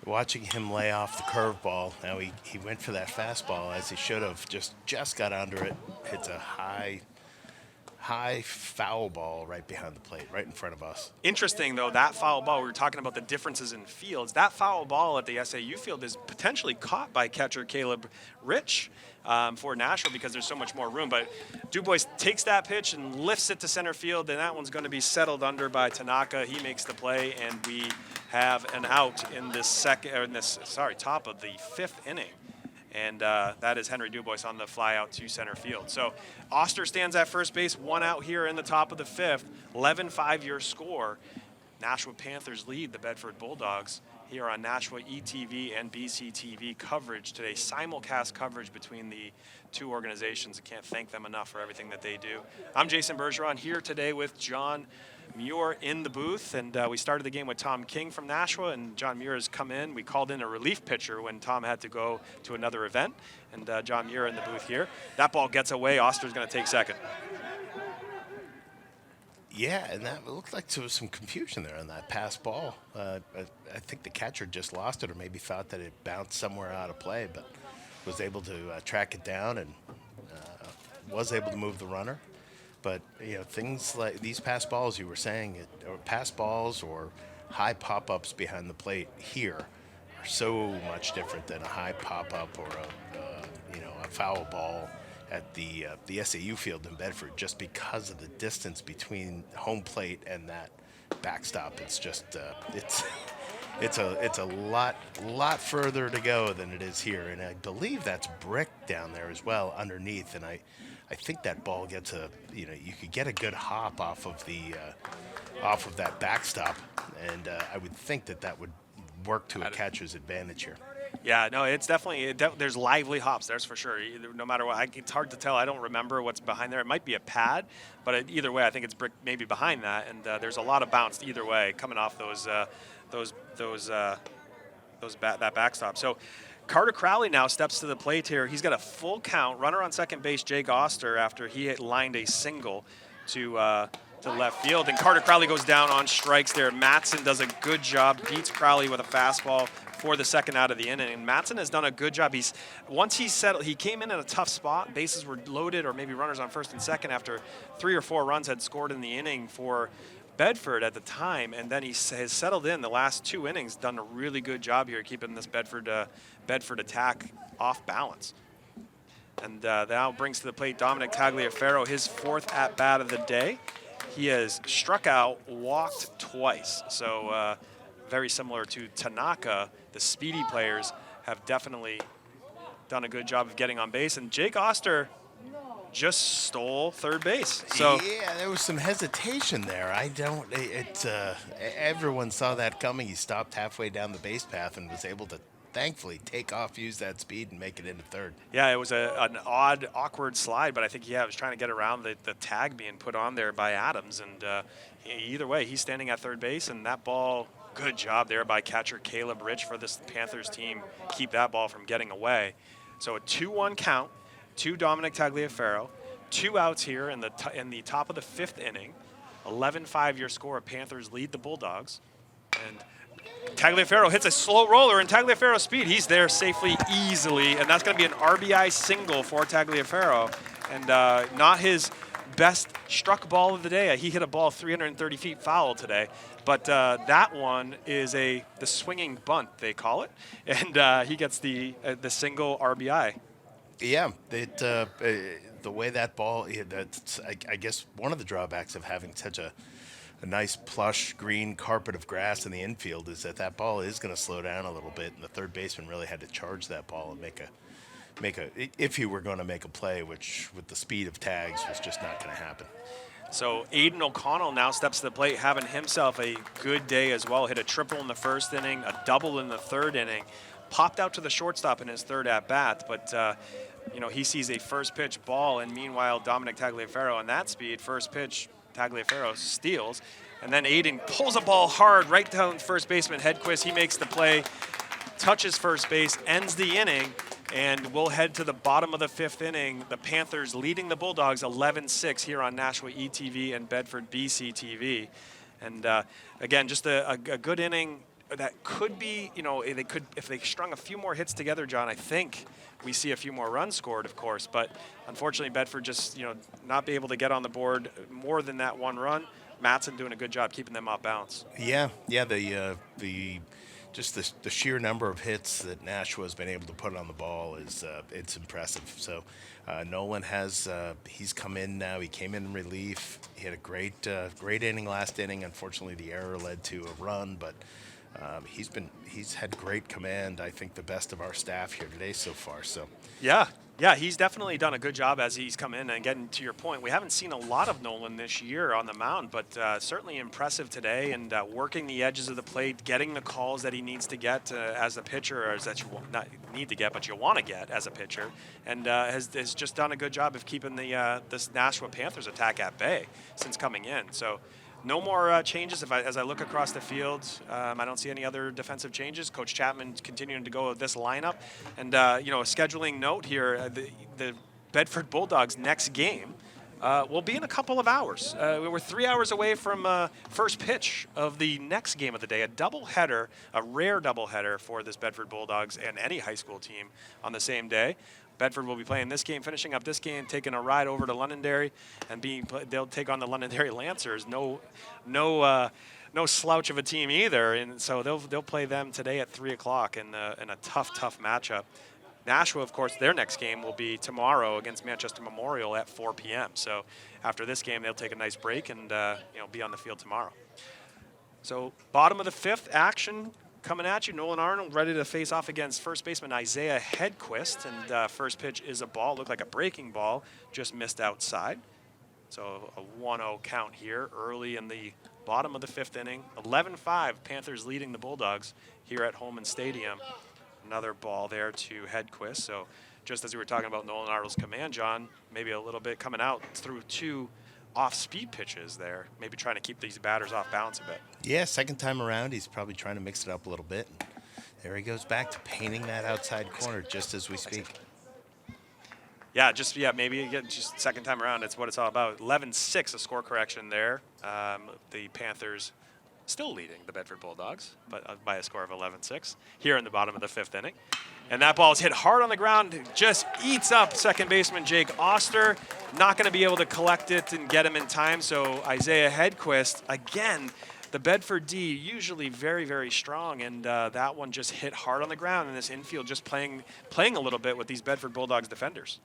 Watching him lay off the curveball. Now he went for that fastball as he should have. Just got under it. Hits a high foul ball right behind the plate, right in front of us. Interesting, though, that foul ball, we were talking about the differences in fields. That foul ball at the SAU field is potentially caught by catcher Caleb Rich for Nashua because there's so much more room. But Dubois takes that pitch and lifts it to center field, and that one's going to be settled under by Tanaka. He makes the play, and we have an out in this top of the 5th inning. And that is Henry Dubois on the fly out to center field. So Oster stands at first base, 1 out here in the top of the 5th. 11-5 your score. Nashua Panthers lead the Bedford Bulldogs here on Nashua ETV and BCTV coverage today. Simulcast coverage between the two organizations. I can't thank them enough for everything that they do. I'm Jason Bergeron here today with John Muir in the booth, and we started the game with Tom King from Nashua, and John Muir has come in. We called in a relief pitcher when Tom had to go to another event, and John Muir in the booth here. That ball gets away. Oster's going to take second. Yeah, and that looked like there was some confusion there on that pass ball. I think the catcher just lost it or maybe thought that it bounced somewhere out of play, but was able to track it down and was able to move the runner. But, things like these pass balls you were saying, or pass balls or high pop-ups behind the plate here are so much different than a high pop-up or a foul ball at the SAU field in Bedford, just because of the distance between home plate and that backstop. It's just it's a lot further to go than it is here, and I believe that's brick down there as well underneath. And I think that ball gets you could get a good hop off of that backstop, and I would think that would work to a catcher's advantage here. Yeah, no, it's definitely there's lively hops. That's for sure. No matter what, it's hard to tell. I don't remember what's behind there. It might be a pad, but either way, I think it's brick maybe behind that. And there's a lot of bounce either way coming off that backstop. So Carter Crowley now steps to the plate here. He's got a full count. Runner on second base, Jake Oster, after he lined a single to left field. And Carter Crowley goes down on strikes there. Matson does a good job, beats Crowley with a fastball for the second out of the inning. And Matson has done a good job. Once he settled, he came in a tough spot. Bases were loaded, or maybe runners on first and second after 3 or 4 runs had scored in the inning for Bedford at the time, and then he has settled in the last 2 innings, done a really good job here keeping this Bedford attack off balance. And now brings to the plate Dominic Tagliaferro, his 4th at-bat of the day. He has struck out, walked twice. So very similar to Tanaka, the speedy players have definitely done a good job of getting on base. And Jake Oster just stole third base. So yeah, there was some hesitation there. Everyone saw that coming. He stopped halfway down the base path and was able to thankfully take off, use that speed, and make it into third. Yeah, it was an odd, awkward slide, but I think he was trying to get around the tag being put on there by Adams. And either way, he's standing at third base, and that ball, good job there by catcher Caleb Rich for this Panthers team, keep that ball from getting away. So a 2-1 count to Dominic Tagliaferro. 2 outs here in the top of the 5th inning. 11-5 your score. Panthers lead the Bulldogs. And Tagliaferro hits a slow roller, and Tagliaferro's speed, he's there safely, easily, and that's going to be an RBI single for Tagliaferro. And not his best struck ball of the day. He hit a ball 330 feet foul today, but that one is the swinging bunt, they call it, and he gets the single RBI. Yeah, the way that ball, that's I guess one of the drawbacks of having such a nice plush green carpet of grass in the infield is that ball is going to slow down a little bit, and the third baseman really had to charge that ball and make a if he were going to make a play, which with the speed of tags was just not going to happen. So Aiden O'Connell now steps to the plate, having himself a good day as well. Hit a triple in the first inning, a double in the third inning, popped out to the shortstop in his third at bat, but he sees a first pitch ball, and meanwhile Dominic Tagliaferro on that speed, first pitch, Tagliaferro steals, and then Aiden pulls a ball hard right down first baseman Hedquist. He makes the play, touches first base, ends the inning, and we'll head to the bottom of the fifth inning. The Panthers leading the Bulldogs 11-6 here on Nashua ETV and Bedford BC TV. And again, just a good inning that could be, if they strung a few more hits together, John, I think we see a few more runs scored, of course. But unfortunately, Bedford just, not be able to get on the board more than that one run. Matson doing a good job keeping them off balance. Yeah, the sheer number of hits that Nashua has been able to put on the ball is it's impressive. So Nolan he's come in now. He came in relief. He had a great inning last inning. Unfortunately, the error led to a run, but he's had great command. I think the best of our staff here today so far. So yeah, he's definitely done a good job as he's come in. And getting to your point, we haven't seen a lot of Nolan this year on the mound, but certainly impressive today, and working the edges of the plate, getting the calls that he needs to get as a pitcher, or that you not need to get, but you want to get as a pitcher, and has just done a good job of keeping this Nashua Panthers attack at bay since coming in. So no more changes. As I look across the field, I don't see any other defensive changes. Coach Chapman continuing to go with this lineup. And, a scheduling note here, the Bedford Bulldogs' next game will be in a couple of hours. We're 3 hours away from first pitch of the next game of the day, a doubleheader, a rare doubleheader for this Bedford Bulldogs and any high school team on the same day. Bedford will be playing this game, finishing up this game, taking a ride over to Londonderry, and they'll take on the Londonderry Lancers. No slouch of a team either, and so they'll play them today at 3 o'clock in a tough matchup. Nashua, of course, their next game will be tomorrow against Manchester Memorial at 4 p.m. So after this game, they'll take a nice break and be on the field tomorrow. So bottom of the fifth, action coming at you. Nolan Arnold ready to face off against first baseman Isaiah Hedquist, and first pitch is a ball, looked like a breaking ball, just missed outside. So a 1-0 count here early in the bottom of the fifth inning. 11-5, Panthers leading the Bulldogs here at Holman Stadium. Another ball there to Hedquist. So just as we were talking about Nolan Arnold's command, John, maybe a little bit coming out through two off-speed pitches there, maybe trying to keep these batters off balance a bit. Yeah, second time around, he's probably trying to mix it up a little bit. There he goes back to painting that outside corner just as we speak. Maybe again, just second time around, it's what it's all about. 11-6, a score correction there. The Panthers still leading the Bedford Bulldogs, but by a score of 11-6 here in the bottom of the fifth inning. And that ball is hit hard on the ground, just eats up second baseman Jake Oster. Not going to be able to collect it and get him in time, so Isaiah Hedquist, again, the Bedford D, usually very, very strong, and that one just hit hard on the ground, and this infield just playing a little bit with these Bedford Bulldogs defenders.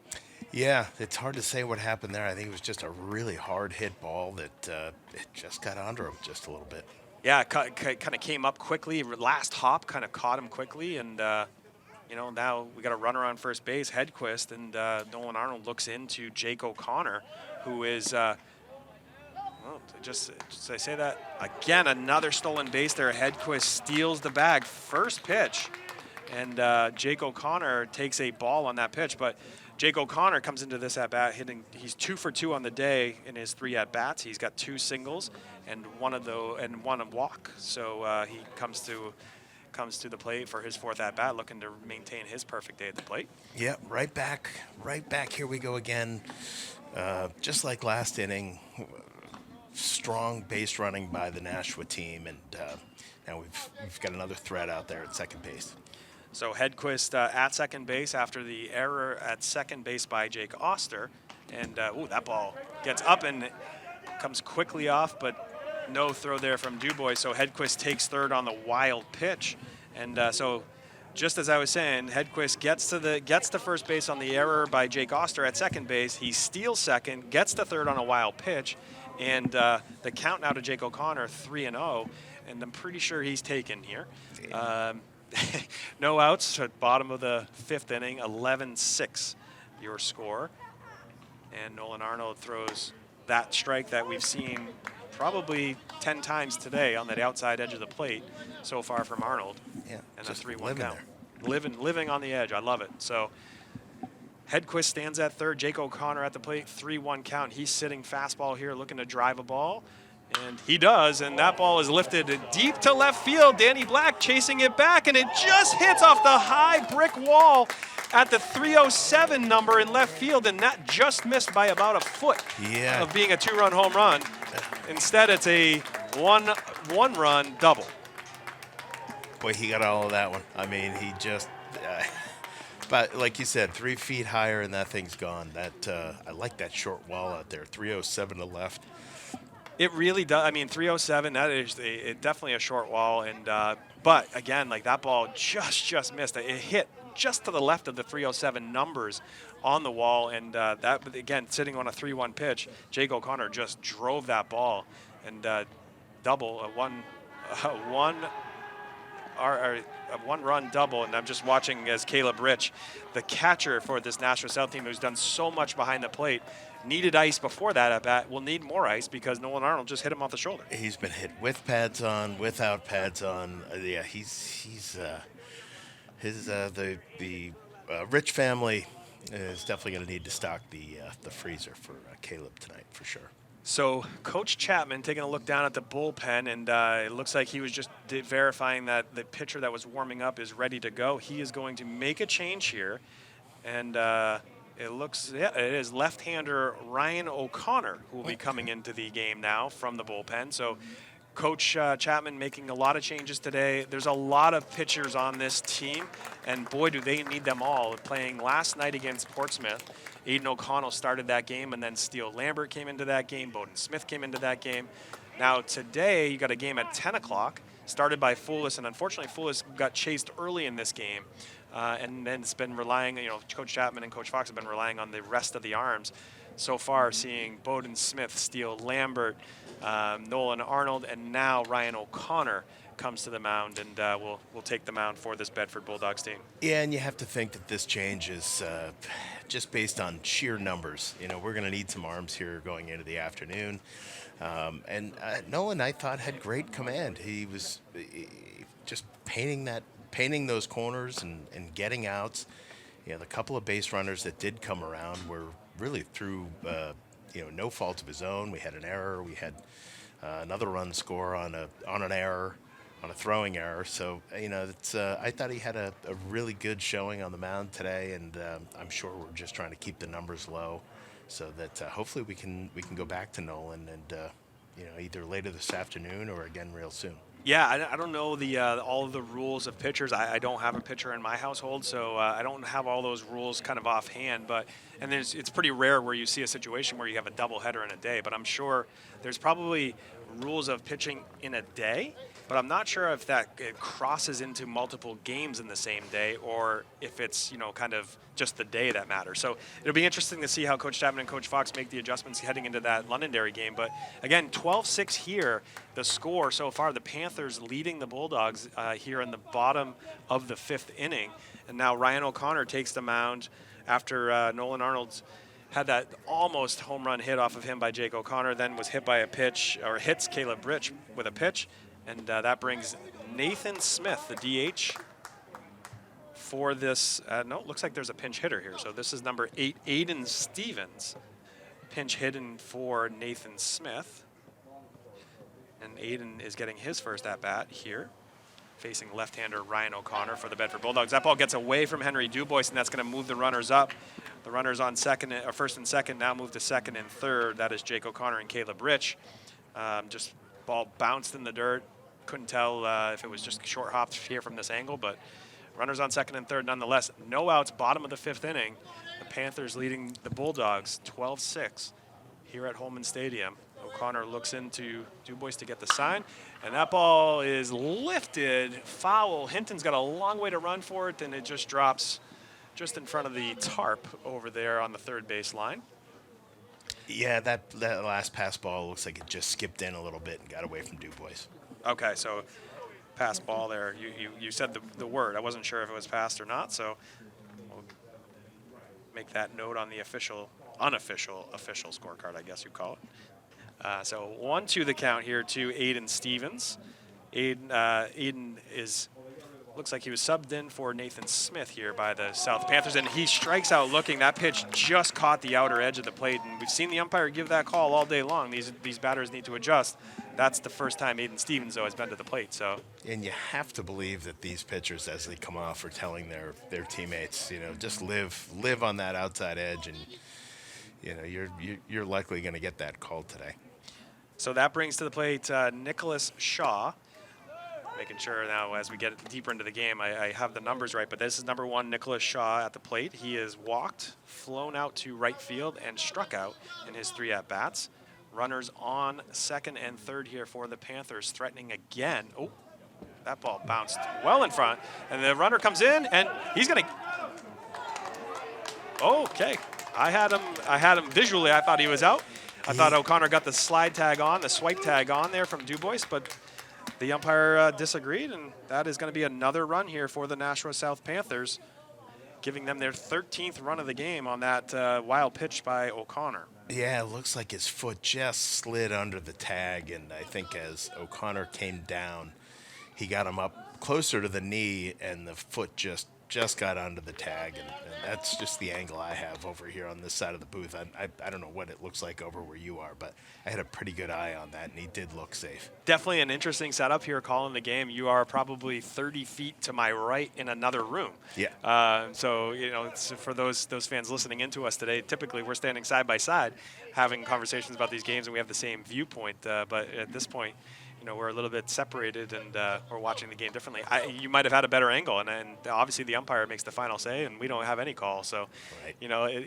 Yeah, it's hard to say what happened there. I think it was just a really hard hit ball that it just got under him just a little bit. Yeah, kind of came up quickly. Last hop kind of caught him quickly, and now we got a runner on first base, Hedquist, and Nolan Arnold looks into Jake O'Connor, who is, just I say that again, another stolen base there. Hedquist steals the bag, first pitch, and Jake O'Connor takes a ball on that pitch, but Jake O'Connor comes into this at-bat hitting. He's 2 for 2 on the day in his 3 at-bats. He's got 2 singles and one walk. So he comes to the plate for his 4th at-bat, looking to maintain his perfect day at the plate. Yeah, right back. Here we go again. Just like last inning, strong base running by the Nashua team, and now we've got another threat out there at second base. So Hedquist at second base after the error at second base by Jake Oster. And that ball gets up and comes quickly off, but no throw there from Dubois. So Hedquist takes third on the wild pitch. And so just as I was saying, Hedquist gets to first base on the error by Jake Oster at second base. He steals second, gets to third on a wild pitch. And the count now to Jake O'Connor, 3-0. And I'm pretty sure he's taken here. No outs at bottom of the fifth inning, 11-6 your score. And Nolan Arnold throws that strike that we've seen probably 10 times today on that outside edge of the plate so far from Arnold. Yeah, and a 3-1 count. There. Living on the edge. I love it. So Hedquist stands at third. Jake O'Connor at the plate, 3-1 count. He's sitting fastball here looking to drive a ball. And he does, and that ball is lifted deep to left field. Danny Black chasing it back, and it just hits off the high brick wall at the 307 number in left field, and that just missed by about a foot of being a two-run home run. Instead, it's a one-run double. Boy, he got all of that one. I mean, he just but like you said, 3 feet higher, and that thing's gone. That I like that short wall out there, 307 to left. It really does. I mean, 307, that is definitely a short wall. And but, again, like that ball just missed. It hit just to the left of the 307 numbers on the wall. And that, again, sitting on a 3-1 pitch, Jake O'Connor just drove that ball. And double, a one-run double. And I'm just watching as Caleb Rich, the catcher for this Nashua South team who's done so much behind the plate, needed ice before that at bat, will need more ice because Nolan Arnold just hit him off the shoulder. He's been hit with pads on, without pads on. The Rich family is definitely going to need to stock the freezer for Caleb tonight for sure. So Coach Chapman taking a look down at the bullpen, and it looks like he was just verifying that the pitcher that was warming up is ready to go. He is going to make a change here, and it is left-hander Ryan O'Connor who will be coming into the game now from the bullpen. So Coach Chapman making a lot of changes today. There's a lot of pitchers on this team, and boy, do they need them all. Playing last night against Portsmouth, Aiden O'Connell started that game, and then Steele Lambert came into that game. Bowden Smith came into that game. Now today, you got a game at 10 o'clock, started by Foulis, and unfortunately Foulis got chased early in this game. And then it's been relying, Coach Chapman and Coach Fox have been relying on the rest of the arms. So far, seeing Bowden Smith, Steele Lambert, Nolan Arnold, and now Ryan O'Connor comes to the mound, and will take the mound for this Bedford Bulldogs team. Yeah, and you have to think that this change is just based on sheer numbers. We're going to need some arms here going into the afternoon. And Nolan, I thought, had great command. He was just painting those corners and getting outs. The couple of base runners that did come around were really through no fault of his own. We had an error. We had another run score on an error, on a throwing error. So I thought he had a really good showing on the mound today, and I'm sure we're just trying to keep the numbers low so that hopefully we can go back to Nolan and either later this afternoon or again real soon. Yeah, I don't know all of the rules of pitchers. I don't have a pitcher in my household, so I don't have all those rules kind of offhand. And it's pretty rare where you see a situation where you have a doubleheader in a day. But I'm sure there's probably rules of pitching in a day. But I'm not sure if it crosses into multiple games in the same day, or if it's kind of just the day that matters. So it'll be interesting to see how Coach Chapman and Coach Fox make the adjustments heading into that Londonderry game. But again, 12-6 here, the score so far. The Panthers leading the Bulldogs here in the bottom of the fifth inning, and now Ryan O'Connor takes the mound after Nolan Arnold's had that almost home run hit off of him by Jake O'Connor, then was hit by a pitch, or hits Caleb Rich with a pitch. And that brings Nathan Smith, the DH, for this. No, it looks like there's a pinch hitter here. So this is number 8, Aiden Stevens, pinch hitting for Nathan Smith. And Aiden is getting his first at-bat here, facing left-hander Ryan O'Connor for the Bedford Bulldogs. That ball gets away from Henry Dubois, and that's going to move the runners up. The runners on first and second now move to second and third. That is Jake O'Connor and Caleb Rich. Just ball bounced in the dirt. Couldn't tell if it was just short hopped here from this angle, but runners on second and third nonetheless. No outs, bottom of the fifth inning. The Panthers leading the Bulldogs 12-6 here at Holman Stadium. O'Connor looks into Dubois to get the sign, and that ball is lifted, foul. Hinton's got a long way to run for it, and it just drops just in front of the tarp over there on the third base line. Yeah, that last pass ball looks like it just skipped in a little bit and got away from Dubois. Okay, so pass ball there. You said the word. I wasn't sure if it was passed or not, so we'll make that note on the unofficial scorecard, I guess you call it. So 1-2 the count here to Aiden Stevens. Aiden looks like he was subbed in for Nathan Smith here by the South Panthers, and he strikes out looking. That pitch just caught the outer edge of the plate, and we've seen the umpire give that call all day long. These batters need to adjust. That's the first time Aiden Stevens, though, has been to the plate. So, and you have to believe that these pitchers, as they come off, are telling their teammates, just live on that outside edge, and you're likely going to get that call today. So that brings to the plate Nicholas Shaw. Making sure now as we get deeper into the game, I have the numbers right, but this is number 1, Nicholas Shaw at the plate. He is walked, flown out to right field, and struck out in his 3 at-bats. Runners on second and third here for the Panthers, threatening again. Oh, that ball bounced well in front, and the runner comes in, and he's going to... Okay, I had him visually. I thought he was out. I thought O'Connor got the slide tag on, the swipe tag on there from Dubois, but the umpire disagreed, and that is going to be another run here for the Nashua South Panthers, giving them their 13th run of the game on that wild pitch by O'Connor. Yeah, it looks like his foot just slid under the tag, and I think as O'Connor came down, he got him up closer to the knee, and the foot just got under the tag, and that's just the angle I have over here on this side of the booth. I don't know what it looks like over where you are, but I had a pretty good eye on that, and he did look safe. Definitely an interesting setup here calling the game. You are probably 30 feet to my right in another room. Yeah. So, it's for those fans listening into us today, typically we're standing side by side having conversations about these games, and we have the same viewpoint, but at this point, we're a little bit separated, and we're watching the game differently. You might have had a better angle, and obviously the umpire makes the final say, and we don't have any call. So, right.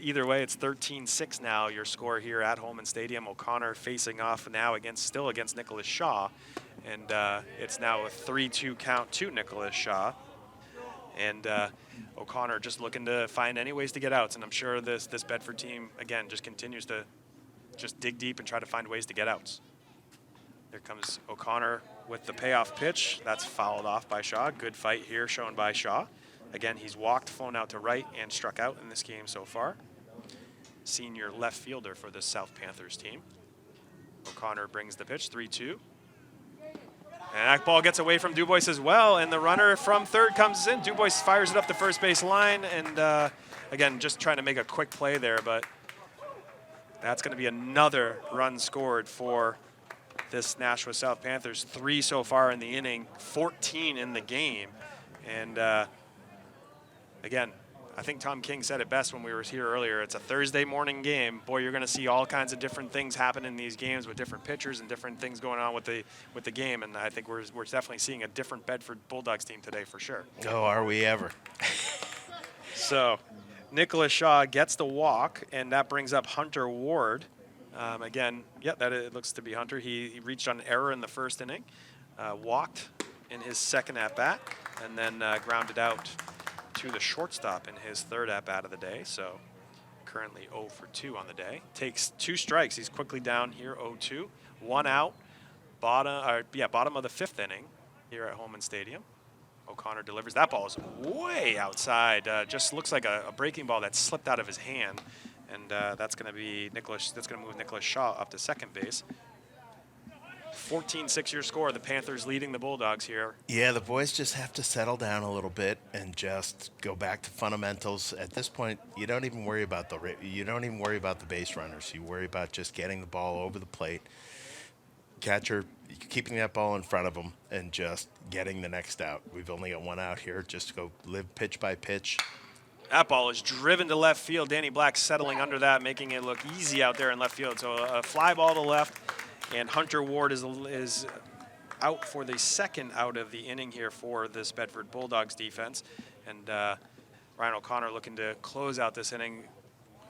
Either way, it's 13-6 now, your score here at Holman Stadium. O'Connor facing off now still against Nicholas Shaw, and it's now a 3-2 count to Nicholas Shaw. And O'Connor just looking to find any ways to get outs, and I'm sure this Bedford team, again, just continues to just dig deep and try to find ways to get outs. There comes O'Connor with the payoff pitch. That's fouled off by Shaw. Good fight here shown by Shaw. Again, he's walked, flown out to right, and struck out in this game so far. Senior left fielder for the South Panthers team. O'Connor brings the pitch, 3-2. And that ball gets away from Dubois as well, and the runner from third comes in. Dubois fires it up the first base line, and again, just trying to make a quick play there, but that's going to be another run scored for this Nashua South Panthers. 3 so far in the inning, 14 in the game. And again, I think Tom King said it best when we were here earlier. It's a Thursday morning game. Boy, you're going to see all kinds of different things happen in these games with different pitchers and different things going on with the game. And I think we're definitely seeing a different Bedford Bulldogs team today for sure. Oh, are we ever? So Nicholas Shaw gets the walk, and that brings up Hunter Ward. Again, it looks to be Hunter. He reached on error in the first inning, walked in his second at-bat, and then grounded out to the shortstop in his third at-bat of the day. So currently 0 for 2 on the day. Takes 2 strikes. He's quickly down here, 0-2. 1 out, bottom of the fifth inning here at Holman Stadium. O'Connor delivers. That ball is way outside. Just looks like a breaking ball that slipped out of his hand. And that's going to move Nicholas Shaw up to second base. 14-6 your score. The Panthers leading the Bulldogs here. Yeah, the boys just have to settle down a little bit and just go back to fundamentals. At this point, you don't even worry about the base runners. You worry about just getting the ball over the plate, catcher keeping that ball in front of him, and just getting the next out. We've only got 1 out here. Just go live pitch by pitch. That ball is driven to left field. Danny Black settling under that, making it look easy out there in left field. So a fly ball to left, And Hunter Ward is out for the second out of the inning here for this Bedford Bulldogs defense. And Ryan O'Connor looking to close out this inning,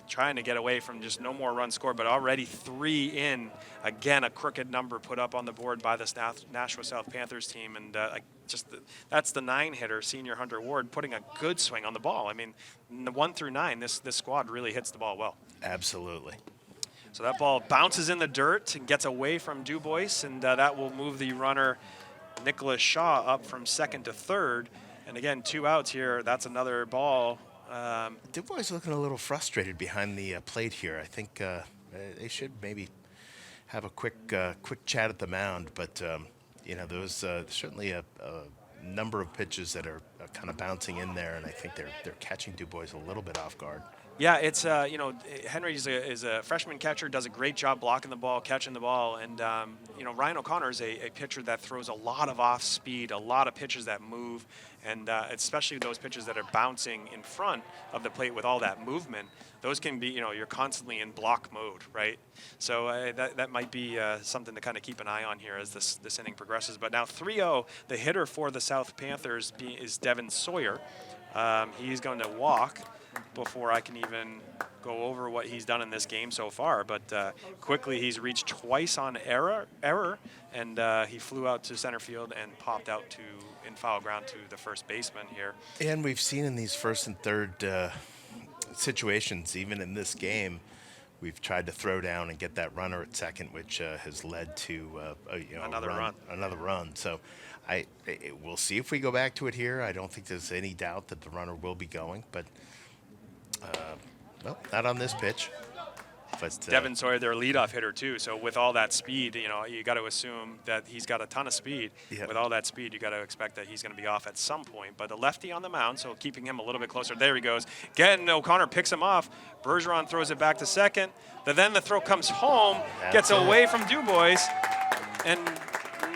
trying to get away from just no more runs scored, but already 3 in. Again, a crooked number put up on the board by this Nashua South Panthers team. And that's the 9-hitter, senior Hunter Ward, putting a good swing on the ball. I mean, the 1 through 9, this squad really hits the ball well. Absolutely. So that ball bounces in the dirt and gets away from Dubois, and that will move the runner Nicholas Shaw up from second to third. And again, 2 outs here. That's another ball. Dubois looking a little frustrated behind the plate here. I think they should maybe have a quick chat at the mound. But those certainly a number of pitches that are kind of bouncing in there, and I think they're catching Dubois a little bit off guard. Yeah, it's Henry is a freshman catcher, does a great job blocking the ball, catching the ball, and Ryan O'Connor is a pitcher that throws a lot of off speed, a lot of pitches that move, and especially those pitches that are bouncing in front of the plate with all that movement. Those can be, you're constantly in block mode, right? So that might be something to kind of keep an eye on here as this inning progresses. But now 3-0, the hitter for the South Panthers is Devin Sawyer. He's going to walk before I can even go over what he's done in this game so far. But quickly, he's reached twice on error, and he flew out to center field and popped out in foul ground to the first baseman here. And we've seen in these first and third situations, even in this game, we've tried to throw down and get that runner at second, which has led to another run. So we'll see if we go back to it here. I don't think there's any doubt that the runner will be going, but not on this pitch. But Devin Sawyer, their leadoff hitter too. So with all that speed, you got to assume that he's got a ton of speed. Yeah. With all that speed, you got to expect that he's going to be off at some point. But the lefty on the mound, so keeping him a little bit closer. There he goes. Again, O'Connor picks him off. Bergeron throws it back to second. Then the throw comes home, gets away from Dubois, and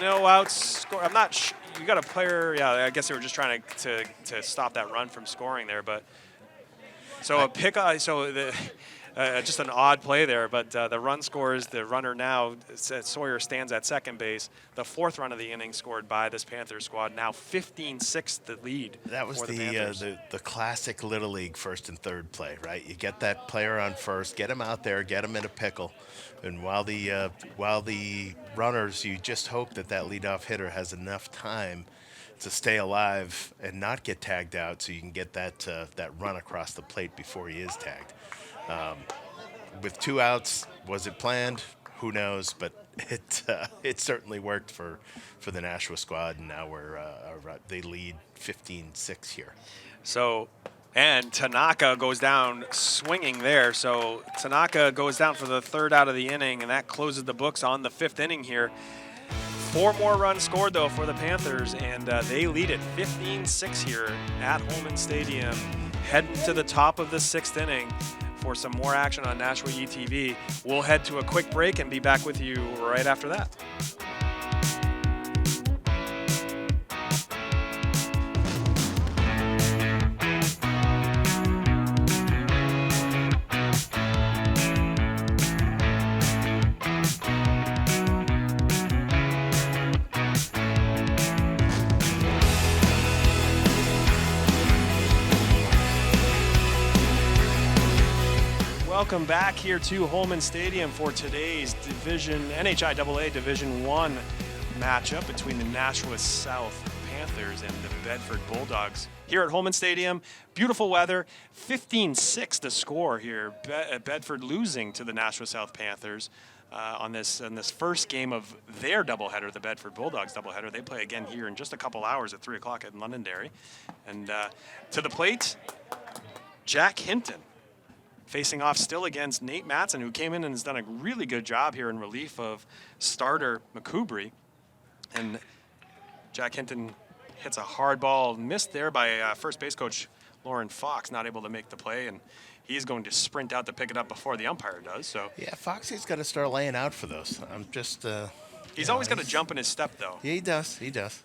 no outs. Score. I'm not. You got a player. Yeah, I guess they were just trying to stop that run from scoring there, but. So a pick, just an odd play there, but the run scores. The runner now, Sawyer stands at second base. The 4th run of the inning scored by this Panthers squad. Now 15-6 the lead. That was the classic Little League first and third play, right? You get that player on first, get him out there, get him in a pickle, and while the runners, you just hope that leadoff hitter has enough time to stay alive and not get tagged out, so you can get that run across the plate before he is tagged. With 2 outs, was it planned? Who knows? But it certainly worked for the Nashua squad, and now they lead 15-6 here. So, and Tanaka goes down swinging there. So Tanaka goes down for the 3rd out of the inning, and that closes the books on the 5th inning here. 4 more runs scored, though, for the Panthers, and they lead it 15-6 here at Holman Stadium. Heading to the top of the 6th inning for some more action on Nashua ETV. We'll head to a quick break and be back with you right after that. Welcome back here to Holman Stadium for today's NHIAA Division I matchup between the Nashua South Panthers and the Bedford Bulldogs. Here at Holman Stadium, beautiful weather, 15-6 the score here. Bedford losing to the Nashua South Panthers on this first game of their doubleheader, the Bedford Bulldogs doubleheader. They play again here in just a couple hours at 3 o'clock at Londonderry. And to the plate, Jack Hinton. Facing off still against Nate Matson, who came in and has done a really good job here in relief of starter McCoubry. And Jack Hinton hits a hard ball, missed there by first base coach Lauren Fox, not able to make the play, and he's going to sprint out to pick it up before the umpire does. So yeah, Foxy's got to start laying out for those. I'm just. He's always got a jump in his step, though. Yeah, he does. He does.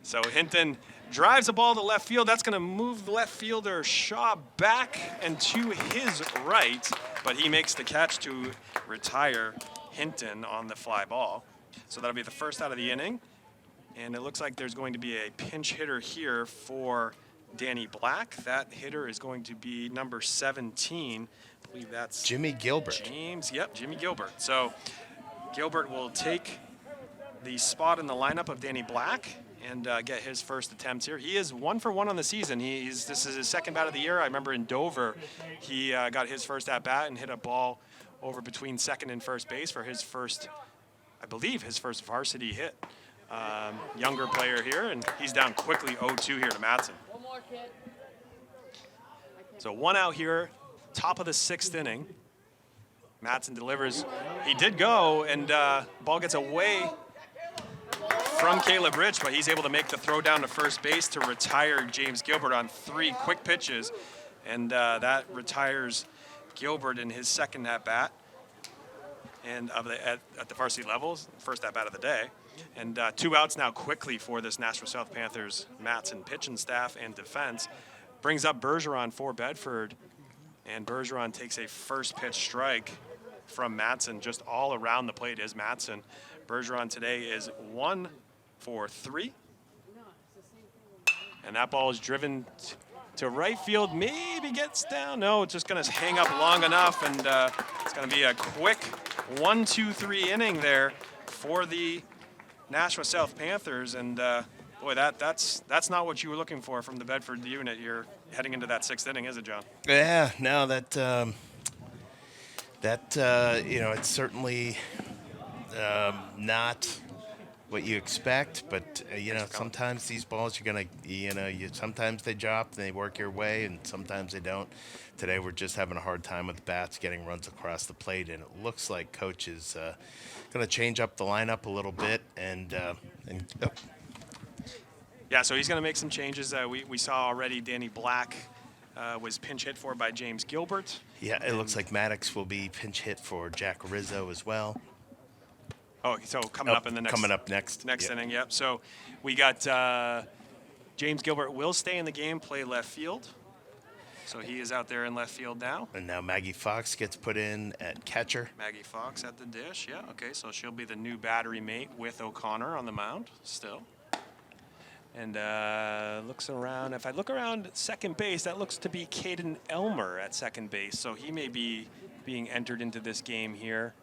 So Hinton drives the ball to left field. That's going to move the left fielder Shaw back and to his right, but he makes the catch to retire Hinton on the fly ball. So that'll be the first out of the inning. And it looks like there's going to be a pinch hitter here for Danny Black. That hitter is going to be number 17. I believe that's Jimmy Gilbert. Jimmy Gilbert. So Gilbert will take the spot in the lineup of Danny Black and get his first attempts here. He is 1 for 1 on the season. This is his second bat of the year. I remember in Dover, he got his first at bat and hit a ball over between second and first base for his first, I believe, his first varsity hit. Younger player here, and he's down quickly 0-2 here to Matson. So 1 out here, top of the 6th inning. Matson delivers. He did go, and ball gets away from Caleb Rich, but he's able to make the throw down to first base to retire James Gilbert on 3 quick pitches, and that retires Gilbert in his second at-bat and at the varsity levels, first at-bat of the day. And 2 outs now quickly for this Nashua South Panthers Matson pitching staff and defense. Brings up Bergeron for Bedford, and Bergeron takes a first pitch strike from Matson. Just all around the plate is Matson. Bergeron today is 1 for 3. And that ball is driven to right field, maybe gets down. No, it's just going to hang up long enough, and it's going to be a quick 1-2-3 inning there for the Nashua South Panthers. And boy, that's not what you were looking for from the Bedford unit. You're heading into that 6th inning, is it, John? Yeah, no, it's certainly not what you expect, but sometimes these balls you're gonna, sometimes they drop and they work your way, and sometimes they don't. Today we're just having a hard time with the bats getting runs across the plate, and it looks like coach is gonna change up the lineup a little bit, and yeah, so he's gonna make some changes. We saw already Danny Black was pinch hit for by James Gilbert. Yeah, it looks like Maddox will be pinch hit for Jack Rizzo as well. Oh, so coming up next Yep. inning. Yep. So we got James Gilbert will stay in the game, play left field. So he is out there in left field now. And now Maggie Fox gets put in at catcher. Maggie Fox at the dish. Yeah. Okay. So she'll be the new battery mate with O'Connor on the mound still. And looks around. If I look around at second base, that looks to be Caden Elmer at second base. So he may be being entered into this game here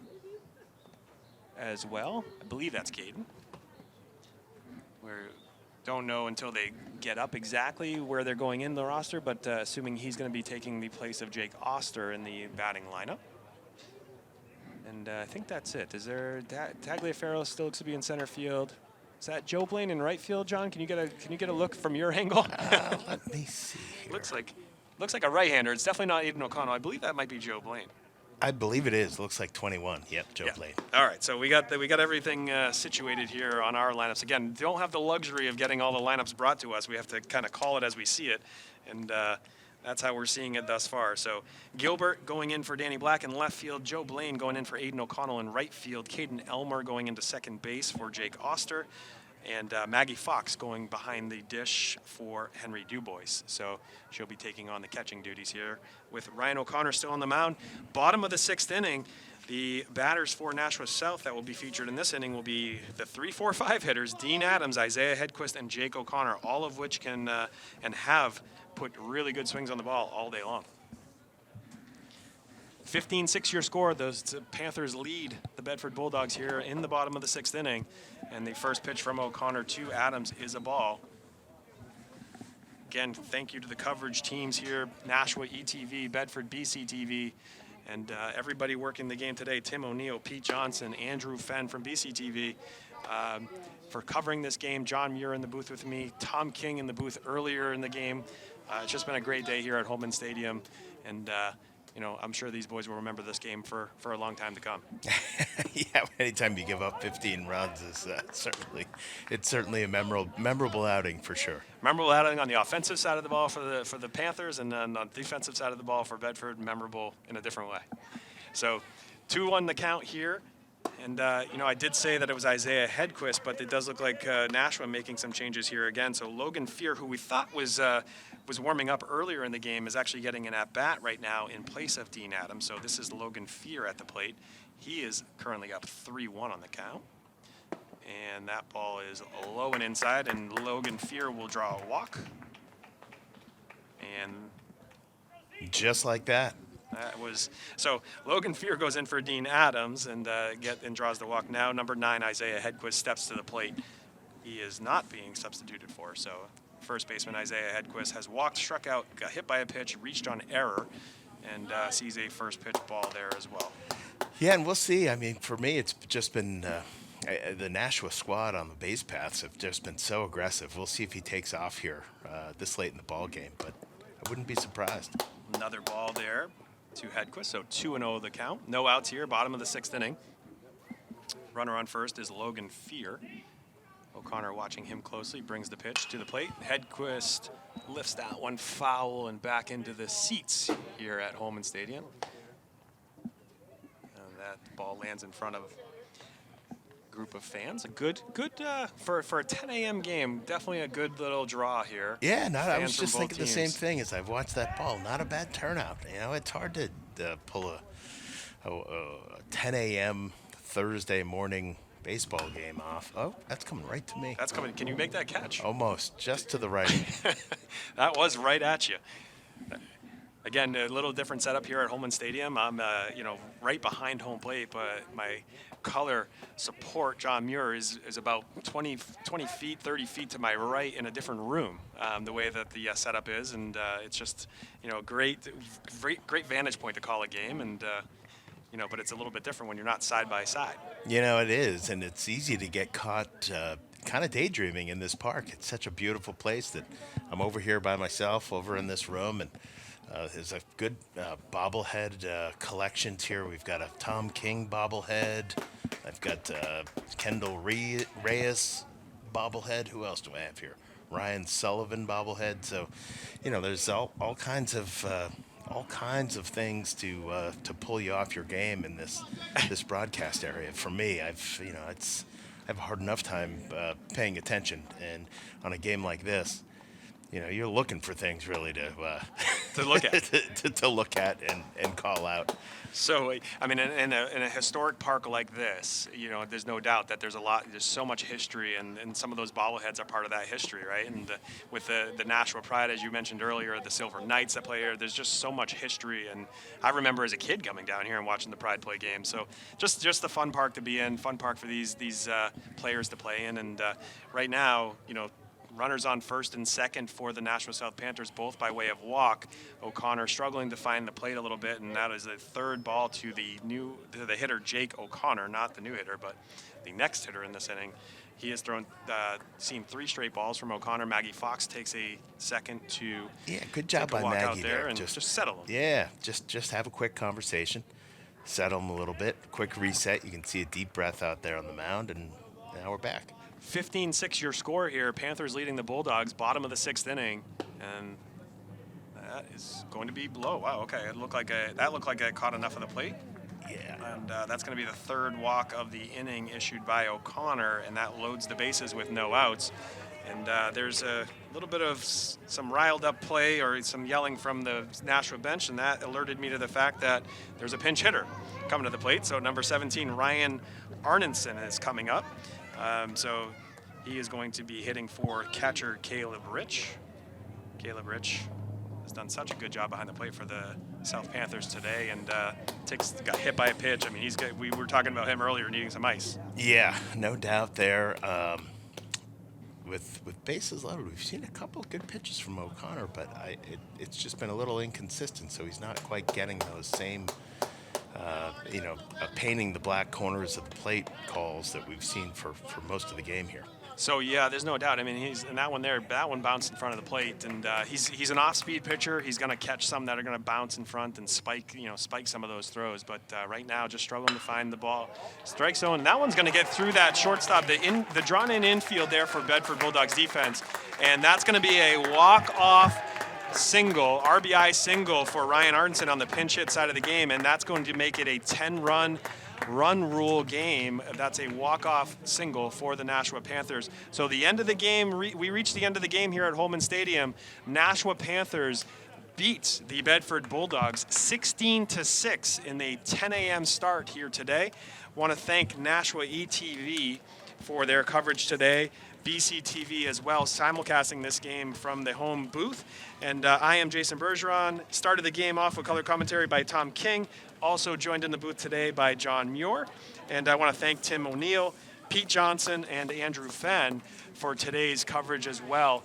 as well. I believe that's Caden. We don't know until they get up exactly where they're going in the roster, but assuming he's going to be taking the place of Jake Oster in the batting lineup. And I think that's it. Is there Tagliaferro still looks to be in center field? Is that Joe Blaine in right field, John? Can you get a look from your angle? Let me see here. Looks like a right-hander. It's definitely not Aiden O'Connell. I believe that might be Joe Blaine. I believe it is. Looks like 21. Yep, Joe Blaine. All right, so we got everything situated here on our lineups. Again, don't have the luxury of getting all the lineups brought to us. We have to kind of call it as we see it, and that's how we're seeing it thus far. So Gilbert going in for Danny Black in left field, Joe Blaine going in for Aiden O'Connell in right field, Caden Elmer going into second base for Jake Oster, and Maggie Fox going behind the dish for Henry Dubois. So she'll be taking on the catching duties here with Ryan O'Connor still on the mound. Bottom of the 6th inning, the batters for Nashua South that will be featured in this inning will be the 3-4-5 hitters, Dean Adams, Isaiah Hedquist, and Jake O'Connor, all of which can and have put really good swings on the ball all day long. 15-6 your score. Those Panthers lead the Bedford Bulldogs here in the bottom of the 6th inning. And the first pitch from O'Connor to Adams is a ball. Again, thank you to the coverage teams here, Nashua ETV, Bedford BCTV, and everybody working the game today, Tim O'Neill, Pete Johnson, Andrew Fenn from BCTV, for covering this game. John Muir in the booth with me, Tom King in the booth earlier in the game. It's just been a great day here at Holman Stadium, and I'm sure these boys will remember this game for a long time to come. Yeah, anytime you give up 15 runs is certainly a memorable outing for sure. Memorable outing on the offensive side of the ball for the Panthers, and then on the defensive side of the ball for Bedford, memorable in a different way. So 2-1 the count here. And, I did say that it was Isaiah Hedquist, but it does look like Nashua making some changes here again. So Logan Fear, who we thought was warming up earlier in the game, is actually getting an at-bat right now in place of Dean Adams. So this is Logan Fear at the plate. He is currently up 3-1 on the count. And that ball is low and inside, and Logan Fear will draw a walk. And just like that. that was so. Logan Fear goes in for Dean Adams and draws the walk. Now number 9 Isaiah Hedquist steps to the plate. He is not being substituted for. So first baseman Isaiah Hedquist has walked, struck out, got hit by a pitch, reached on error, and sees a first pitch ball there as well. Yeah, and we'll see. I mean, for me, it's just been the Nashua squad on the base paths have just been so aggressive. We'll see if he takes off here this late in the ball game, but I wouldn't be surprised. Another ball there to Hedquist, so 2-0 the count. No outs here, bottom of the 6th inning. Runner on first is Logan Fear. O'Connor watching him closely, brings the pitch to the plate. Hedquist lifts that one foul and back into the seats here at Holman Stadium. And that ball lands in front of a group of fans. A good for a 10 a.m. game, definitely a good little draw here. Yeah, I was Fans from just both thinking the same teams. thing as I've watched that ball. Not a bad turnout. You know, it's hard to pull a 10 a.m. Thursday morning baseball game off. Oh, that's coming right to me. That's coming. Can you make that catch? Almost, just to the right. That was right at you. Again, a little different setup here at Holman Stadium. I'm, right behind home plate, but my color support, John Muir, is about 20 feet, 30 feet to my right in a different room, the way that the setup is. And it's just, great vantage point to call a game. And, but it's a little bit different when you're not side by side. It is, and it's easy to get caught kind of daydreaming in this park. It's such a beautiful place that I'm over here by myself, over in this room, and there's a good bobblehead collections here. We've got a Tom King bobblehead. I've got Kendall Reyes bobblehead. Who else do I have here? Ryan Sullivan bobblehead. So, there's all kinds of things to pull you off your game in this broadcast area. For me, I have a hard enough time paying attention, and on a game like this, you're looking for things really to look at, to look at and call out. So, I mean, in a historic park like this, there's no doubt that there's so much history, and some of those bobbleheads are part of that history, right? And with the Nashua Pride, as you mentioned earlier, the Silver Knights that play here, there's just so much history. And I remember as a kid coming down here and watching the Pride play games. So just a fun park to be in, fun park for these players to play in. And right now, runners on first and second for the Nashua South Panthers, both by way of walk. O'Connor struggling to find the plate a little bit, and that is a third ball to the hitter, Jake O'Connor, not the new hitter, but the next hitter in this inning. He has seen 3 straight balls from O'Connor. Maggie Fox takes a second to good job by walk Maggie out there and just settle him. Yeah, just have a quick conversation, settle him a little bit, quick reset. You can see a deep breath out there on the mound, and now we're back. 15-6 your score here. Panthers leading the Bulldogs, bottom of the 6th inning, and that is going to be low. Wow, okay. That looked like it caught enough of the plate. Yeah. And that's going to be the third walk of the inning issued by O'Connor, and that loads the bases with no outs. And there's a little bit of some riled up play or some yelling from the Nashua bench, and that alerted me to the fact that there's a pinch hitter coming to the plate. So number 17, Ryan Arneson, is coming up. So he is going to be hitting for catcher Caleb Rich. Caleb Rich has done such a good job behind the plate for the South Panthers today, and got hit by a pitch. I mean, we were talking about him earlier needing some ice. Yeah, no doubt there. With bases loaded, we've seen a couple of good pitches from O'Connor, but it's just been a little inconsistent, so he's not quite getting those same painting the black corners of the plate calls that we've seen for most of the game here. So yeah, there's no doubt. I mean, he's in that one bounced in front of the plate, and he's an off-speed pitcher. He's going to catch some that are going to bounce in front and spike some of those throws. But right now, just struggling to find the ball. Strike zone. And that one's going to get through that shortstop, the drawn-in infield there for Bedford Bulldogs defense, and that's going to be a walk-off single, RBI single for Ryan Arneson on the pinch hit side of the game, and that's going to make it a 10-run rule game. That's a walk-off single for the Nashua Panthers. So the end of the game, we reached the end of the game here at Holman Stadium. Nashua Panthers beat the Bedford Bulldogs 16-6 in the 10 a.m. start here today. Want to thank Nashua ETV for their coverage today. BCTV as well, simulcasting this game from the home booth. And I am Jason Bergeron. Started the game off with color commentary by Tom King. Also joined in the booth today by John Muir. And I want to thank Tim O'Neill, Pete Johnson, and Andrew Fenn for today's coverage as well.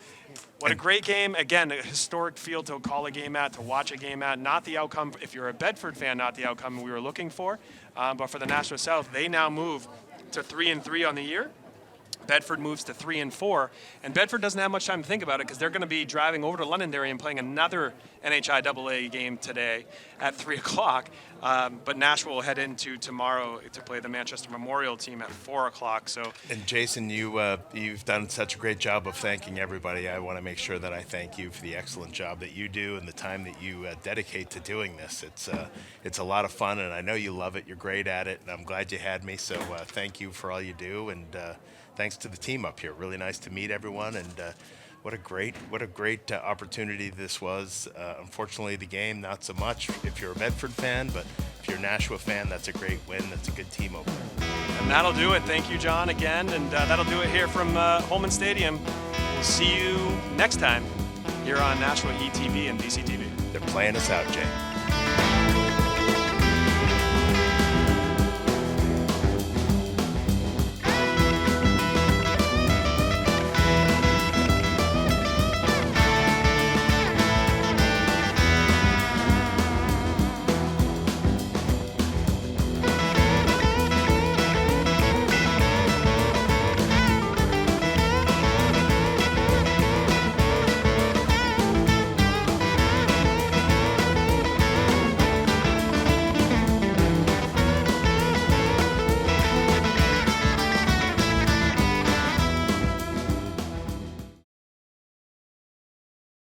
What a great game. Again, a historic field to call a game at, to watch a game at. Not the outcome, if you're a Bedford fan, not the outcome we were looking for. But for the Nashua South, they now move to 3-3 on the year. Bedford moves to 3-4, and Bedford doesn't have much time to think about it because they're going to be driving over to Londonderry and playing another NHIAA game today at 3 o'clock. But Nashua will head into tomorrow to play the Manchester Memorial team at 4 o'clock. So, and Jason, you've done such a great job of thanking everybody. I want to make sure that I thank you for the excellent job that you do and the time that you dedicate to doing this. It's a lot of fun, and I know you love it. You're great at it, and I'm glad you had me. So thank you for all you do, and thanks to the team up here. Really nice to meet everyone, and what a great opportunity this was. Unfortunately, the game not so much if you're a Bedford fan, but if you're a Nashua fan, that's a great win. That's a good team opener. And that'll do it. Thank you, John, again, and that'll do it here from Holman Stadium. We'll see you next time here on Nashua ETV and BCTV. They're playing us out, Jay.